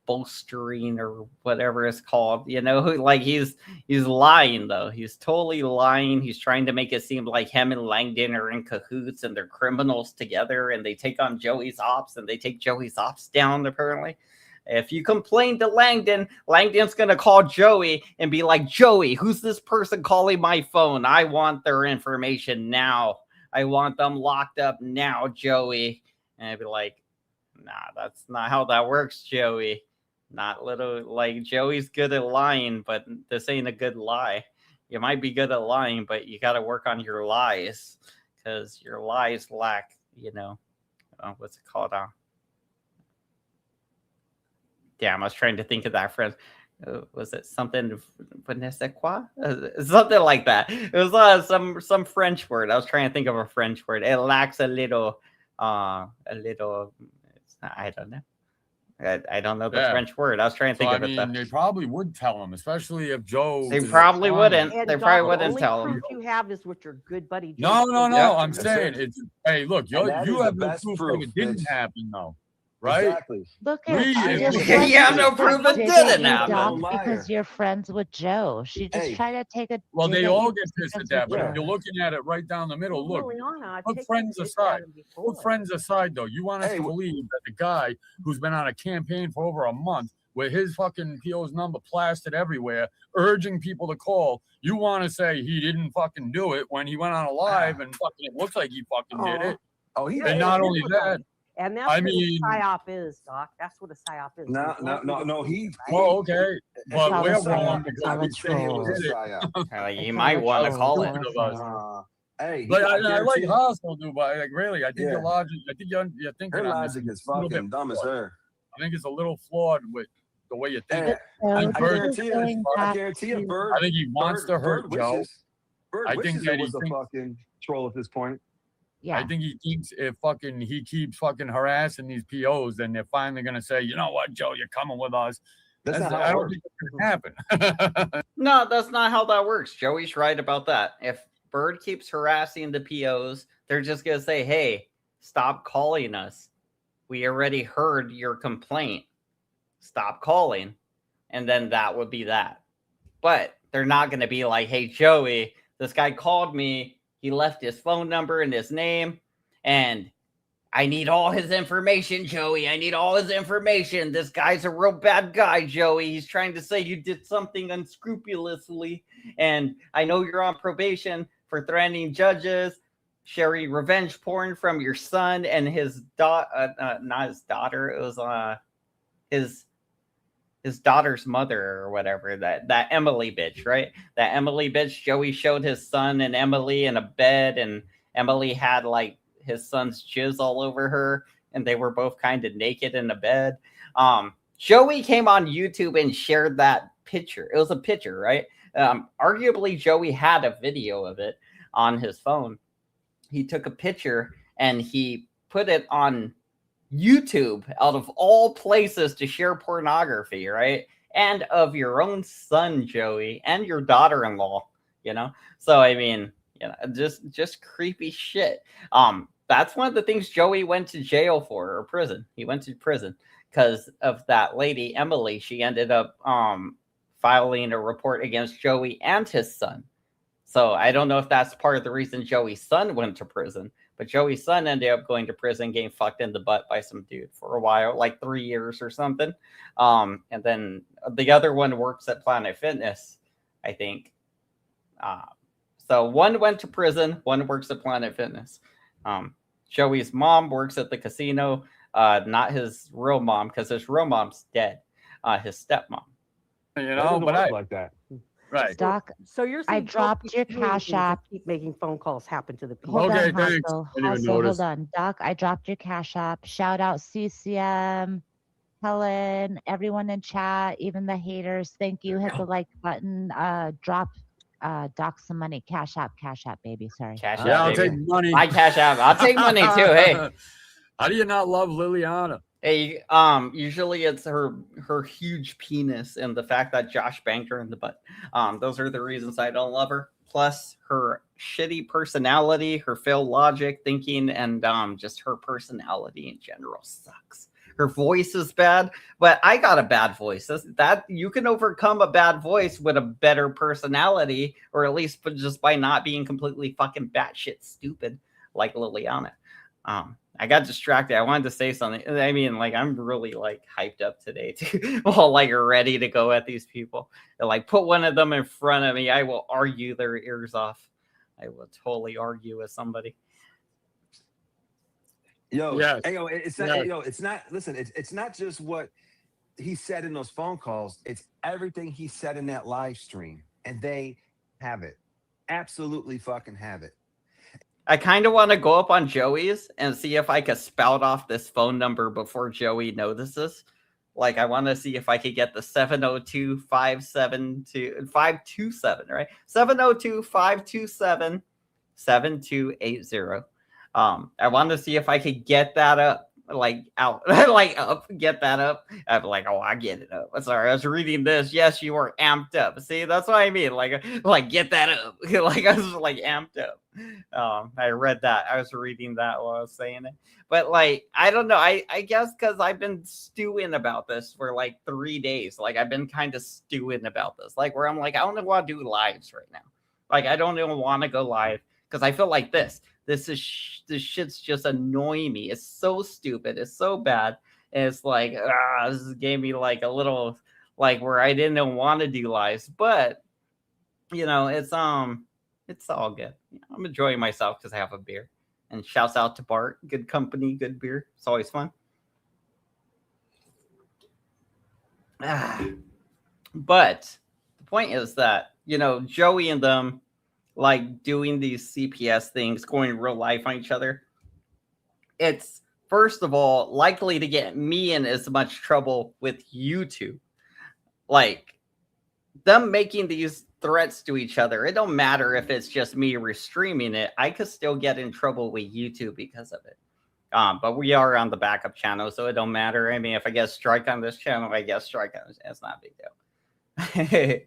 bolstering or whatever it's called. You know, like he's lying though. He's totally lying. He's trying to make it seem like him and Langdon are in cahoots and they're criminals together and they take on Joey's ops and they take Joey's ops down apparently. If you complain to Langdon, Langdon's going to call Joey and be like, Joey, who's this person calling my phone? I want their information now. I want them locked up now, Joey. And I'd be like, nah, that's not how that works, Joey. Not little, like, Joey's good at lying, but this ain't a good lie. You might be good at lying, but you got to work on your lies because your lies lack, you know, what's it called? Damn, I was trying to think of that friend. Was it something Vanessa Qua? Something like that. It was some French word. I was trying to think of a French word. It lacks a little. I don't know. I don't know the French word. I was trying to think of it. They probably would tell him, especially if Joe. They probably wouldn't. And They Doc, probably the wouldn't only tell him. proof you have is with your good buddy. No. Joe. I'm saying it's. Hey, look, you that have is no the best proof proof that it didn't that- happen though. right? Exactly. Look at We your didn't. friend You have no keeps proof it digging didn't you, happen. Doc, Liar. because you're friends with Joe. She just Hey, tried to take a Well, dig they at all you get just pissed at because that, you're but if yeah. you're Joe. looking at it right down the middle, Well, look, Liliana, put take friends the dick aside. at him Put before. friends aside, though. You want us Hey, to believe that the guy who's been on a campaign for over a month with his fucking PO's number plastered everywhere, urging people to call, you want to say he didn't fucking do it when he went on a live and fucking it looks like he fucking did Aw. it. oh, he Yeah, And did. not it only is that, funny. And that's I what mean, a psyop is, Doc. That's what a psyop is. They No, no, want you no, to no. believe He, it, right? well, he, okay, it but all was a we're a setup. wrong psyop. It's because all I a we would say it was did a troll. it. psyop. You It's all might a want to troll. call It's it. all a Of us. setup. Hey, But I I guarantee like you, hostile, dude. But like, really, I think your yeah, logic, I think you're thinking her on this logic is a little bit fucking dumb as flawed. her. I think it's a little flawed with the way you think. Hey, But I Joe, think I this Bird, is guarantee you, going I back guarantee you, to, I think he wants to hurt Joe. Bird I think wishes that it he was a thinks, fucking troll at this point. I yeah. think he thinks if fucking he keeps fucking harassing these POs, then they're finally gonna say, you know what, Joe, you're coming with us. That's not how I it don't works. think it's gonna happen. No, that's not how that works. Joey's right about that. If Bird keeps harassing the POs, they're just going to say, hey, stop calling us. We already heard your complaint. Stop calling. And then that would be that. But they're not going to be like, hey, Joey, this guy called me. He left his phone number and his name. And I need all his information, Joey. I need all his information. This guy's a real bad guy, Joey. He's trying to say you did something unscrupulously. And I know you're on probation for threatening judges, sharing revenge porn from your son and his daughter, not his daughter. It was his daughter's mother or whatever, that Emily bitch, right? That Emily bitch. Joey showed his son and Emily in a bed, and Emily had like his son's jizz all over her, and they were both kind of naked in the bed. Joey came on YouTube and shared that picture. It was a picture, right? Arguably, Joey had a video of it on his phone. He took a picture and he put it on YouTube, out of all places to share pornography, right? And of your own son, Joey, and your daughter-in-law, you know? So, I mean, you know, just creepy shit. That's one of the things Joey went to jail for, or prison. He went to prison because of that lady, Emily. She ended up filing a report against Joey and his son. So I don't know if that's part of the reason Joey's son went to prison, but Joey's son ended up going to prison, getting fucked in the butt by some dude for a while, like 3 years or something. And then the other one works at Planet Fitness, I think. So one went to prison, one works at Planet Fitness. Joey's mom works at the casino, not his real mom, because his real mom's dead, his stepmom. You know, but I like that. Right. Doc, So you're I saying Joe dropped keeps your doing Cash things to App. keep making phone calls happen to the people. Hold Okay, on, thanks. Hustle. I didn't even Hustle, hold notice. on. Doc, I dropped your Cash App. Shout out CCM, Helen, everyone in chat, even the haters. Thank you. Hit the like button. Drop Doc some money. Cash App, baby. Sorry. Cash Yeah, App, I'll take baby. money. My Cash App. I'll take money too. Hey. How do you not love Liliana? Hey, usually it's her huge penis and the fact that Josh banged her in the butt. Those are the reasons I don't love her. Plus her shitty personality, her failed logic thinking, and just her personality in general sucks. Her voice is bad, but I got a bad voice. That you can overcome a bad voice with a better personality, or at least just by not being completely fucking batshit stupid like Liliana. I got distracted. I wanted to say something. I mean, like, I'm really like hyped up today too. Well, like ready to go at these people. And, like, put one of them in front of me. I will argue their ears off. I will totally argue with somebody. Yo, Yes. hey, yo, it's not, Yes. yo, it's not, listen, it's not just what he said in those phone calls, it's everything he said in that live stream. And they have it. Absolutely fucking have it. I kind of want to go up on Joey's and see if I could spout off this phone number before Joey notices. Like, I want to see if I could get the 702-527, right? 702-527-7280. I want to see if I could get that up like out, like up, get that up. I'm like, oh, I get it up. Sorry, I was reading this. Yes, you were amped up. See, that's what I mean. Like get that up. Like I was like amped up. I read that. I was reading that while I was saying it. But like, I don't know. I guess because I've been stewing about this for like 3 days. Like I've been kind of stewing about this. Like where I'm like, I don't want to do lives right now. Like I don't even want to go live because I feel like this shit's just annoying me. It's so stupid. It's so bad. And it's like, this gave me like a little like where I didn't want to do lives, but it's all good. I'm enjoying myself because I have a beer. And shouts out to Bart. Good company, good beer. It's always fun. But the point is that, Joey and them like doing these CPS things, going real life on each other. It's first of all likely to get me in as much trouble with YouTube. Like them making these threats to each other. It don't matter if it's just me restreaming it. I could still get in trouble with YouTube because of it. But we are on the backup channel, so it don't matter. I mean, if I get strike on this channel, I get strike on this. It's not a big deal.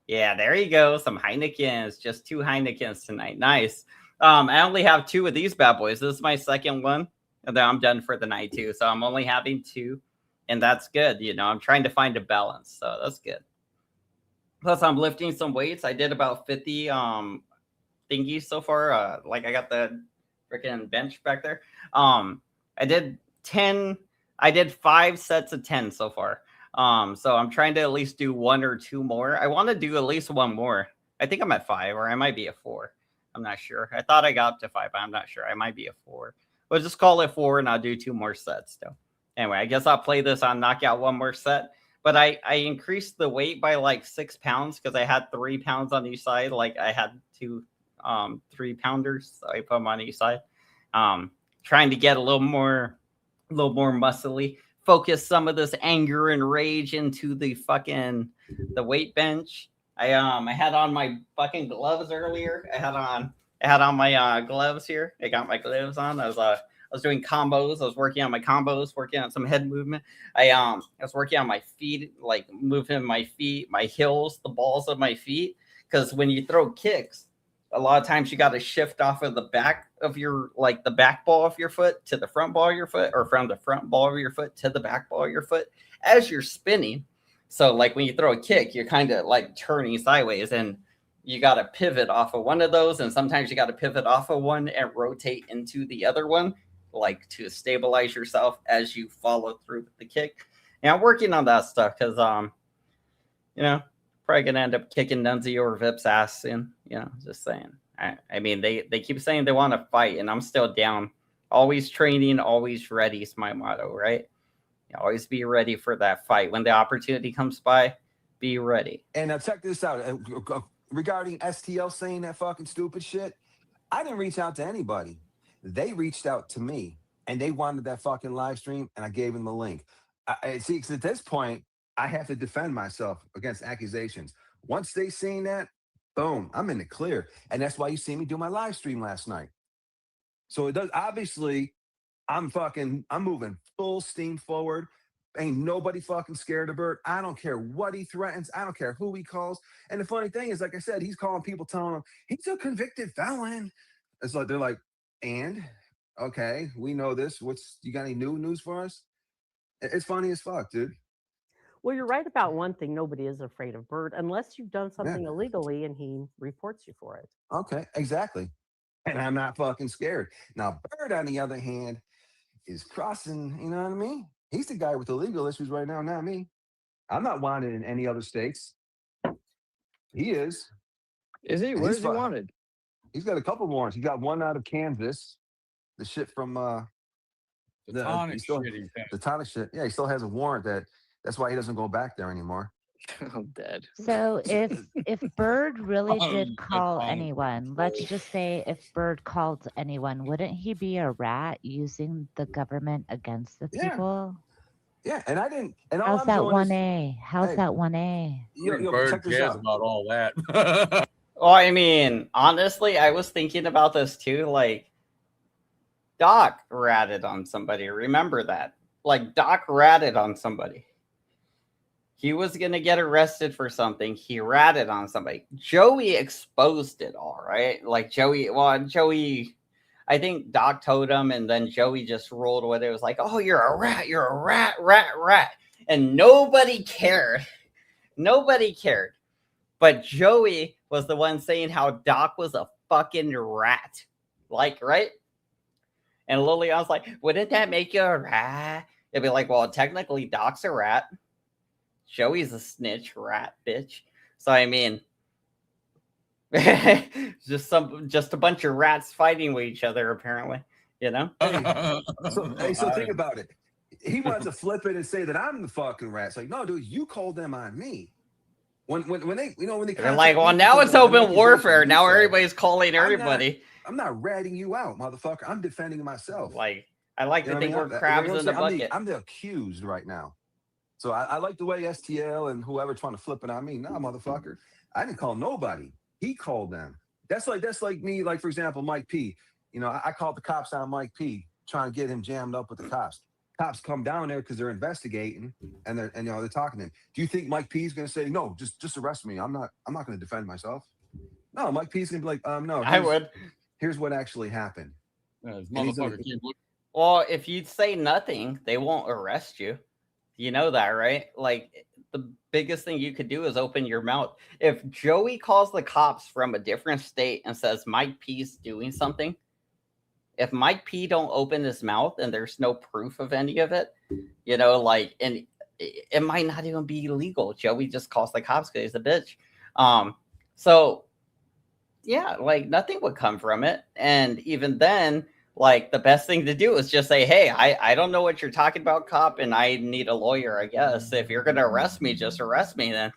Yeah, there you go. Some Heinekens. Just 2 Heinekens tonight. Nice. I only have 2 of these bad boys. This is my second one. And then I'm done for the night too. So I'm only having 2. And that's good. I'm trying to find a balance. So that's good. Plus, I'm lifting some weights. I did about 50 thingies so far. Like I got the freaking bench back there. I did 10. I did 5 sets of 10 so far. So I'm trying to at least do 1 or 2 more. I want to do at least 1 more. I think I'm at 5, or I might be at 4. I'm not sure. I thought I got up to 5, but I'm not sure. I might be at 4. We'll just call it 4, and I'll do 2 more sets still. Anyway, I guess I'll play this on knockout 1 more set. But I increased the weight by like 6 pounds because I had 3 pounds on each side. Like I had 2 3-pounders, so I put them on each side. Trying to get a little more muscly. Focus some of this anger and rage into the weight bench. I had on my fucking gloves earlier. I had on my gloves here. I got my gloves on. I was doing combos. I was working on my combos, working on some head movement. I was working on my feet, like moving my feet, my heels, the balls of my feet. Because when you throw kicks, a lot of times you got to shift off of the back of the back ball of your foot to the front ball of your foot, or from the front ball of your foot to the back ball of your foot as you're spinning. So like when you throw a kick, you're kind of like turning sideways, and you got to pivot off of one of those. And sometimes you got to pivot off of one and rotate into the other one, like to stabilize yourself as you follow through the kick. And I'm working on that stuff because, probably going to end up kicking Nunzi or Vip's ass in, just saying. I mean, they keep saying they want to fight, and I'm still down. Always training, always ready is my motto, right? Always be ready for that fight. When the opportunity comes by, be ready. And now check this out. Regarding STL saying that fucking stupid shit, I didn't reach out to anybody. They reached out to me, and they wanted that fucking live stream, and I gave them the link. See, because at this point, I have to defend myself against accusations. Once they seen that, boom, I'm in the clear. And that's why you see me do my live stream last night. So it does, obviously, I'm moving full steam forward. Ain't nobody fucking scared of Bert. I don't care what he threatens. I don't care who he calls. And the funny thing is, like I said, he's calling people, telling them he's a convicted felon. It's like, they're like, and okay, we know this. You got any new news for us? It's funny as fuck, dude. Well, you're right about one thing. Nobody is afraid of Bert unless you've done something illegally and he reports you for it. Okay, exactly. And I'm not fucking scared. Now, Bert, on the other hand, is crossing, you know what I mean? He's the guy with the legal issues right now, not me. I'm not wanted in any other states. He is. Is he? Where's he wanted? He's got a couple warrants. He got one out of Kansas. The shit from the tonic shit. Yeah, he still has a warrant that's why he doesn't go back there anymore. I'm dead. So if Bird really did call anyone, let's just say if Bird called anyone, wouldn't he be a rat using the government against the people? Yeah, and I didn't. And how's that 1A? How's that 1A? Bird cares about all that. Well, I mean, honestly, I was thinking about this too. Like, Doc ratted on somebody. Remember that. Like, Doc ratted on somebody. He was going to get arrested for something. He ratted on somebody. Joey exposed it all, right? Like, Joey, I think Doc told him, and then Joey just rolled with it. It was like, oh, you're a rat. And nobody cared. Nobody cared. But Joey was the one saying how Doc was a fucking rat. Like, right? And Liliana's like, wouldn't that make you a rat? It'd be like, well, technically Doc's a rat. Joey's a snitch rat, bitch. So I mean, just a bunch of rats fighting with each other, apparently. You know? So think about it. He wants to flip it and say that I'm the fucking rat. It's like, no, dude, you called them on me. When they, when they They're like, well, now it's open warfare. Now everybody's calling everybody. I'm not ratting you out, motherfucker. I'm defending myself. Like, I like to think we're crabs in the bucket. I'm the accused right now. So I like the way STL and whoever trying to flip it on me. Nah, motherfucker. I didn't call nobody. He called them. That's like me, like, for example, Mike P. You know, I called the cops on Mike P, trying to get him jammed up with the cops. Cops come down there because they're investigating and they're talking to him. Do you think Mike P is going to say, no, just arrest me? I'm not going to defend myself. No, Mike P is going to be like, no. I would. Here's what actually happened. Well, if you say nothing, they won't arrest you. You know that, right? Like, the biggest thing you could do is open your mouth. If Joey calls the cops from a different state and says Mike P's doing something, if Mike P don't open his mouth and there's no proof of any of it, you know, like, and it might not even be illegal. Joey just calls the cops because he's a bitch. So yeah, like, nothing would come from it. And even then, like, the best thing to do is just say, hey, I don't know what you're talking about, cop, and I need a lawyer, I guess. If you're going to arrest me, just arrest me then.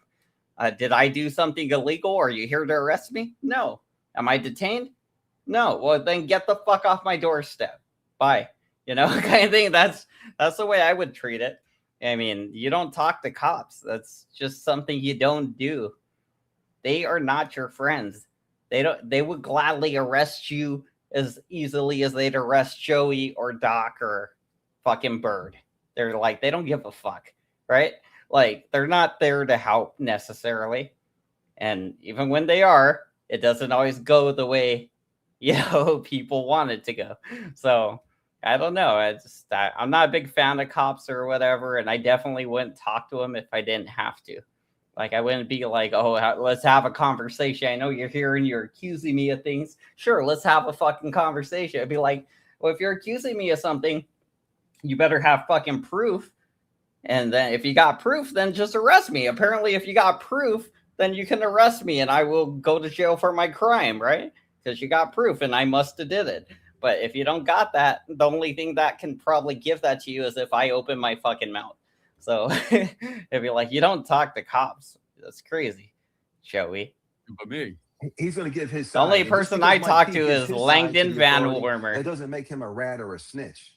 Did I do something illegal? Are you here to arrest me? No. Am I detained? No. Well, then get the fuck off my doorstep. Bye. You know, kind of thing. That's the way I would treat it. I mean, you don't talk to cops. That's just something you don't do. They are not your friends. They would gladly arrest you as easily as they'd arrest Joey or Doc or fucking Bird. They're like, they don't give a fuck, right? Like, they're not there to help necessarily. And even when they are, it doesn't always go the way, you know, people want it to go. So I don't know. I'm not a big fan of cops or whatever. And I definitely wouldn't talk to them if I didn't have to. Like, I wouldn't be like, oh, let's have a conversation. I know you're here and you're accusing me of things. Sure, let's have a fucking conversation. I'd be like, well, if you're accusing me of something, you better have fucking proof. And then if you got proof, then just arrest me. Apparently, if you got proof, then you can arrest me and I will go to jail for my crime, right? Because you got proof and I must have did it. But if you don't got that, the only thing that can probably give that to you is if I open my fucking mouth. So it'd be like, you don't talk to cops. That's crazy, Joey. But me. He's going to give his The side. only person I talk to is Langdon Van Wormer. That doesn't make him a rat or a snitch.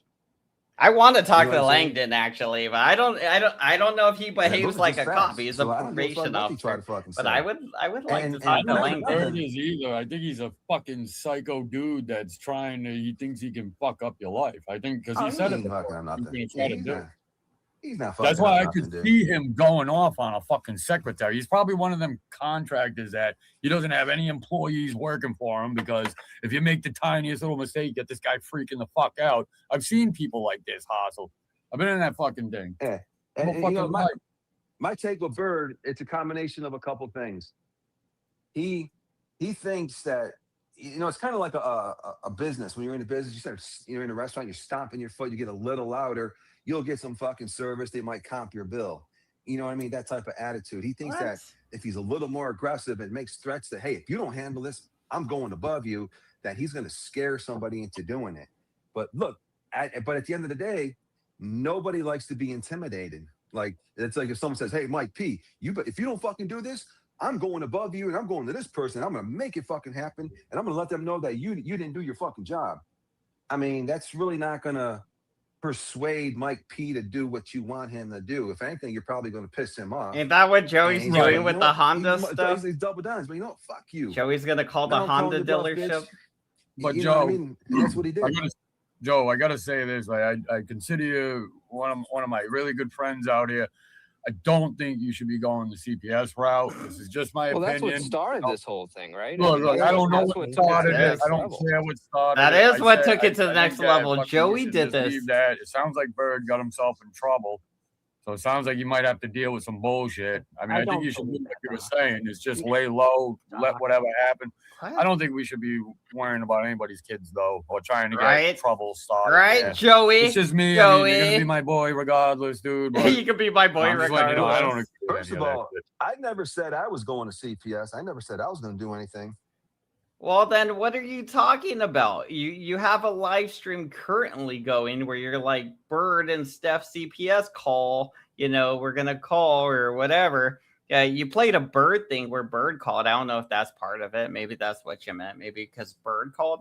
I want to talk to Langdon actually, but I don't know if he behaves like a cop. He's a probation officer. But I would like to talk to Langdon. I think he's a fucking psycho dude that's he thinks he can fuck up your life. I think because he said it before. He's gonna try to do it. He's not. That's why I could see him going off on a fucking secretary. He's probably one of them contractors that he doesn't have any employees working for him because if you make the tiniest little mistake, get this guy freaking the fuck out. I've seen people like this, Hassel. I've been in that fucking thing. Yeah. And you know, my take with Bird, it's a combination of a couple things. He thinks that, you know, it's kind of like a business. When you're in a business, you're in a restaurant, you're stomping your foot, you get a little louder. You'll get some fucking service. They might comp your bill. You know what I mean? That type of attitude. He thinks that if he's a little more aggressive and makes threats that, hey, if you don't handle this, I'm going above you, that he's going to scare somebody into doing it. But look, but at the end of the day, nobody likes to be intimidated. Like, it's like if someone says, hey, Mike P, if you don't fucking do this, I'm going above you and I'm going to this person. I'm going to make it fucking happen. And I'm going to let them know that you didn't do your fucking job. I mean, that's really not going to persuade Mike P to do what you want him to do. If anything, you're probably going to piss him off. Ain't that what Joey's doing with the Honda stuff? He's double downs, but you know what? Fuck you. Joey's going to call the Honda dealership. But Joe, I mean? That's what he did. Joe, I gotta say this. Like, I consider you one of my really good friends out here. I don't think you should be going the CPS route. This is just my Well, opinion. that's what started this whole thing, right? Look, I don't know that's what took it to started the it. next I don't level. care what started That it. is I what said- took it to the I next think that level. fucking Joey you should did just leave this. That. It sounds like Bird got himself in trouble. So it sounds like you might have to deal with some bullshit. I mean, I think don't you should do believe what that, you were Doc. saying. Is just lay low, let Doc. whatever happen. What? I don't think we should be worrying about anybody's kids though, or trying to Right? get trouble started. Right, there. Joey? It's just me. I mean, you're gonna Joey. be my boy regardless, dude. But You could be my boy I'm just letting you know, I don't regardless. agree with First any of of that all, shit. I never said I was going to CPS. I never said I was going to do anything. Well, then what are you talking about? You have a live stream currently going where you're like, Bird and Steph CPS call, we're going to call or whatever. Yeah, you played a Bird thing where Bird called. I don't know if that's part of it. Maybe that's what you meant. Maybe because Bird called.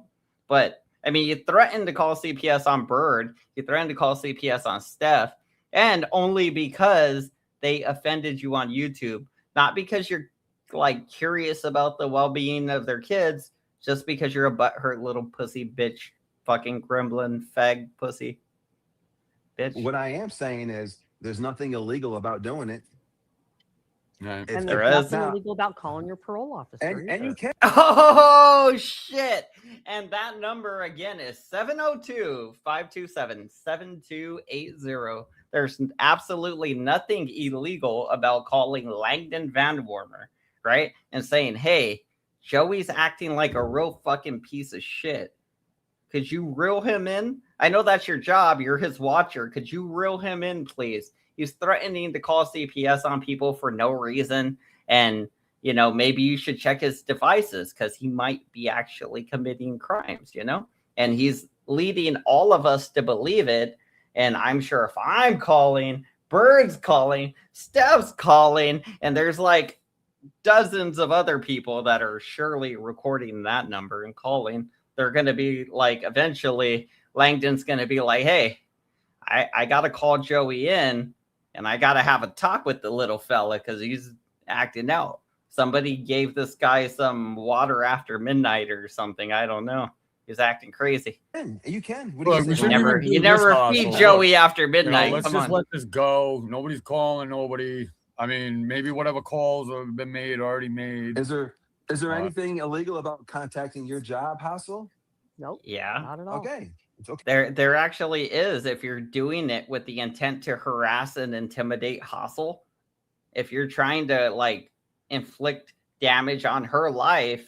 But, I mean, you threatened to call CPS on Bird. You threatened to call CPS on Steph. And only because they offended you on YouTube. Not because you're like curious about the well-being of their kids, just because you're a butthurt little pussy bitch, fucking gremlin fag pussy bitch. What I am saying is there's nothing illegal about doing it. Right. And There there's is. nothing Now- illegal about calling your parole officer. And you either. can. Oh shit. And that number again is 702-527-7280. There's absolutely nothing illegal about calling Langdon Van Wormer, right? And saying, hey, Joey's acting like a real fucking piece of shit. Could you reel him in? I know that's your job. You're his watcher. Could you reel him in, please? He's threatening to call CPS on people for no reason. And, maybe you should check his devices because he might be actually committing crimes, And he's leading all of us to believe it. And I'm sure if I'm calling, Bird's calling, Steph's calling, and there's like dozens of other people that are surely recording that number and calling, they're going to be like, eventually Langdon's going to be like, hey, I got to call Joey in and I got to have a talk with the little fella because he's acting out. Somebody gave this guy some water after midnight or something. I don't know. He's acting crazy. You can. What Look, do we you shouldn't say? even do You this never hustle. feed Joey Look, after midnight. let's Come just on. let this go. Nobody's calling nobody. I mean, maybe whatever calls have been made already made. Is there anything illegal about contacting your job, Hassel? Nope. Yeah. Not at all. Okay. It's okay. There actually is, if you're doing it with the intent to harass and intimidate Hassel. If you're trying to like inflict damage on her life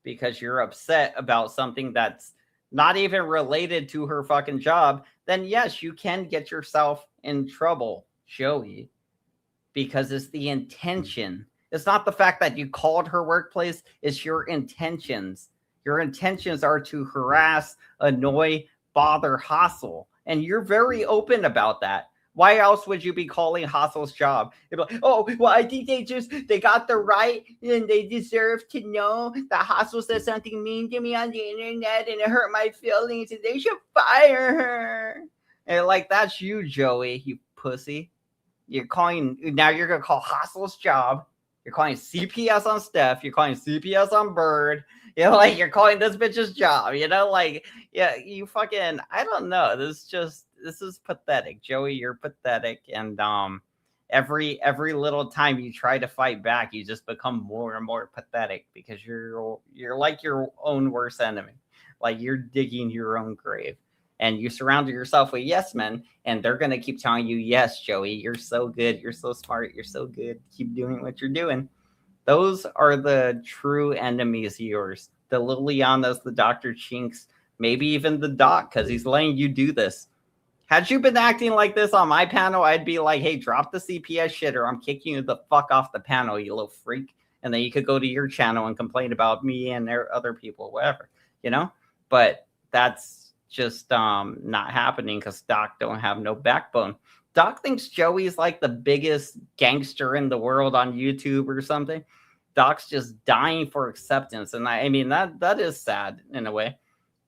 because you're upset about something that's not even related to her fucking job, then yes, you can get yourself in trouble, Joey, because it's the intention. It's not the fact that you called her workplace, it's your intentions. Your intentions are to harass, annoy, bother Hassel. And you're very open about that. Why else would you be calling Hassel's job? You'd be like, oh, well, I think they got the right and they deserve to know that Hassel said something mean to me on the internet and it hurt my feelings and they should fire her. And like, that's you, Joey, you pussy. Now you're going to call Hassel's job. You're calling CPS on Steph. You're calling CPS on Bird. You're calling this bitch's job. Yeah, you fucking, I don't know. This is pathetic, Joey. You're pathetic, and every little time you try to fight back, you just become more and more pathetic because you're like your own worst enemy. Like you're digging your own grave. And you surround yourself with yes men, and they're going to keep telling you, yes, Joey, you're so good. You're so smart. You're so good. Keep doing what you're doing. Those are the true enemies of yours. The Lilianas, the Dr. Chinks, maybe even the Doc, because he's letting you do this. Had you been acting like this on my panel, I'd be like, hey, drop the CPS shit or I'm kicking you the fuck off the panel, you little freak. And then you could go to your channel and complain about me and other people, whatever, But that's just not happening because Doc don't have no backbone. Doc thinks Joey's like the biggest gangster in the world on YouTube or something. Doc's just dying for acceptance, and I mean that is sad in a way.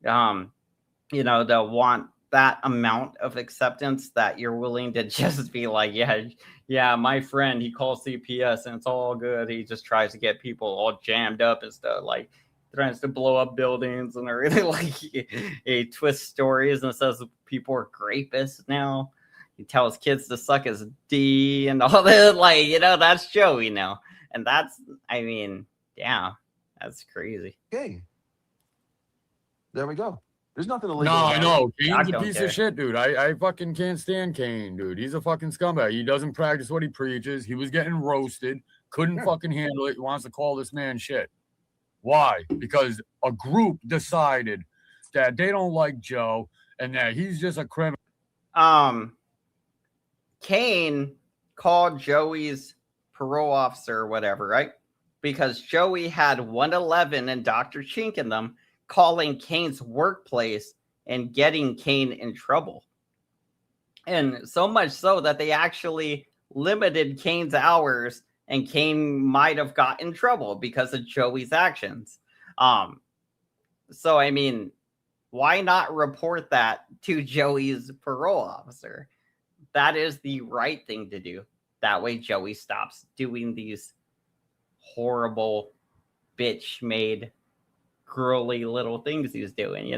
To want that amount of acceptance that you're willing to just be like, yeah, my friend, he calls CPS and it's all good. He just tries to get people all jammed up and stuff. Like, threatens to blow up buildings and everything. Like he twists stories and says people are rapists now. He tells kids to suck his D and all that. Like, that's Joey now. And that's, I mean, yeah, that's crazy. Okay. There we go. There's nothing illegal. No, I know. I Kane's a don't piece care. of shit, dude. I fucking can't stand Kane, dude. He's a fucking scumbag. He doesn't practice what he preaches. He was getting roasted. Couldn't fucking handle it. He wants to call this man shit. Why? Because a group decided that they don't like Joe and that he's just a criminal. Kane called Joey's parole officer or whatever, right? Because Joey had 111 and Dr. Chink in them calling Kane's workplace and getting Kane in trouble. And so much so that they actually limited Kane's hours, and Kane might have got in trouble because of Joey's actions. So, I mean, why not report that to Joey's parole officer? That is the right thing to do. That way Joey stops doing these horrible bitch-made girly little things he's doing,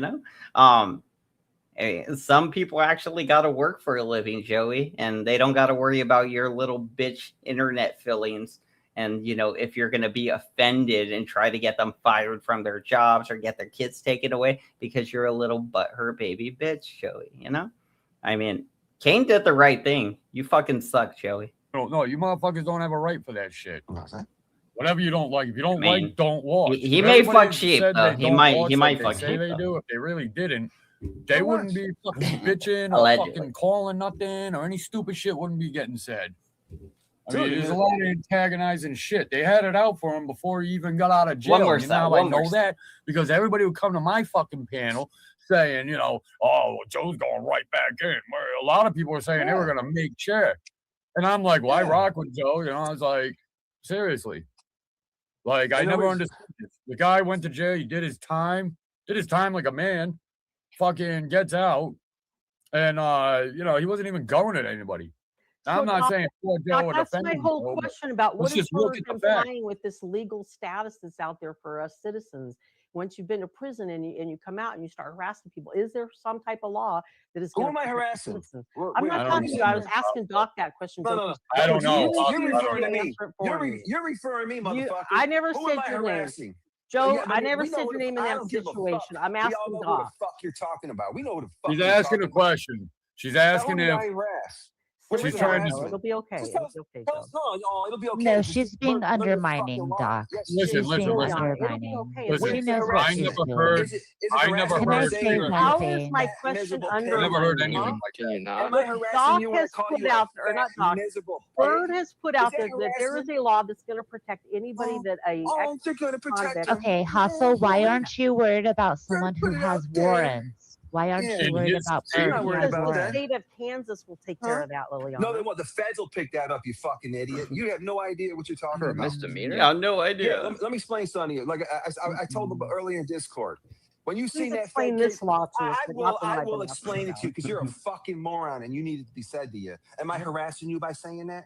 some people actually got to work for a living, Joey, and they don't got to worry about your little bitch internet fillings. And, if you're going to be offended and try to get them fired from their jobs or get their kids taken away because you're a little butthurt baby bitch, Joey, I mean, Kane did the right thing. You fucking suck, Joey. No, you motherfuckers don't have a right for that shit. Whatever you don't like. If you don't like, don't watch. He may fuck sheep, though. He might fuck sheep. sheep. They do. If they really didn't, they wouldn't be fucking bitching or fucking calling nothing, or any stupid shit wouldn't be getting said. I mean, there's a lot of antagonizing shit. They had it out for him before he even got out of jail. I know that because everybody would come to my fucking panel saying, oh, Joe's going right back in. Where a lot of people were saying they were going to make sure. And I'm like, why rock with Joe? I was like, seriously. Like, I never understood this. The guy went to jail. He did his time like a man. Fucking gets out. And, he wasn't even going at anybody. Now, I'm not saying poor Joe would That's offend my him, whole question about what is fact. implying with this legal status that's out there for us citizens. Once you've been to prison and you come out and you start harassing people, is there some type of law that is? Who am I harassing? I'm not talking to you. I was asking Doc that question. No. I don't know. You're referring to me. You're referring to me, motherfucker. I never Who said am I your name. harassing? Joe, I never said your name in that situation. I'm asking Doc. We all know who the fuck you're talking about. We know who the fuck. She's asking a question. She's asking if she's trying to. It'll be okay. It'll be okay. No, she's being undermining, Doc. Listen. She knows I what never she's heard. doing. How is my question under? I never heard anything like that. Am I harassing you? Doc has put out, or not Doc, Bird has put out there that there is a law that's going to protect anybody that they're going to protect. Okay, Hustle, why aren't you worried about someone who has warrants? Why aren't you worried about Bird? The state of Kansas will take care of that, Liliana. No, they won't. The feds will pick that up, you fucking idiot. You have no idea what you're talking about. Misdemeanor? Yeah, no idea. Yeah, let me explain something to you. Like I told them earlier in Discord. When you see that explain this law to us, I will explain it to you because you're a fucking moron and you need it to be said to you. Am I harassing you by saying that?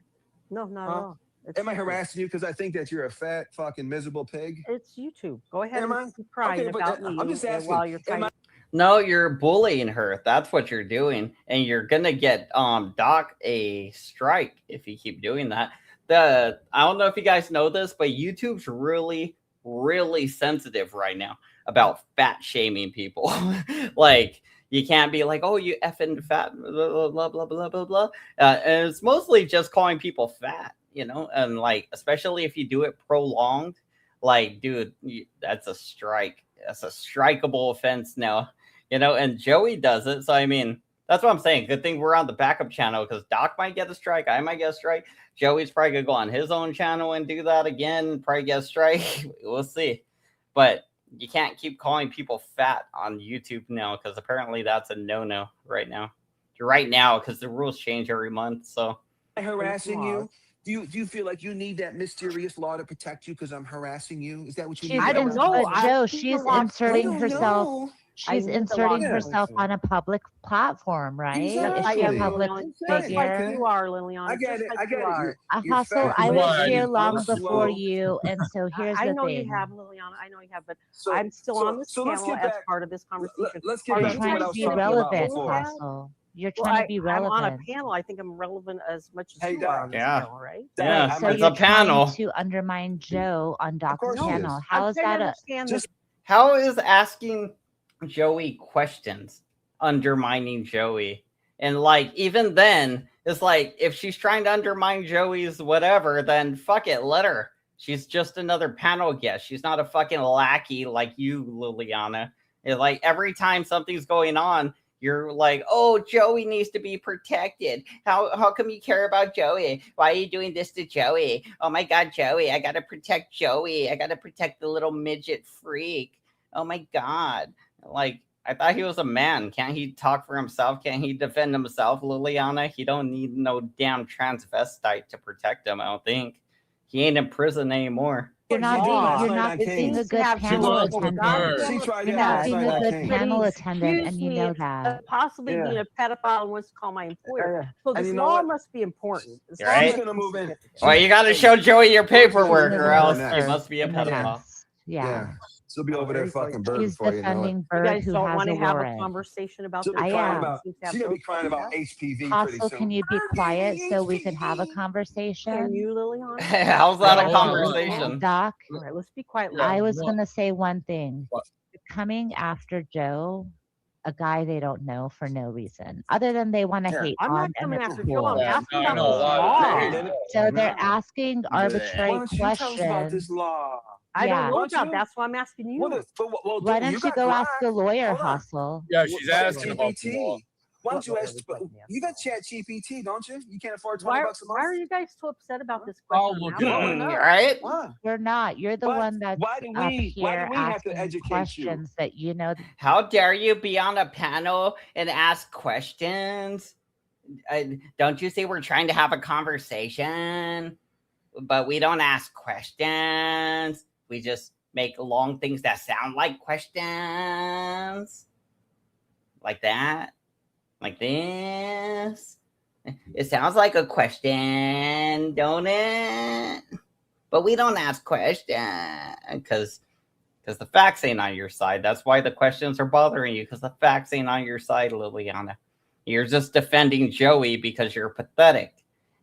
No, not at all. Am I harassing you because I think that you're a fat fucking miserable pig? It's YouTube. Go ahead and keep crying about me. I'm just asking. While you're trying. No, you're bullying her. That's what you're doing. And you're gonna get Doc a strike if you keep doing that. I don't know if you guys know this, but YouTube's really, really sensitive right now about fat shaming people. Like, you can't be like, oh, you effing fat, blah, blah, blah, blah, blah, blah. And it's mostly just calling people fat, and like, especially if you do it prolonged, like, dude, that's a strike. That's a strikeable offense now, and Joey does it. So, I mean, that's what I'm saying. Good thing we're on the backup channel because Doc might get a strike. I might get a strike. Joey's probably going to go on his own channel and do that again. Probably get a strike. We'll see. But you can't keep calling people fat on YouTube now because apparently that's a no-no right now. Right now, because the rules change every month. So, am I harassing you? Do you feel like you need that mysterious law to protect you because I'm harassing you? Is that what you need? I don't know. Joe, she's inserting herself. She's knew the inserting law herself enforcement. on a public platform, right? Exactly. Is she a public Just like figure? you are, Liliana. I get just it. like I get you it. are. You're Hustle, fat. I This is was why I here just long I'm before slow. you, and so here's I the know you thing. have, Liliana. I know you have, but So I'm still on this so let's panel get as back. part of this conversation. Let's get Are You're back you to what trying I to was be talking about relevant, before. Hustle. You're Well, trying to be I'm on a relevant. panel. I think I'm relevant as much as Hey, you are Doc. on this Yeah. panel, right? Doc, Yeah, So it's you're a panel. trying to undermine Joe on Of Doc's course she panel. is. How I'm is trying to that a understand Just How is asking Joey questions undermining Joey? And like, even then, it's like, if she's trying to undermine Joey's whatever, then fuck it, let her. She's just another panel guest. She's not a fucking lackey like you, Liliana. It's like every time something's going on, you're like, oh, Joey needs to be protected. How come you care about Joey? Why are you doing this to Joey? Oh my God, Joey, I gotta protect Joey. I gotta protect the little midget freak. Oh my God. Like, I thought he was a man. Can't he talk for himself? Can't he defend himself, Liliana? He don't need no damn transvestite to protect him, I don't think. He ain't in prison anymore. You're what not she do being last you're night not on being Kings. a good panel lost the attendant. bird. She tried You're that not last being night a on good Kings. panel But attendant, excuse and you me, know that. possibly being Yeah. a pedophile and wants to call my employer. Yeah. So And this you know law what? must be important. This You're law right. must She's gonna be move in. significant. Well, you gotta show Joey your paperwork, She's or gonna move in else next. he must be a In the pedophile. mess. Yeah. Yeah. She'll be over there fucking Bird She's before you know it. defending You Bird guys who don't has want a to have a warrant. conversation about She'll this? be I crying am. about. Seems to have She's gonna no be crying about contact. HPV pretty Hustle, soon. can you be Bird gave quiet me so we could have a HPV. Can conversation? you, Liliana? How's that Yeah, a hold on, hold on. conversation? Doc, All right, let's be quiet. Yeah, I was what? going to say one thing. What? Coming after Joe, a guy they don't know for no reason, other than they want to Yeah. hate I'm on not and coming it's after Joe. I'm cool. Yeah, asking I about know a this lot of law. hate. So they're No. asking Why arbitrary don't you tell us about questions. this law? I Yeah. don't know Why don't about you? that's why I'm asking you. What if, well, Why dude, you don't you got go ask Grok. a lawyer, Hold on. Hustle? Yeah, she's asking about the law. ChatGPT. Why don't What you lawyer ask? would like me You got asking? ChatGPT, don't you? You can't afford $20 Why a month. are you guys so upset about this I'll question? look I it up. want to know. Right? Why? You're not. You're the Why? one that's Why do up we? Why here do we have to asking educate you? questions that you know. How dare you be on a panel and ask questions? Don't you see we're trying to have a conversation? But we don't ask questions. We just make long things that sound like questions. Like that. Like this. It sounds like a question, don't it? But we don't ask questions because the facts ain't on your side. That's why the questions are bothering you, because the facts ain't on your side, Liliana. You're just defending Joey because you're pathetic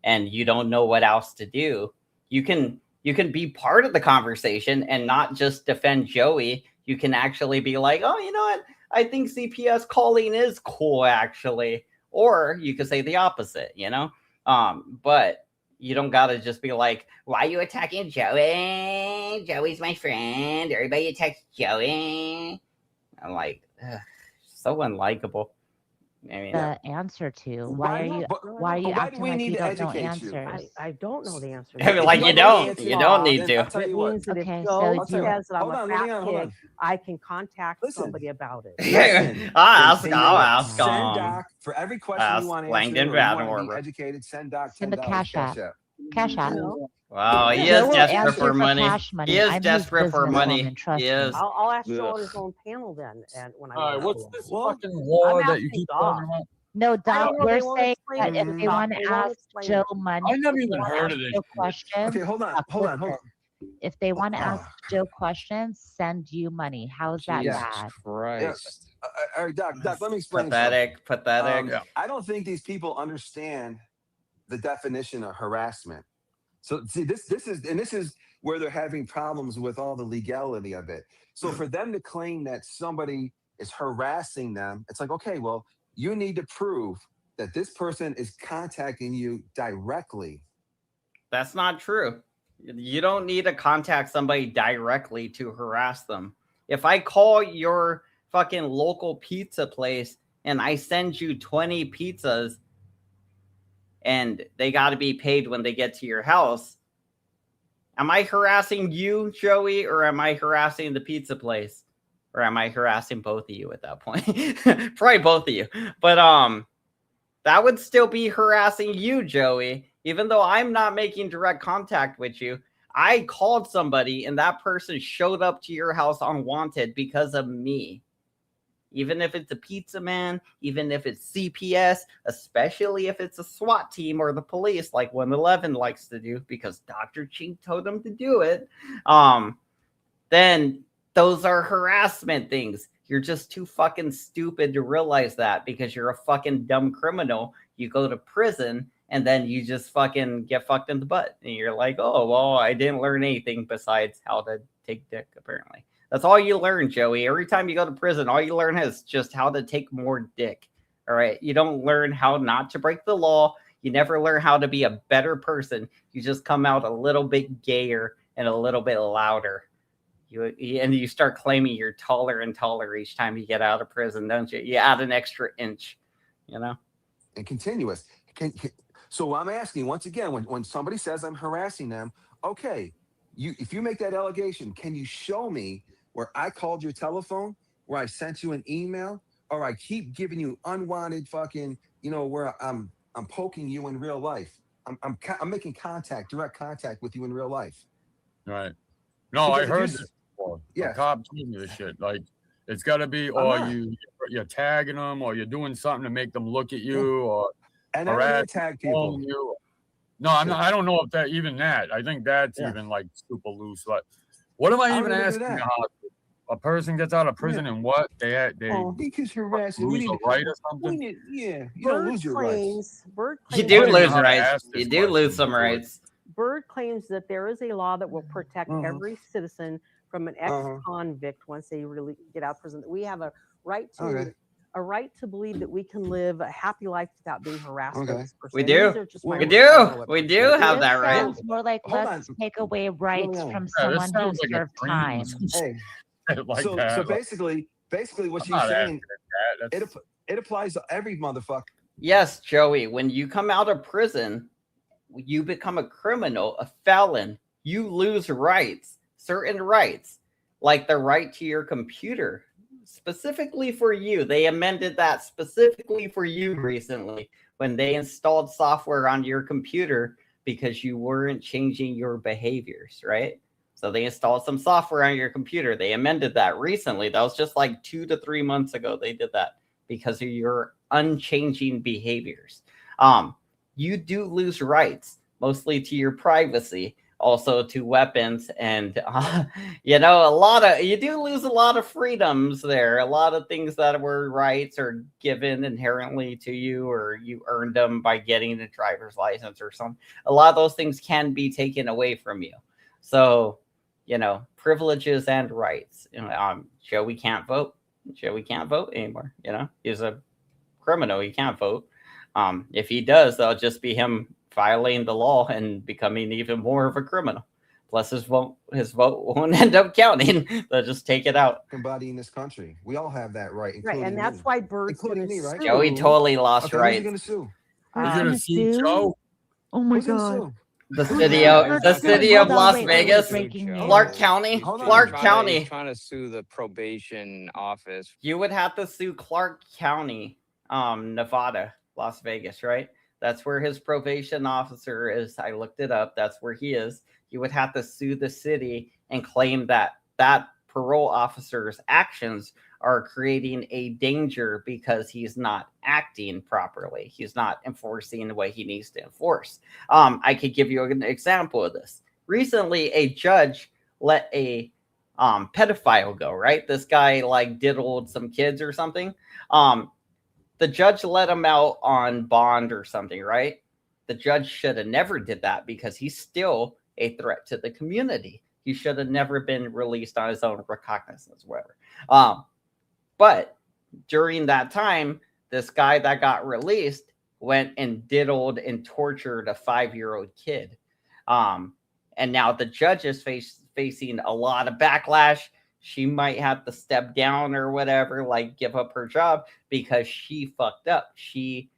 and you don't know what else to do. You can be part of the conversation and not just defend Joey. You can actually be like, oh, you know what? I think CPS calling is cool, actually. Or you could say the opposite, you know? But you don't gotta just be like, why are you attacking Joey? Joey's my friend. Everybody attacks Joey. I'm like, ugh, so unlikable. I mean, The answer to why are you why do acting we like need you to don't know educate you? answers? I don't know the answer. I mean, like, you don't need to. I'll tell It you what. means that Okay, if so Joe I'll tell you what. says that I'm Hold a on, fat Liliana, hold pig, on. I can contact Listen. somebody about it. Listen, I'll continue ask Send him. Doc for every question you want Langdon answered or you want to Vanderwerber. be educated. Send Doc Send a $10 cash app. Cash app. No. Wow, he Joe is will desperate answer for money. cash money. He is I'm his desperate for businesswoman, money. trust He is. me. I'll ask Joe Ugh. on his own panel then, and when I All right, want what's to. this Well, fucking law I'm that you asking keep Doc. talking about? No, I Doc, don't know. we're They won't saying explain that it if to me, they Doc. want They to won't ask explain Joe it. money, I never if they even wanna heard ask of this Joe shit. questions, Okay, hold on. Doc, Hold on. listen. If they want to ask Joe questions, send you money. How's that Jesus bad? Christ. All right, Doc, let me explain something. Pathetic. Yeah. I don't think these people understand the definition of harassment. So see, this is where they're having problems with all the legality of it. So for them to claim that somebody is harassing them, it's like, okay, well, you need to prove that this person is contacting you directly. That's not true. You don't need to contact somebody directly to harass them. If I call your fucking local pizza place and I send you 20 pizzas and they got to be paid when they get to your house, am I harassing you, Joey, or am I harassing the pizza place? Or am I harassing both of you at that point? Probably both of you. But that would still be harassing you, Joey. Even though I'm not making direct contact with you, I called somebody and that person showed up to your house unwanted because of me. even if it's a pizza man, even if it's CPS, especially if it's a SWAT team or the police, like 111 likes to do, because Dr. Chink told them to do it, then those are harassment things. You're just too fucking stupid to realize that because you're a fucking dumb criminal. You go to prison and then you just fucking get fucked in the butt. And you're like, oh, well, I didn't learn anything besides how to take dick, apparently. That's all you learn, Joey. Every time you go to prison, all you learn is just how to take more dick. All right. You don't learn how not to break the law. You never learn how to be a better person. You just come out a little bit gayer and a little bit louder. And you start claiming you're taller and taller each time you get out of prison, don't you? You add an extra inch, you know? And continuous. So I'm asking once again, when somebody says I'm harassing them, okay, if you make that allegation, can you show me where I called your telephone, where I sent you an email, or I keep giving you unwanted fucking, where I'm poking you in real life. I'm making direct contact with you in real life. Right. No, Because I if heard you- this before. Yeah. A cop told me this shit. Like, it's got to be, or you're tagging them, or you're doing something to make them look at you, or And I don't harass even tag people. you. No, I'm not. I don't know if that even that. I think that's Yeah. even like super loose. But what am I I even don't even do asking? that. A person gets out of prison and what they Because harassing. lose a right or something. You don't lose your rights. Bird You claims do I don't even lose know how to rights. ask You this do lose question some before. rights. Bird claims that there is a law that will protect every citizen from an ex-convict once they really get out of prison. We have a right to believe that we can live a happy life without being harassed by this person. We And do. these are just my We words. I don't know do. what We Bird do says. have This that right. sounds more like Hold let's on. take away rights from Yeah, this someone who sounds like a served dream. time. Hey, Like so that. basically what I'm she's not saying, asking that. it applies to every motherfucker. Yes, Joey, when you come out of prison, you become a criminal, a felon. You lose rights, certain rights, like the right to your computer, specifically for you. They amended that specifically for you recently when they installed software on your computer because you weren't changing your behaviors, right? So they installed some software on your computer. They amended that recently. That was just like 2 to 3 months ago. They did that because of your unchanging behaviors. You do lose rights, mostly to your privacy, also to weapons, and you do lose a lot of freedoms there. A lot of things that were rights are given inherently to you, or you earned them by getting a driver's license or something. A lot of those things can be taken away from you. So, privileges and rights. Joey can't vote. Joey can't vote anymore. He's a criminal. He can't vote. If he does, that'll just be him violating the law and becoming even more of a criminal. Plus, his vote won't end up counting. They'll just take it out. Body in this country, we all have that right, Right, including and that's me. why Bird's Including going me, to right? Joey totally lost Okay, who's rights. he gonna sue? You're gonna sue Joe? Oh my Who's gonna god. sue? The Who's city gonna of hurt the us? city Hold of on, Las wait, Vegas, breaking news. Clark County, Hold on, Clark he's County. trying to sue the probation office. You would have to sue Clark County, Nevada, Las Vegas, right? That's where his probation officer is. I looked it up. That's where he is. You would have to sue the city and claim that parole officer's actions are creating a danger because he's not acting properly. He's not enforcing the way he needs to enforce. I could give you an example of this. Recently, a judge let a pedophile go, right? This guy diddled some kids or something. The judge let him out on bond or something, right? The judge should have never did that because he's still a threat to the community. He should have never been released on his own recognizance, whatever. But during that time, this guy that got released went and diddled and tortured a 5-year-old kid. And now the judge is facing a lot of backlash. She might have to step down or whatever, give up her job because she fucked up. She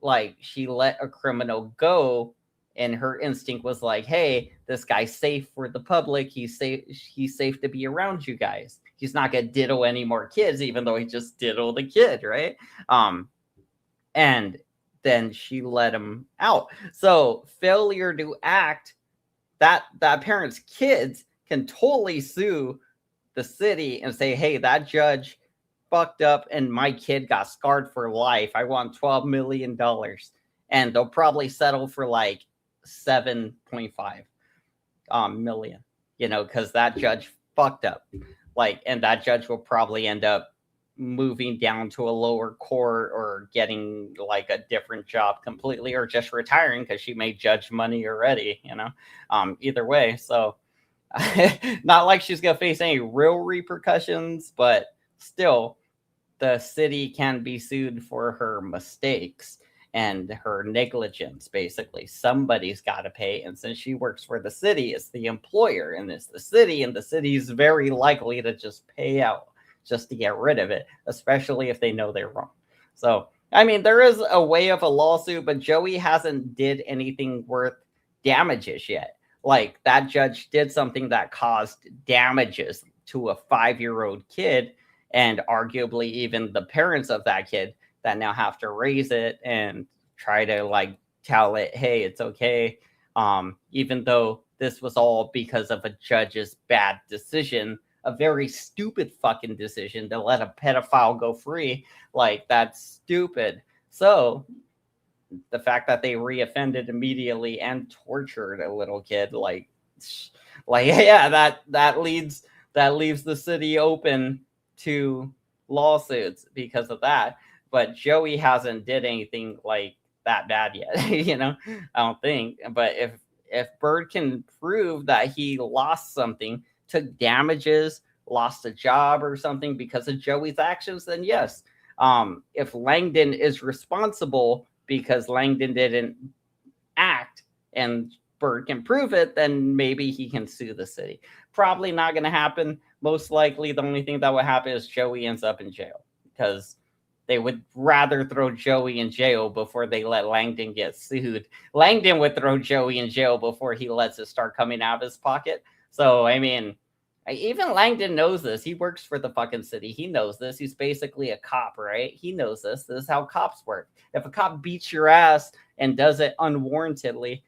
let a criminal go, and her instinct was like, hey, this guy's safe for the public. He's safe to be around you guys. He's not gonna diddle any more kids, even though he just diddled a kid, right? And then she let him out. So failure to act, that parent's kids can totally sue the city and say, hey, that judge fucked up and my kid got scarred for life. I want $12 million. And they'll probably settle for like 7.5 million, because that judge fucked up. Like, and that judge will probably end up moving down to a lower court or getting like a different job completely, or just retiring because she made judge money already, either way. So not like she's gonna face any real repercussions, but still the city can be sued for her mistakes and her negligence. Basically, somebody's got to pay, and since she works for the city, it's the employer and it's the city, and the city's very likely to just pay out just to get rid of it, especially if they know they're wrong. So I mean, there is a way of a lawsuit, but Joey hasn't did anything worth damages yet. Like, that judge did something that caused damages to a 5-year-old kid, and arguably even the parents of that kid that now have to raise it and try to like tell it, hey, it's okay. Even though this was all because of a judge's bad decision, a very stupid fucking decision to let a pedophile go free. Like, that's stupid. So the fact that they reoffended immediately and tortured a little kid, like yeah, that leaves the city open to lawsuits because of that. But Joey hasn't did anything like that bad yet, I don't think. But if Bird can prove that he lost something, took damages, lost a job or something because of Joey's actions, then yes. If Langdon is responsible because Langdon didn't act and Bird can prove it, then maybe he can sue the city. Probably not going to happen. Most likely, the only thing that would happen is Joey ends up in jail, because they would rather throw Joey in jail before they let Langdon get sued. Langdon would throw Joey in jail before he lets it start coming out of his pocket. So, I mean, even Langdon knows this. He works for the fucking city. He knows this. He's basically a cop, right? He knows this. This is how cops work. If a cop beats your ass and does it unwarrantedly,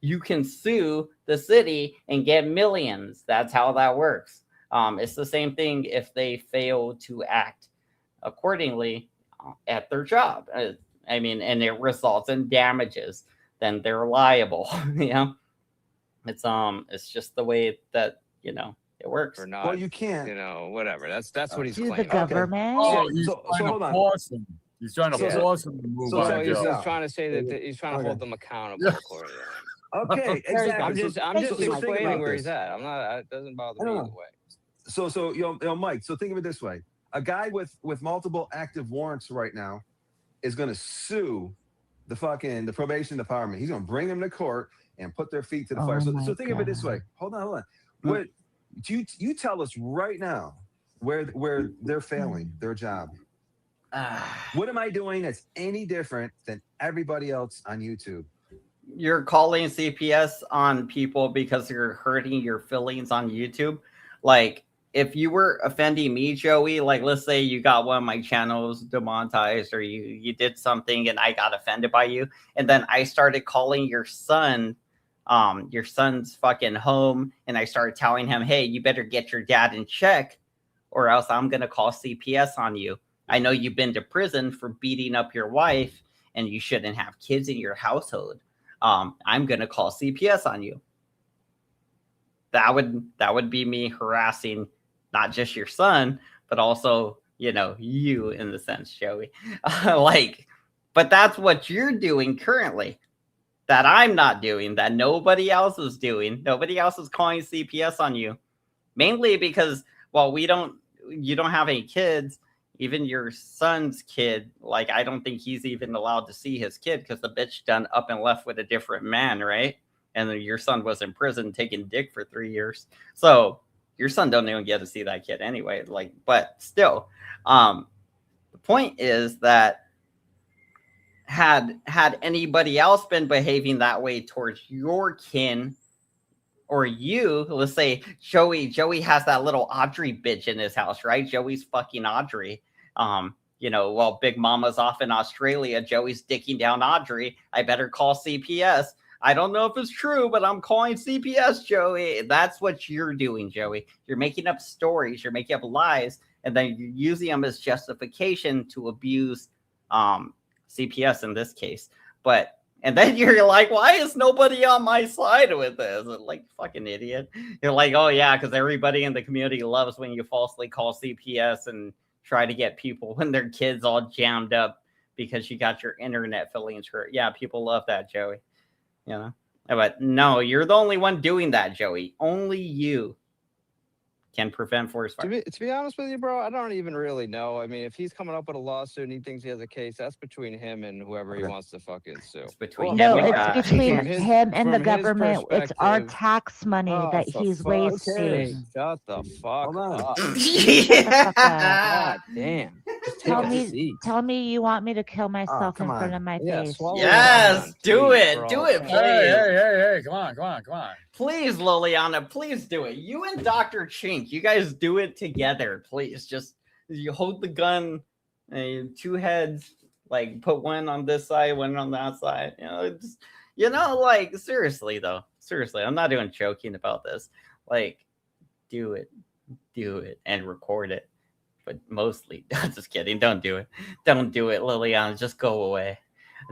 you can sue the city and get millions. That's how that works. It's the same thing if they fail to act accordingly at their job. I mean, and it results in damages, then they're liable. It's just the way that it works. Or not. Well, you can't. Whatever. That's what he's To the claiming. government. Oh, he's So trying hold to on. force him. He's trying to So- force him to move so out of he's jail. trying to say that he's trying to hold them accountable. According to him. Okay, exactly. I'm just so think explaining about where this. he's at. I'm not. It doesn't bother me No. either way. So Mike. So think of it this way: a guy with multiple active warrants right now is going to sue the probation department. He's going to bring them to court and put their feet to the fire. So think of it this way. Hold on. What you tell us right now where they're failing their job? What am I doing that's any different than everybody else on YouTube? You're calling CPS on people because you're hurting your feelings on YouTube. Like, if you were offending me, Joey, like, let's say you got one of my channels demonetized, or you did something and I got offended by you, and then I started calling your son's fucking home, and I started telling him, hey, you better get your dad in check or else I'm going to call CPS on you. I know you've been to prison for beating up your wife and you shouldn't have kids in your household. I'm going to call CPS on you. That would be me harassing not just your son, but also, you in the sense, Joey. But that's what you're doing currently, that I'm not doing, that nobody else is doing. Nobody else is calling CPS on you, mainly because, well, you don't have any kids. Even your son's kid, like, I don't think he's even allowed to see his kid because the bitch done up and left with a different man, right? And then your son was in prison taking dick for 3 years. So your son don't even get to see that kid anyway. Like, but still, the point is that had anybody else been behaving that way towards your kin or you, let's say Joey has that little Audrey bitch in his house, right? Joey's fucking Audrey. While Big Mama's off in Australia, Joey's dicking down Audrey. I better call CPS. I don't know if it's true, but I'm calling CPS, Joey. That's what you're doing, Joey. You're making up stories. You're making up lies and then you're using them as justification to abuse CPS in this case. And then you're like, why is nobody on my side with this? Like, fucking idiot. You're like, oh yeah, because everybody in the community loves when you falsely call CPS and try to get people when their kids all jammed up because you got your internet feelings hurt. Yeah, people love that, Joey. You know? But no, you're the only one doing that, Joey. Only you can prevent forest fire. To be honest with you, bro, I don't even really know. I mean, if he's coming up with a lawsuit and he thinks he has a case, that's between him and whoever he wants to fucking sue. It's between No, him and it's God. between From his- him and the from his government. It's our perspective- tax money that for he's fuck's wasting. sake, Shut the fuck Hold on. up. Fuck up. God damn. Just take Tell a me, seat. tell me you want me to kill myself in come front on. of my Yeah, face. swallow Yes, it. do Please, it. bro. Do it, Hey, please. hey, come on. Please, Liliana, please do it. You and Dr. Chink, you guys do it together, please. Just you hold the gun, two heads, like put one on this side, one on that side. Like seriously though, seriously, I'm not even joking about this. Like, do it, and record it. But mostly, just kidding. Don't do it, Liliana. Just go away.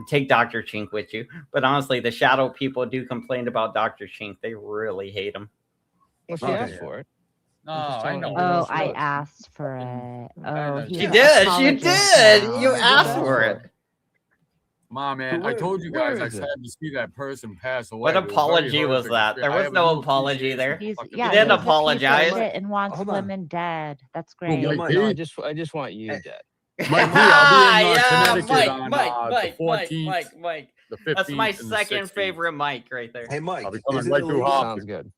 Take Dr. Chink with you. But honestly, the shadow people do complain about Dr. Chink. They really hate him. Well, she Okay. asked for it. No, I'm just I telling know. you. Oh, I Look. asked for it. Oh, know. he's She an did. apologist now. You I did asked ask for for it. Mom, man, I told you Where guys I is it? had to see that person pass away. What It was very apology was horrific that? There experience. I was have no no apology appreciation there. for He's fucking yeah, didn't he's a piece of apologize. shit and wants Hold on. women dead. That's Who, great. Mike Mike, P? No, I just want you Hey. dead. Mike P, I'll be in Yeah, Connecticut on Mike, the 14th, Mike. the 15th, That's my and the second 16th. favorite Mike right there. Hey, Mike, I'll be is coming it right through illegal? Hopkins. Sounds good.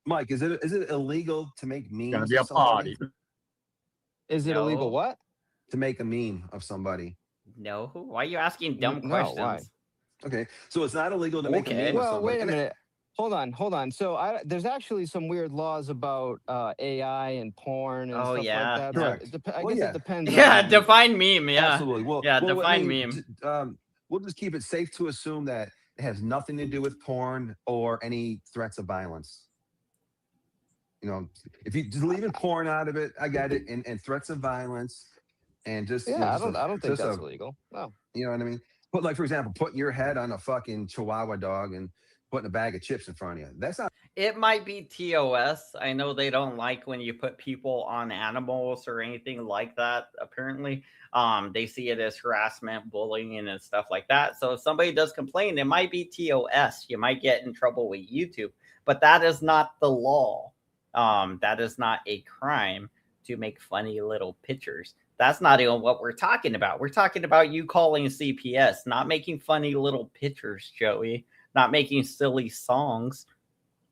Mike, is it illegal to make memes? It's gonna be a of somebody? party. Is it illegal No. what? To make a meme of somebody. No, why are you asking dumb No, questions? why? Okay, so it's not illegal to make a Okay. meme of Well, somebody. wait a And minute. Hold on. So there's actually some weird laws about AI and porn and Oh, stuff yeah. like that. Correct. I Well, guess yeah. it depends. Yeah, on define meme. Yeah, Absolutely. Well, yeah, I define mean, meme. we'll just keep it safe to assume that it has nothing to do with porn or any threats of violence. You know, if you just leaving porn out of it, I get it, and threats of violence, and just Yeah, I don't think just that's illegal. No. you know what I mean. Put like for example, putting your head on a fucking Chihuahua dog and putting a bag of chips in front of you. That's not. It might be TOS. I know they don't like when you put people on animals or anything like that. Apparently, they see it as harassment, bullying, and stuff like that. So if somebody does complain, it might be TOS. You might get in trouble with YouTube, but that is not the law. That is not a crime to make funny little pictures. That's not even what we're talking about. We're talking about you calling CPS, not making funny little pictures, Joey, not making silly songs.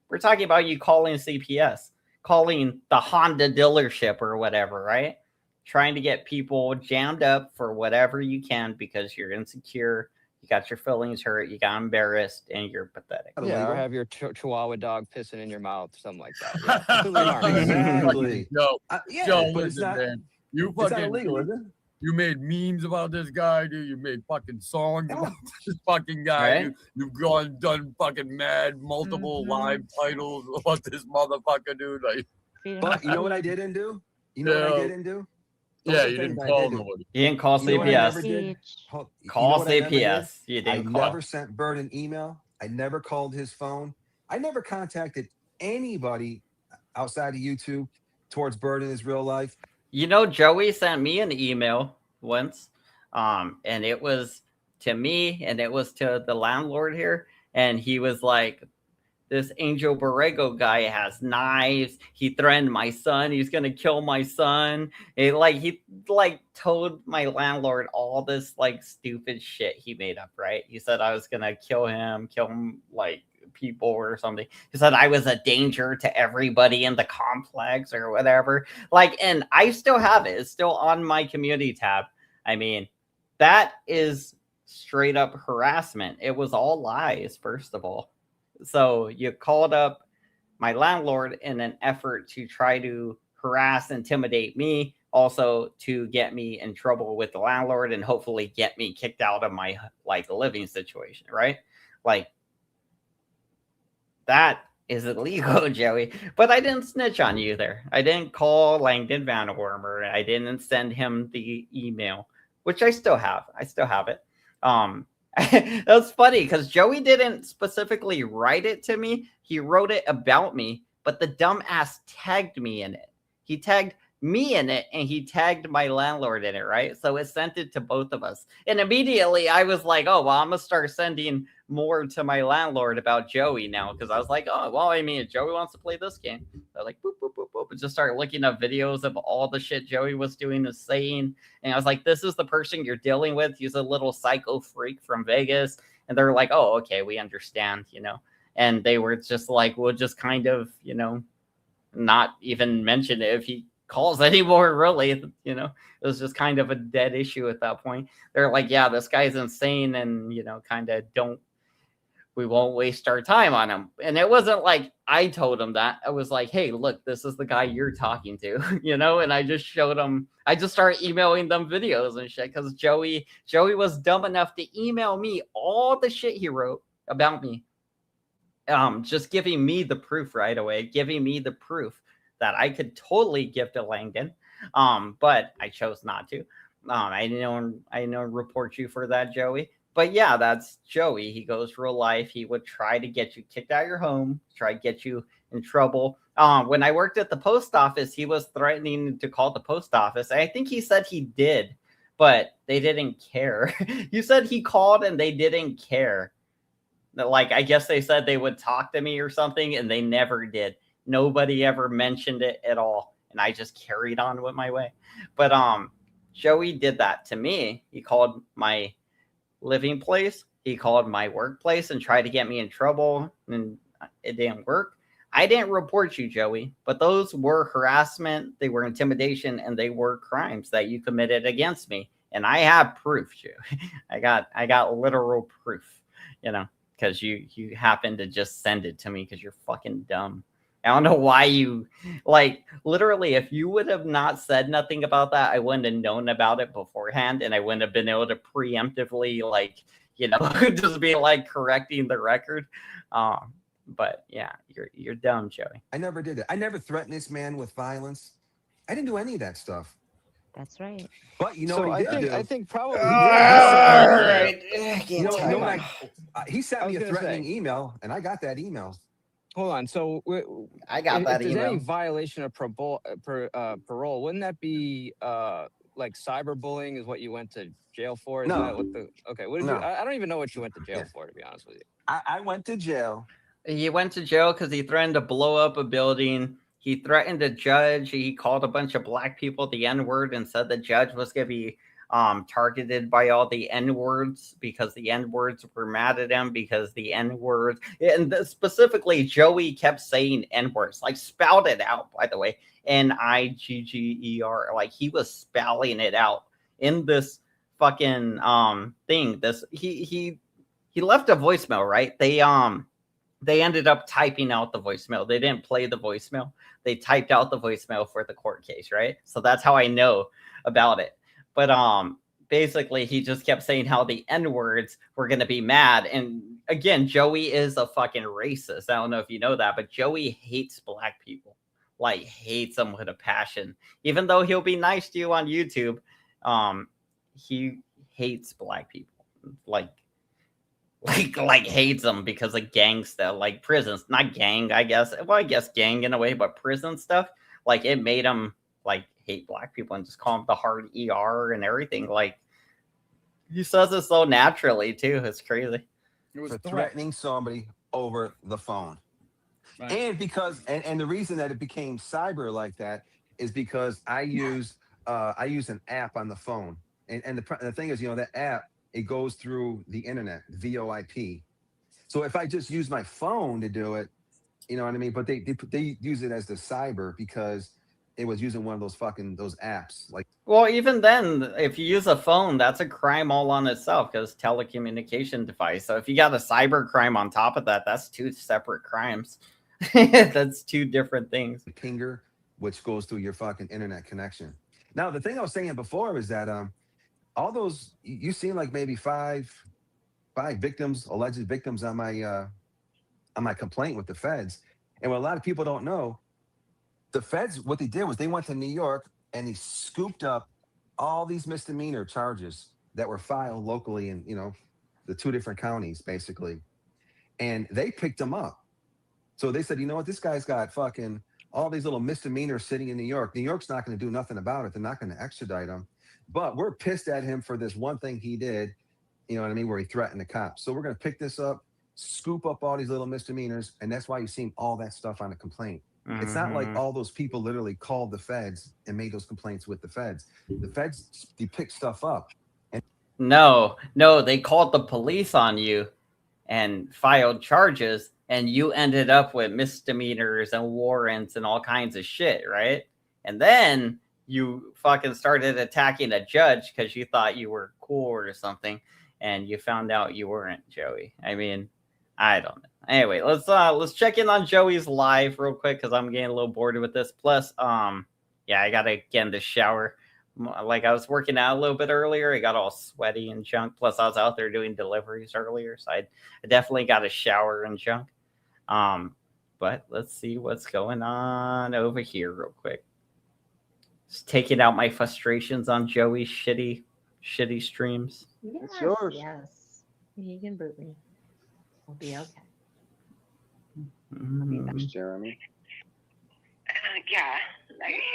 We're talking about you calling CPS, calling the Honda dealership or whatever, right? Trying to get people jammed up for whatever you can because you're insecure, you got your feelings hurt, you got embarrassed, and you're pathetic. Yeah, or have your Chihuahua dog pissing in your mouth, something like that. Yeah, completely harmless. Exactly. Joe, Yeah, Joe, but it's listen, not. man. You It's not fucking illegal, is it? You made memes about this guy, dude. You made fucking songs about this fucking guy, Right? dude. You've gone done fucking mad multiple live titles about this motherfucker, dude. Like, But you know what I didn't do? You know what I didn't do? Those yeah, are you things didn't I call did do. nobody. You didn't call You know what I never CPS. did? You know Call what I never did? CPS. You didn't I call. never sent Bird an email. I never called his phone. I never contacted anybody outside of YouTube towards Bird in his real life. You know, Joey sent me an email once, and it was to me, and it was to the landlord here, and he was like, this Angel Borrego guy has knives. He threatened my son. He's gonna kill my son. He told my landlord all this like stupid shit he made up, right? He said I was gonna kill him like people or something. He said I was a danger to everybody in the complex or whatever. Like, and I still have it. It's still on my community tab. I mean, that is straight up harassment. It was all lies, first of all. So you called up my landlord in an effort to try to harass, intimidate me, also to get me in trouble with the landlord and hopefully get me kicked out of my like living situation, right? Like that is illegal, Joey. But I didn't snitch on you there. I didn't call Langdon Van Wormer. I didn't send him the email, which I still have. I still have it. That's funny because Joey didn't specifically write it to me. He wrote it about me, but the dumbass tagged me in it. He tagged me in it and he tagged my landlord in it, right? So it sent it to both of us. And immediately I was like, oh, well, I'm going to start sending more to my landlord about Joey now because I was like, oh, well, I mean, if Joey wants to play this game. So I was like, boop, boop, boop, boop, and just start looking up videos of all the shit Joey was doing and saying. And I was like, this is the person you're dealing with. He's a little psycho freak from Vegas. And they're like, oh, okay, we understand, And they were just like, we'll just kind of, not even mention it if he calls anymore, really. It was just kind of a dead issue at that point. They're like, yeah, this guy's insane, and kind of we won't waste our time on him. And it wasn't like I told him that. I was like, hey, look, this is the guy you're talking to, and I just showed him, I just started emailing them videos and shit because Joey was dumb enough to email me all the shit he wrote about me. Just giving me the proof right away, giving me the proof that I could totally give to Langdon. But I chose not to. I didn't report you for that, Joey. But yeah, that's Joey. He goes real life. He would try to get you kicked out of your home, try to get you in trouble. When I worked at the post office, he was threatening to call the post office. I think he said he did, but they didn't care. You said he called and they didn't care. Like, I guess they said they would talk to me or something, and they never did. Nobody ever mentioned it at all. And I just carried on with my way. But Joey did that to me. He called my living place. He called my workplace and tried to get me in trouble, and it didn't work. I didn't report you, Joey, but those were harassment, they were intimidation, and they were crimes that you committed against me. And I have proof, Joey. I got literal proof, because you happened to just send it to me because you're fucking dumb. I don't know why you, literally, if you would have not said nothing about that, I wouldn't have known about it beforehand, and I wouldn't have been able to preemptively, just be, correcting the record. But, yeah, you're dumb, Joey. I never did it. I never threatened this man with violence. I didn't do any of that stuff. That's right. But you know So what he did do? I think probably he sent me a threatening email, and I got that email. Hold on. So I got that if email. there's any violation of parole, wouldn't that be like cyberbullying? Is what you went to jail for? Is No. That what okay. What did you? I don't even know what you went to jail for, to be honest with you. I went to jail. He went to jail because he threatened to blow up a building. He threatened a judge. He called a bunch of black people the N-word and said the judge was going to be targeted by all the N-words because the N-words were mad at him because the N-words, and specifically Joey kept saying N-words, spout it out, by the way, Nigger, he was spelling it out in this fucking thing. He left a voicemail, right? They ended up typing out the voicemail. They didn't play the voicemail. They typed out the voicemail for the court case, right? So that's how I know about it. But basically, he just kept saying how the N-words were going to be mad. And again, Joey is a fucking racist. I don't know if you know that, but Joey hates black people. Hates them with a passion. Even though he'll be nice to you on YouTube, he hates black people. Hates them because of gang stuff, prisons, not gang, I guess. Well, I guess gang in a way, but prison stuff, it made him hate black people and just call him the hard ER and everything. He says it so naturally too. It's crazy. It was threatening somebody over the phone. Right. And because and the reason that it became cyber like that is because I use an app on the phone. And the thing is, that app, it goes through the internet, VoIP. So if I just use my phone to do it, you know what I mean? But they use it as the cyber because it was using one of those apps. Well, even then, if you use a phone, that's a crime all on itself because telecommunication device. So if you got a cyber crime on top of that, that's two separate crimes. That's two different things. Pinger, which goes through your fucking internet connection. Now, the thing I was saying before is that all those, you seen maybe five victims, alleged victims on my complaint with the feds. And what a lot of people don't know, the feds, what they did was they went to New York and they scooped up all these misdemeanor charges that were filed locally in, the 2 different counties, basically. And they picked them up. So they said, you know what, this guy's got fucking all these little misdemeanors sitting in New York. New York's not going to do nothing about it. They're not going to extradite him. But we're pissed at him for this one thing he did, you know what I mean, where he threatened the cops. So we're going to pick this up, scoop up all these little misdemeanors, and that's why you're seeing all that stuff on the complaint. It's not like all those people literally called the feds and made those complaints with the feds. The feds, they pick stuff up. And No, they called the police on you and filed charges, and you ended up with misdemeanors and warrants and all kinds of shit, right? And then you fucking started attacking a judge because you thought you were cool or something, and you found out you weren't, Joey. I mean, I don't know. Anyway, let's check in on Joey's live real quick because I'm getting a little bored with this. Plus, yeah, I gotta get in the shower. Like I was working out a little bit earlier, I got all sweaty and junk. Plus, I was out there doing deliveries earlier, so I definitely got a shower and junk. But let's see what's going on over here real quick. Just taking out my frustrations on Joey's shitty streams. It's yours. Yes. You can boot me. I'll be okay. Thanks, Jeremy. Yeah.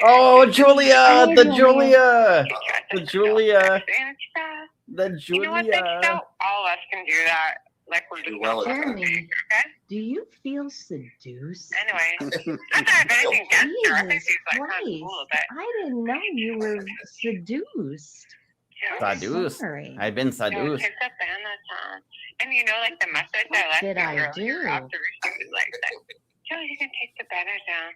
Oh, Julia! I The know, Julia! man. The Julia! And stuff. The You know what, Big Julia! Show? All of us can do that. Like we're just well, Jeremy, okay? do you feel seduced? Anyway, not that I have anything against her. I think Jesus she's like kind of Christ. cool, but I didn't know you were seduced. Seduced. Sorry. I've been Joe seduced. takes a banana time. And you know, like the message I left did you I earlier do? after she was like, Joe, you can take the banner down.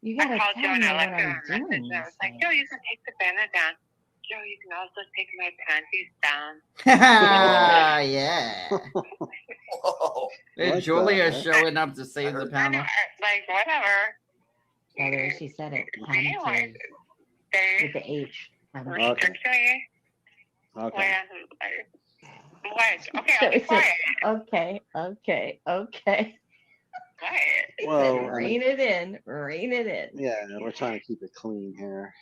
You I gotta called tell Joe and me I what left her I'm a message doing. and I was like, Joe, you can take the banner down. Joe, you can also take my panties down. Yeah. Whoa. Hey, Like Julia that. showing up to save the panel. Like, whatever. Oh, there she said it. Anyway, Panties. they With the H. Panties. Okay. me. Okay. What? Okay, So I'll be it's quiet. okay. Quiet. Well, Rein it in. Rein it in. yeah, we're trying to keep it clean here.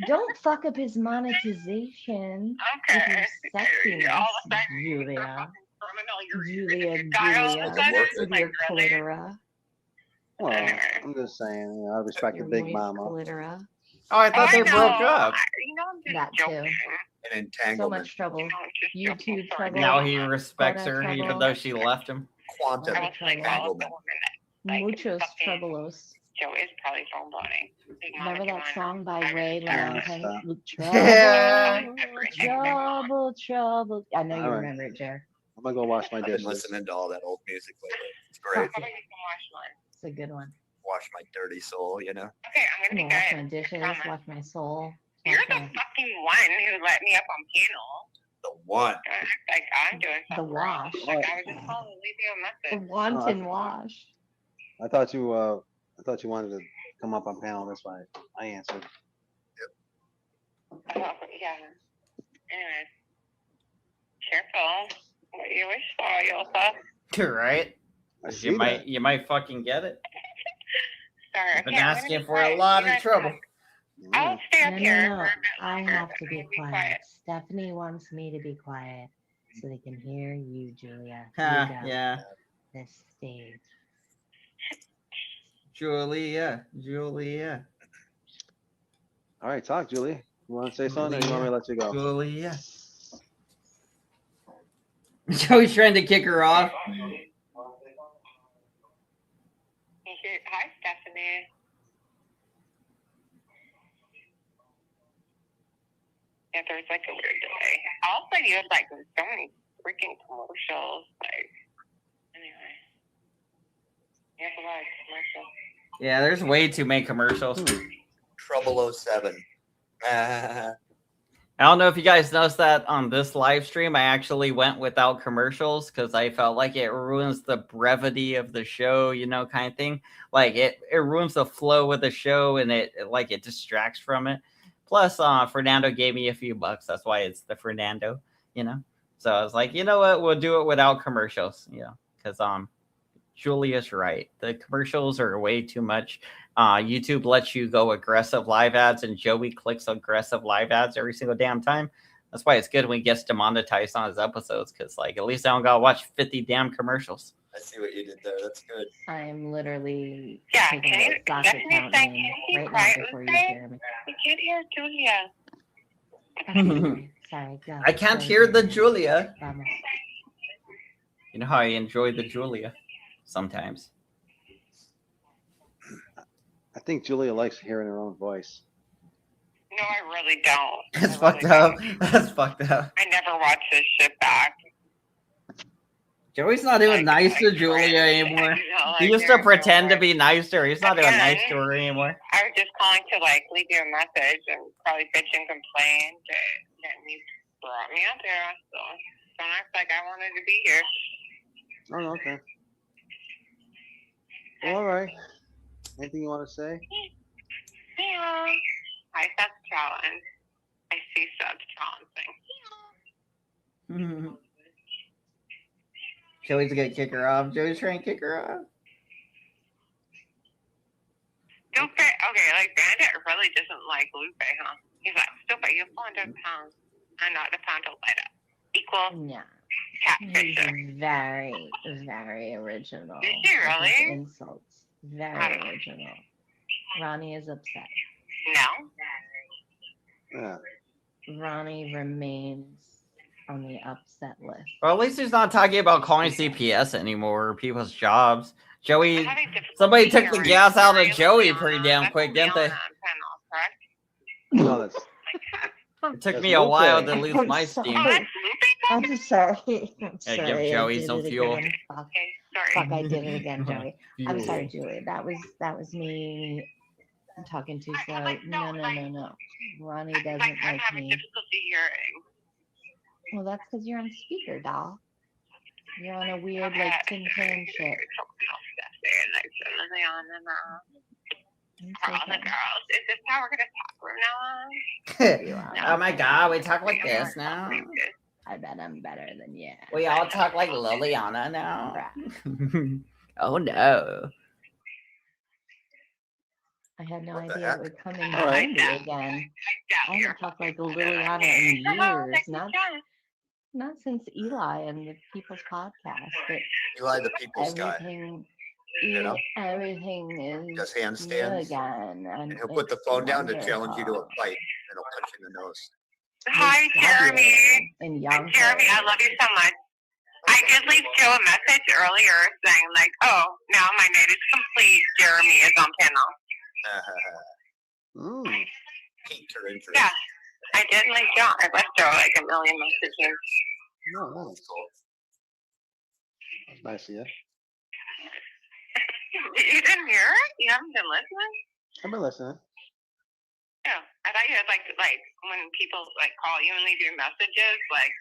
Don't fuck up his monetization Okay. with your sexiness, All of a sudden, Julia. you're Julia, guy all of a Julia, sudden, with like, your really? clitora. Well, I'm just saying, I respect Your the big moist mama. clitora. Oh, I thought I they know. broke up. You know, I'm just That joking. too. An So entanglement. much trouble. I'm just joking. YouTube Sorry. trouble. Now he respects Quota her, even trouble. though she left him. Quantum I was like, all of the entanglement. women that, like, Muchos fucking troublos. Joe is probably phone boning. His mama Remember that doing song by I Ray was Lantern? Yeah. Trouble. I know you All right. remember it, Jer. I'm gonna go wash my I've been dishes. listening to all that old music lately. It's great. Probably you can watch one. It's a good one. Wash my dirty soul, you know. Okay, I'm I'm gonna gonna be wash good. my dishes, Promise. wash my soul. You're wash the my- fucking one who let me up on panel. The one. Like I'm doing The something wrong. wash. Like I was just calling to leave you a The message. wanton wash. I thought you wanted to come up on panel. That's why I answered. Oh, yeah. Anyways, careful what you wish for, Yolsa. Right? I 'Cause see You that. might fucking get it. Sorry, I've been okay, I'm gonna asking be for a quiet. lot You of guys trouble. talk. I'll stay up here. No. for a bit I longer, have but to I'm be gonna quiet. Stephanie wants me to be quiet so they can hear you, Julia. You Huh, got yeah. this stage. Julia. All right, talk, Julie. You want to say something, or you want me to let you go? Julia. Joey's trying to kick her off. Hi, Stephanie. Yeah, there's like a weird delay. Also, you have like so many freaking commercials. Like, anyway, you have a lot of commercials. Yeah, there's way too many commercials. Trouble 07. I don't know if you guys noticed that on this live stream, I actually went without commercials because I felt like it ruins the brevity of the show, kind of thing. Like it ruins the flow of the show and it distracts from it. Plus, Fernando gave me a few bucks. That's why it's the Fernando, So I was like, you know what? We'll do it without commercials, because Julia's right. The commercials are way too much. YouTube lets you go aggressive live ads, and Joey clicks aggressive live ads every single damn time. That's why it's good when he gets demonetized on his episodes, because like at least I don't gotta watch 50 damn commercials. I see what you did there. That's good. I'm literally Yeah, taking can a you stock definitely account say, name can you right keep now quiet, before you Lupe? hear me. We can't hear Julia. Okay, sorry. Go. I can't Go, hear the Julia. Julia. Vamos. You know how I enjoy the Julia sometimes. I think Julia likes hearing her own voice. No, I really don't. That's fucked up. That's fucked up. I never watch this shit back. Joey's not even nice to Julia anymore. He used to pretend to be nice to her. He's not even nice to her anymore. I was just calling to like leave you a message and probably bitch and complain that you brought me up here. So don't act like I wanted to be here. Oh, okay. Well, all right. Anything you want to say? Yeah. I Seth challenge. I see Seth challenging. Joey's gonna kick her off. Joey's trying to kick her off. Lupe, okay, like Bandit really doesn't like Lupe, huh? He's like, Lupe, you're 400 pounds. I'm not a pound of lighter. Equal Yeah. catfisher. He's very, very original. Is he with his really? Insults. Very original. Ronnie is upset. No. Yeah. Ronnie remains on the upset list. Well, at least he's not talking about calling CPS anymore or people's jobs. Joey, somebody took the gas out of Joey pretty damn quick, didn't they? No, that's It took That's me a while Lupe. to lose my steam. I'm sorry. I'm Yeah, sorry. give I Joey did some it fuel. again. Fuck, I did it again, Joey. I'm sorry, Julie. That was me talking too slow. No. Ronnie doesn't like me. Difficulty hearing. Well, that's because you're on speaker, doll. You're on a weird, like, tin can shit. For all the girls. Is this how we're gonna talk from now on? Oh my god, we talk like this now. I bet I'm better than you. We all talk like Liliana now. Oh no. I had no What the idea heck? it would come in All right. handy again. I haven't talked like Liliana in years. Not since Eli and the People's Podcast, but Eli the people's guy. everything, You know? everything is Does new handstands. again. And And he'll put the it's phone down to challenge you to a wonderful. fight, and he'll punch you in the nose. Hi, Jeremy. And young. Jeremy, I love you so much. I did leave Joe a message earlier saying like, oh, now my night is complete. Jeremy is on panel. Piqued her interest. Yeah, I did like Joe. I left Joe like a million messages. no, that's cool. That's nice of you. You didn't hear it? You haven't been listening? I've been listening. Yeah, I thought you had like when people like call you and leave you messages, like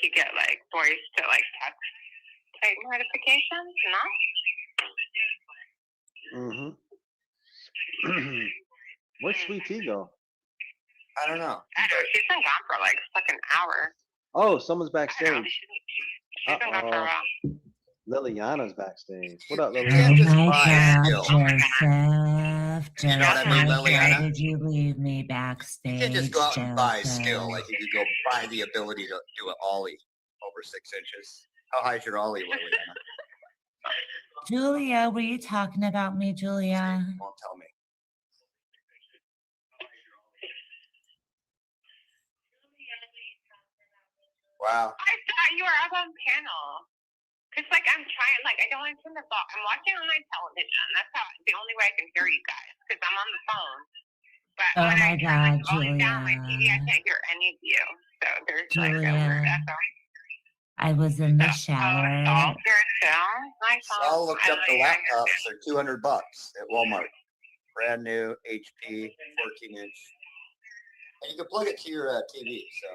you get like voice to like text type notifications, no? Where'd Sweet Tea go? I don't know. I don't know. She's been gone for like a fucking hour. Oh, someone's I don't know. backstage. She's been gone for a while. Liliana's backstage. What up, Oh Liliana? my skill. God, Joseph. You know what I mean, Joseph, Liliana? why did you leave me You backstage? can't just go out and buy Joseph? skill. Like you could go buy the ability to do an ollie over 6 inches. How high is your ollie, Liliana? Julia, were you talking about me, Julia? Won't tell me. Wow. I thought you were up on panel. Cause like I'm trying, like I don't want to turn the phone. I'm watching on my television. That's how the only way I can hear you guys. Cause I'm on the phone. But Oh when my I turn God, the volume down on my TV, I Julia. can't hear any of you. So there's like a weird Julia, echo. I was in the Oh, shower. Saul here too. Hi, Saul. Saul looked I up know the you're laptops. They're $200 at Walmart. Brand new HP, 14-inch. And you can plug it to your TV. So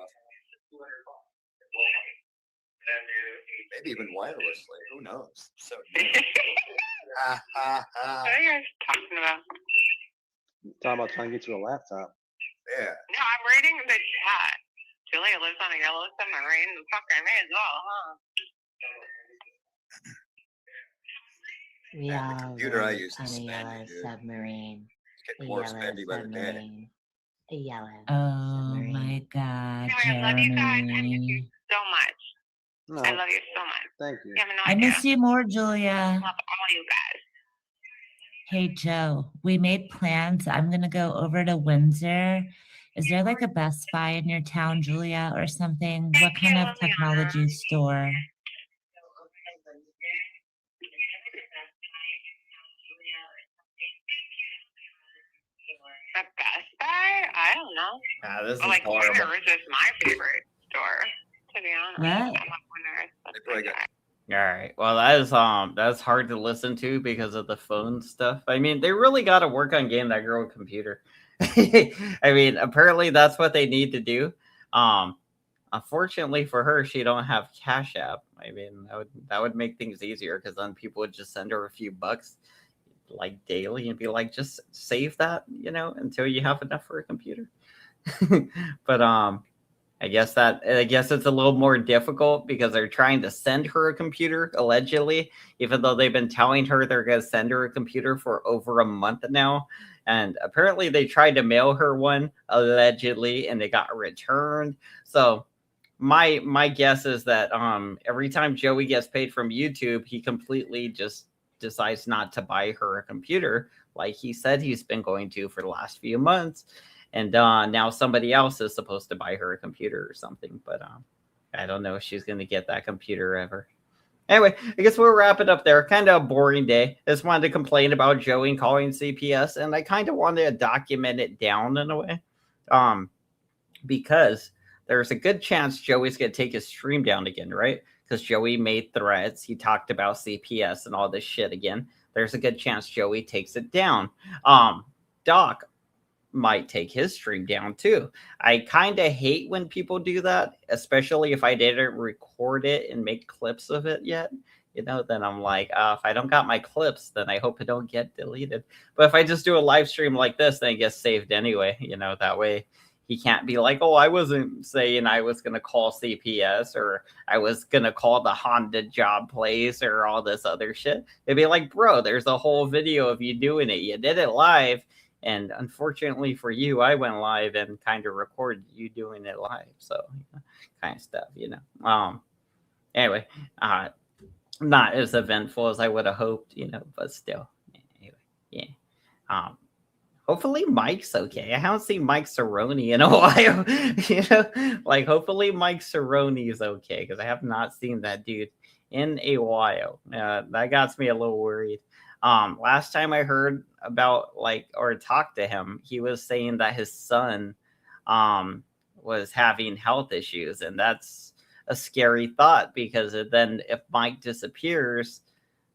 maybe even wirelessly. Who knows? So new. What are you guys talking about? Talking about trying to get you a laptop. Yeah. No, I'm reading the chat. Julia lives on a yellow submarine. Fucker, may as well, huh? We And the all computer I live use on is a spendy, yellow dude. submarine. It's getting A more yellow spendy by the day. submarine. A yellow Oh submarine. my God, Anyway, I love you guys. I miss you Jeremy. so much. No, I love you so much. thank you. You have no I idea. miss you more, I Julia. love all you guys. Hey, Joe, we made plans. I'm going to go over to Windsor. Is there like a Best Buy in your town, Julia, or something? What Thank you, kind of Liliana. technology store? The Best Buy? I don't know. This is Like horrible. Winners is my favorite store, to be honest. What? I love Winners. They probably got All right. Well, that's hard to listen to because of the phone stuff. I mean, they really got to work on getting that girl a computer. I mean, apparently that's what they need to do. Unfortunately for her, she don't have Cash App. I mean, that would make things easier because then people would just send her a few bucks like daily and be like, just save that, until you have enough for a computer. But I guess it's a little more difficult because they're trying to send her a computer, allegedly, even though they've been telling her they're going to send her a computer for over a month now. And apparently they tried to mail her one, allegedly, and they got returned. So my guess is that every time Joey gets paid from YouTube, he completely just decides not to buy her a computer like he said he's been going to for the last few months. And now somebody else is supposed to buy her a computer or something. But I don't know if she's going to get that computer ever. Anyway, I guess we'll wrap it up there. Kind of a boring day. I just wanted to complain about Joey calling CPS, and I kind of wanted to document it down in a way. Because there's a good chance Joey's going to take his stream down again, right? Because Joey made threats. He talked about CPS and all this shit again. There's a good chance Joey takes it down. Doc might take his stream down too. I kind of hate when people do that, especially if I didn't record it and make clips of it yet. Then I'm like, if I don't got my clips, then I hope it don't get deleted. But if I just do a live stream like this, then it gets saved anyway. That way he can't be like, oh, I wasn't saying I was going to call CPS or I was going to call the Honda job place or all this other shit. It'd be like, bro, there's a whole video of you doing it. You did it live. And unfortunately for you, I went live and kind of recorded you doing it live. So kind of stuff, Anyway, not as eventful as I would have hoped, but still. Anyway, yeah. Hopefully Mike's okay. I haven't seen Mike Cerrone in a while. Like hopefully Mike Cerrone is okay because I have not seen that dude in a while. That got me a little worried. Last time I heard about or talked to him, he was saying that his son was having health issues, and that's a scary thought because then if Mike disappears,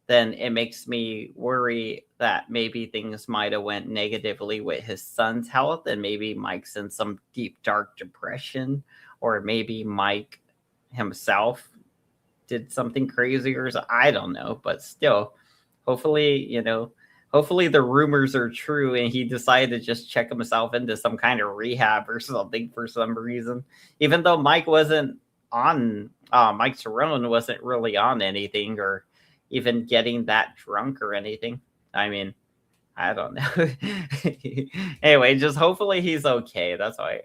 then it makes me worry that maybe things might have went negatively with his son's health, and maybe Mike's in some deep, dark depression, or maybe Mike himself did something crazy or I don't know, but still, hopefully the rumors are true and he decided to just check himself into some kind of rehab or something for some reason, even though Mike wasn't on, Mike Cerrone wasn't really on anything or even getting that drunk or anything. I mean, I don't know. Anyway, just hopefully he's okay. That's why,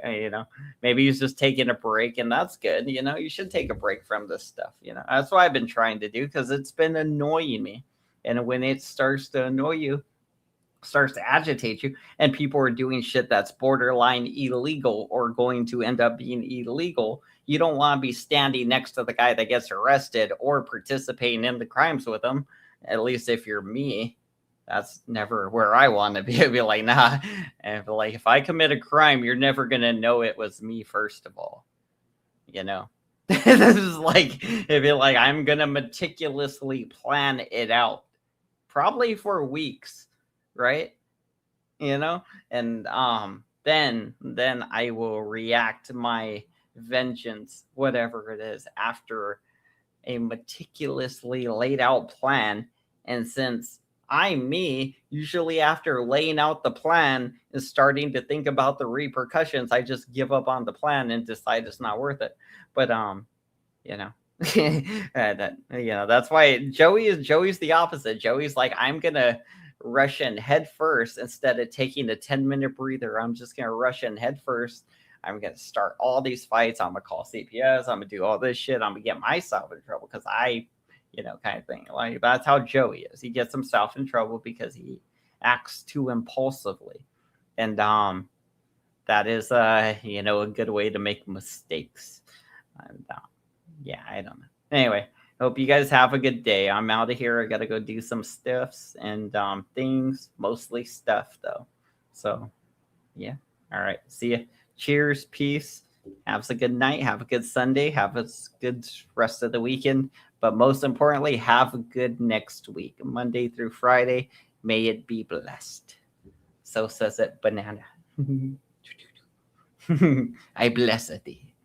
maybe he's just taking a break and that's good. You should take a break from this stuff. That's what I've been trying to do because it's been annoying me. And when it starts to annoy you, starts to agitate you, and people are doing shit that's borderline illegal or going to end up being illegal, you don't want to be standing next to the guy that gets arrested or participating in the crimes with him. At least if you're me, that's never where I want to be. I'd be like, nah. And like, if I commit a crime, you're never going to know it was me, first of all. This is like, it'd be like, I'm going to meticulously plan it out. Probably for weeks, right? And then I will react my vengeance, whatever it is, after a meticulously laid out plan. And since I'm me, usually after laying out the plan and starting to think about the repercussions, I just give up on the plan and decide it's not worth it. But That's why Joey's the opposite. Joey's like, I'm gonna rush in head first instead of taking a 10-minute breather. I'm just gonna rush in head first. I'm gonna start all these fights. I'm gonna call CPS. I'm gonna do all this shit. I'm gonna get myself in trouble because kind of thing. Like that's how Joey is. He gets himself in trouble because he acts too impulsively, and that is a good way to make mistakes. And I don't know. Anyway, hope you guys have a good day. I'm out of here. I gotta go do some stuffs and things, mostly stuff though. So yeah. All right. See ya. Cheers. Peace. Have a good night. Have a good Sunday. Have a good rest of the weekend. But most importantly, have a good next week, Monday through Friday. May it be blessed. So says it, banana. I bless thee.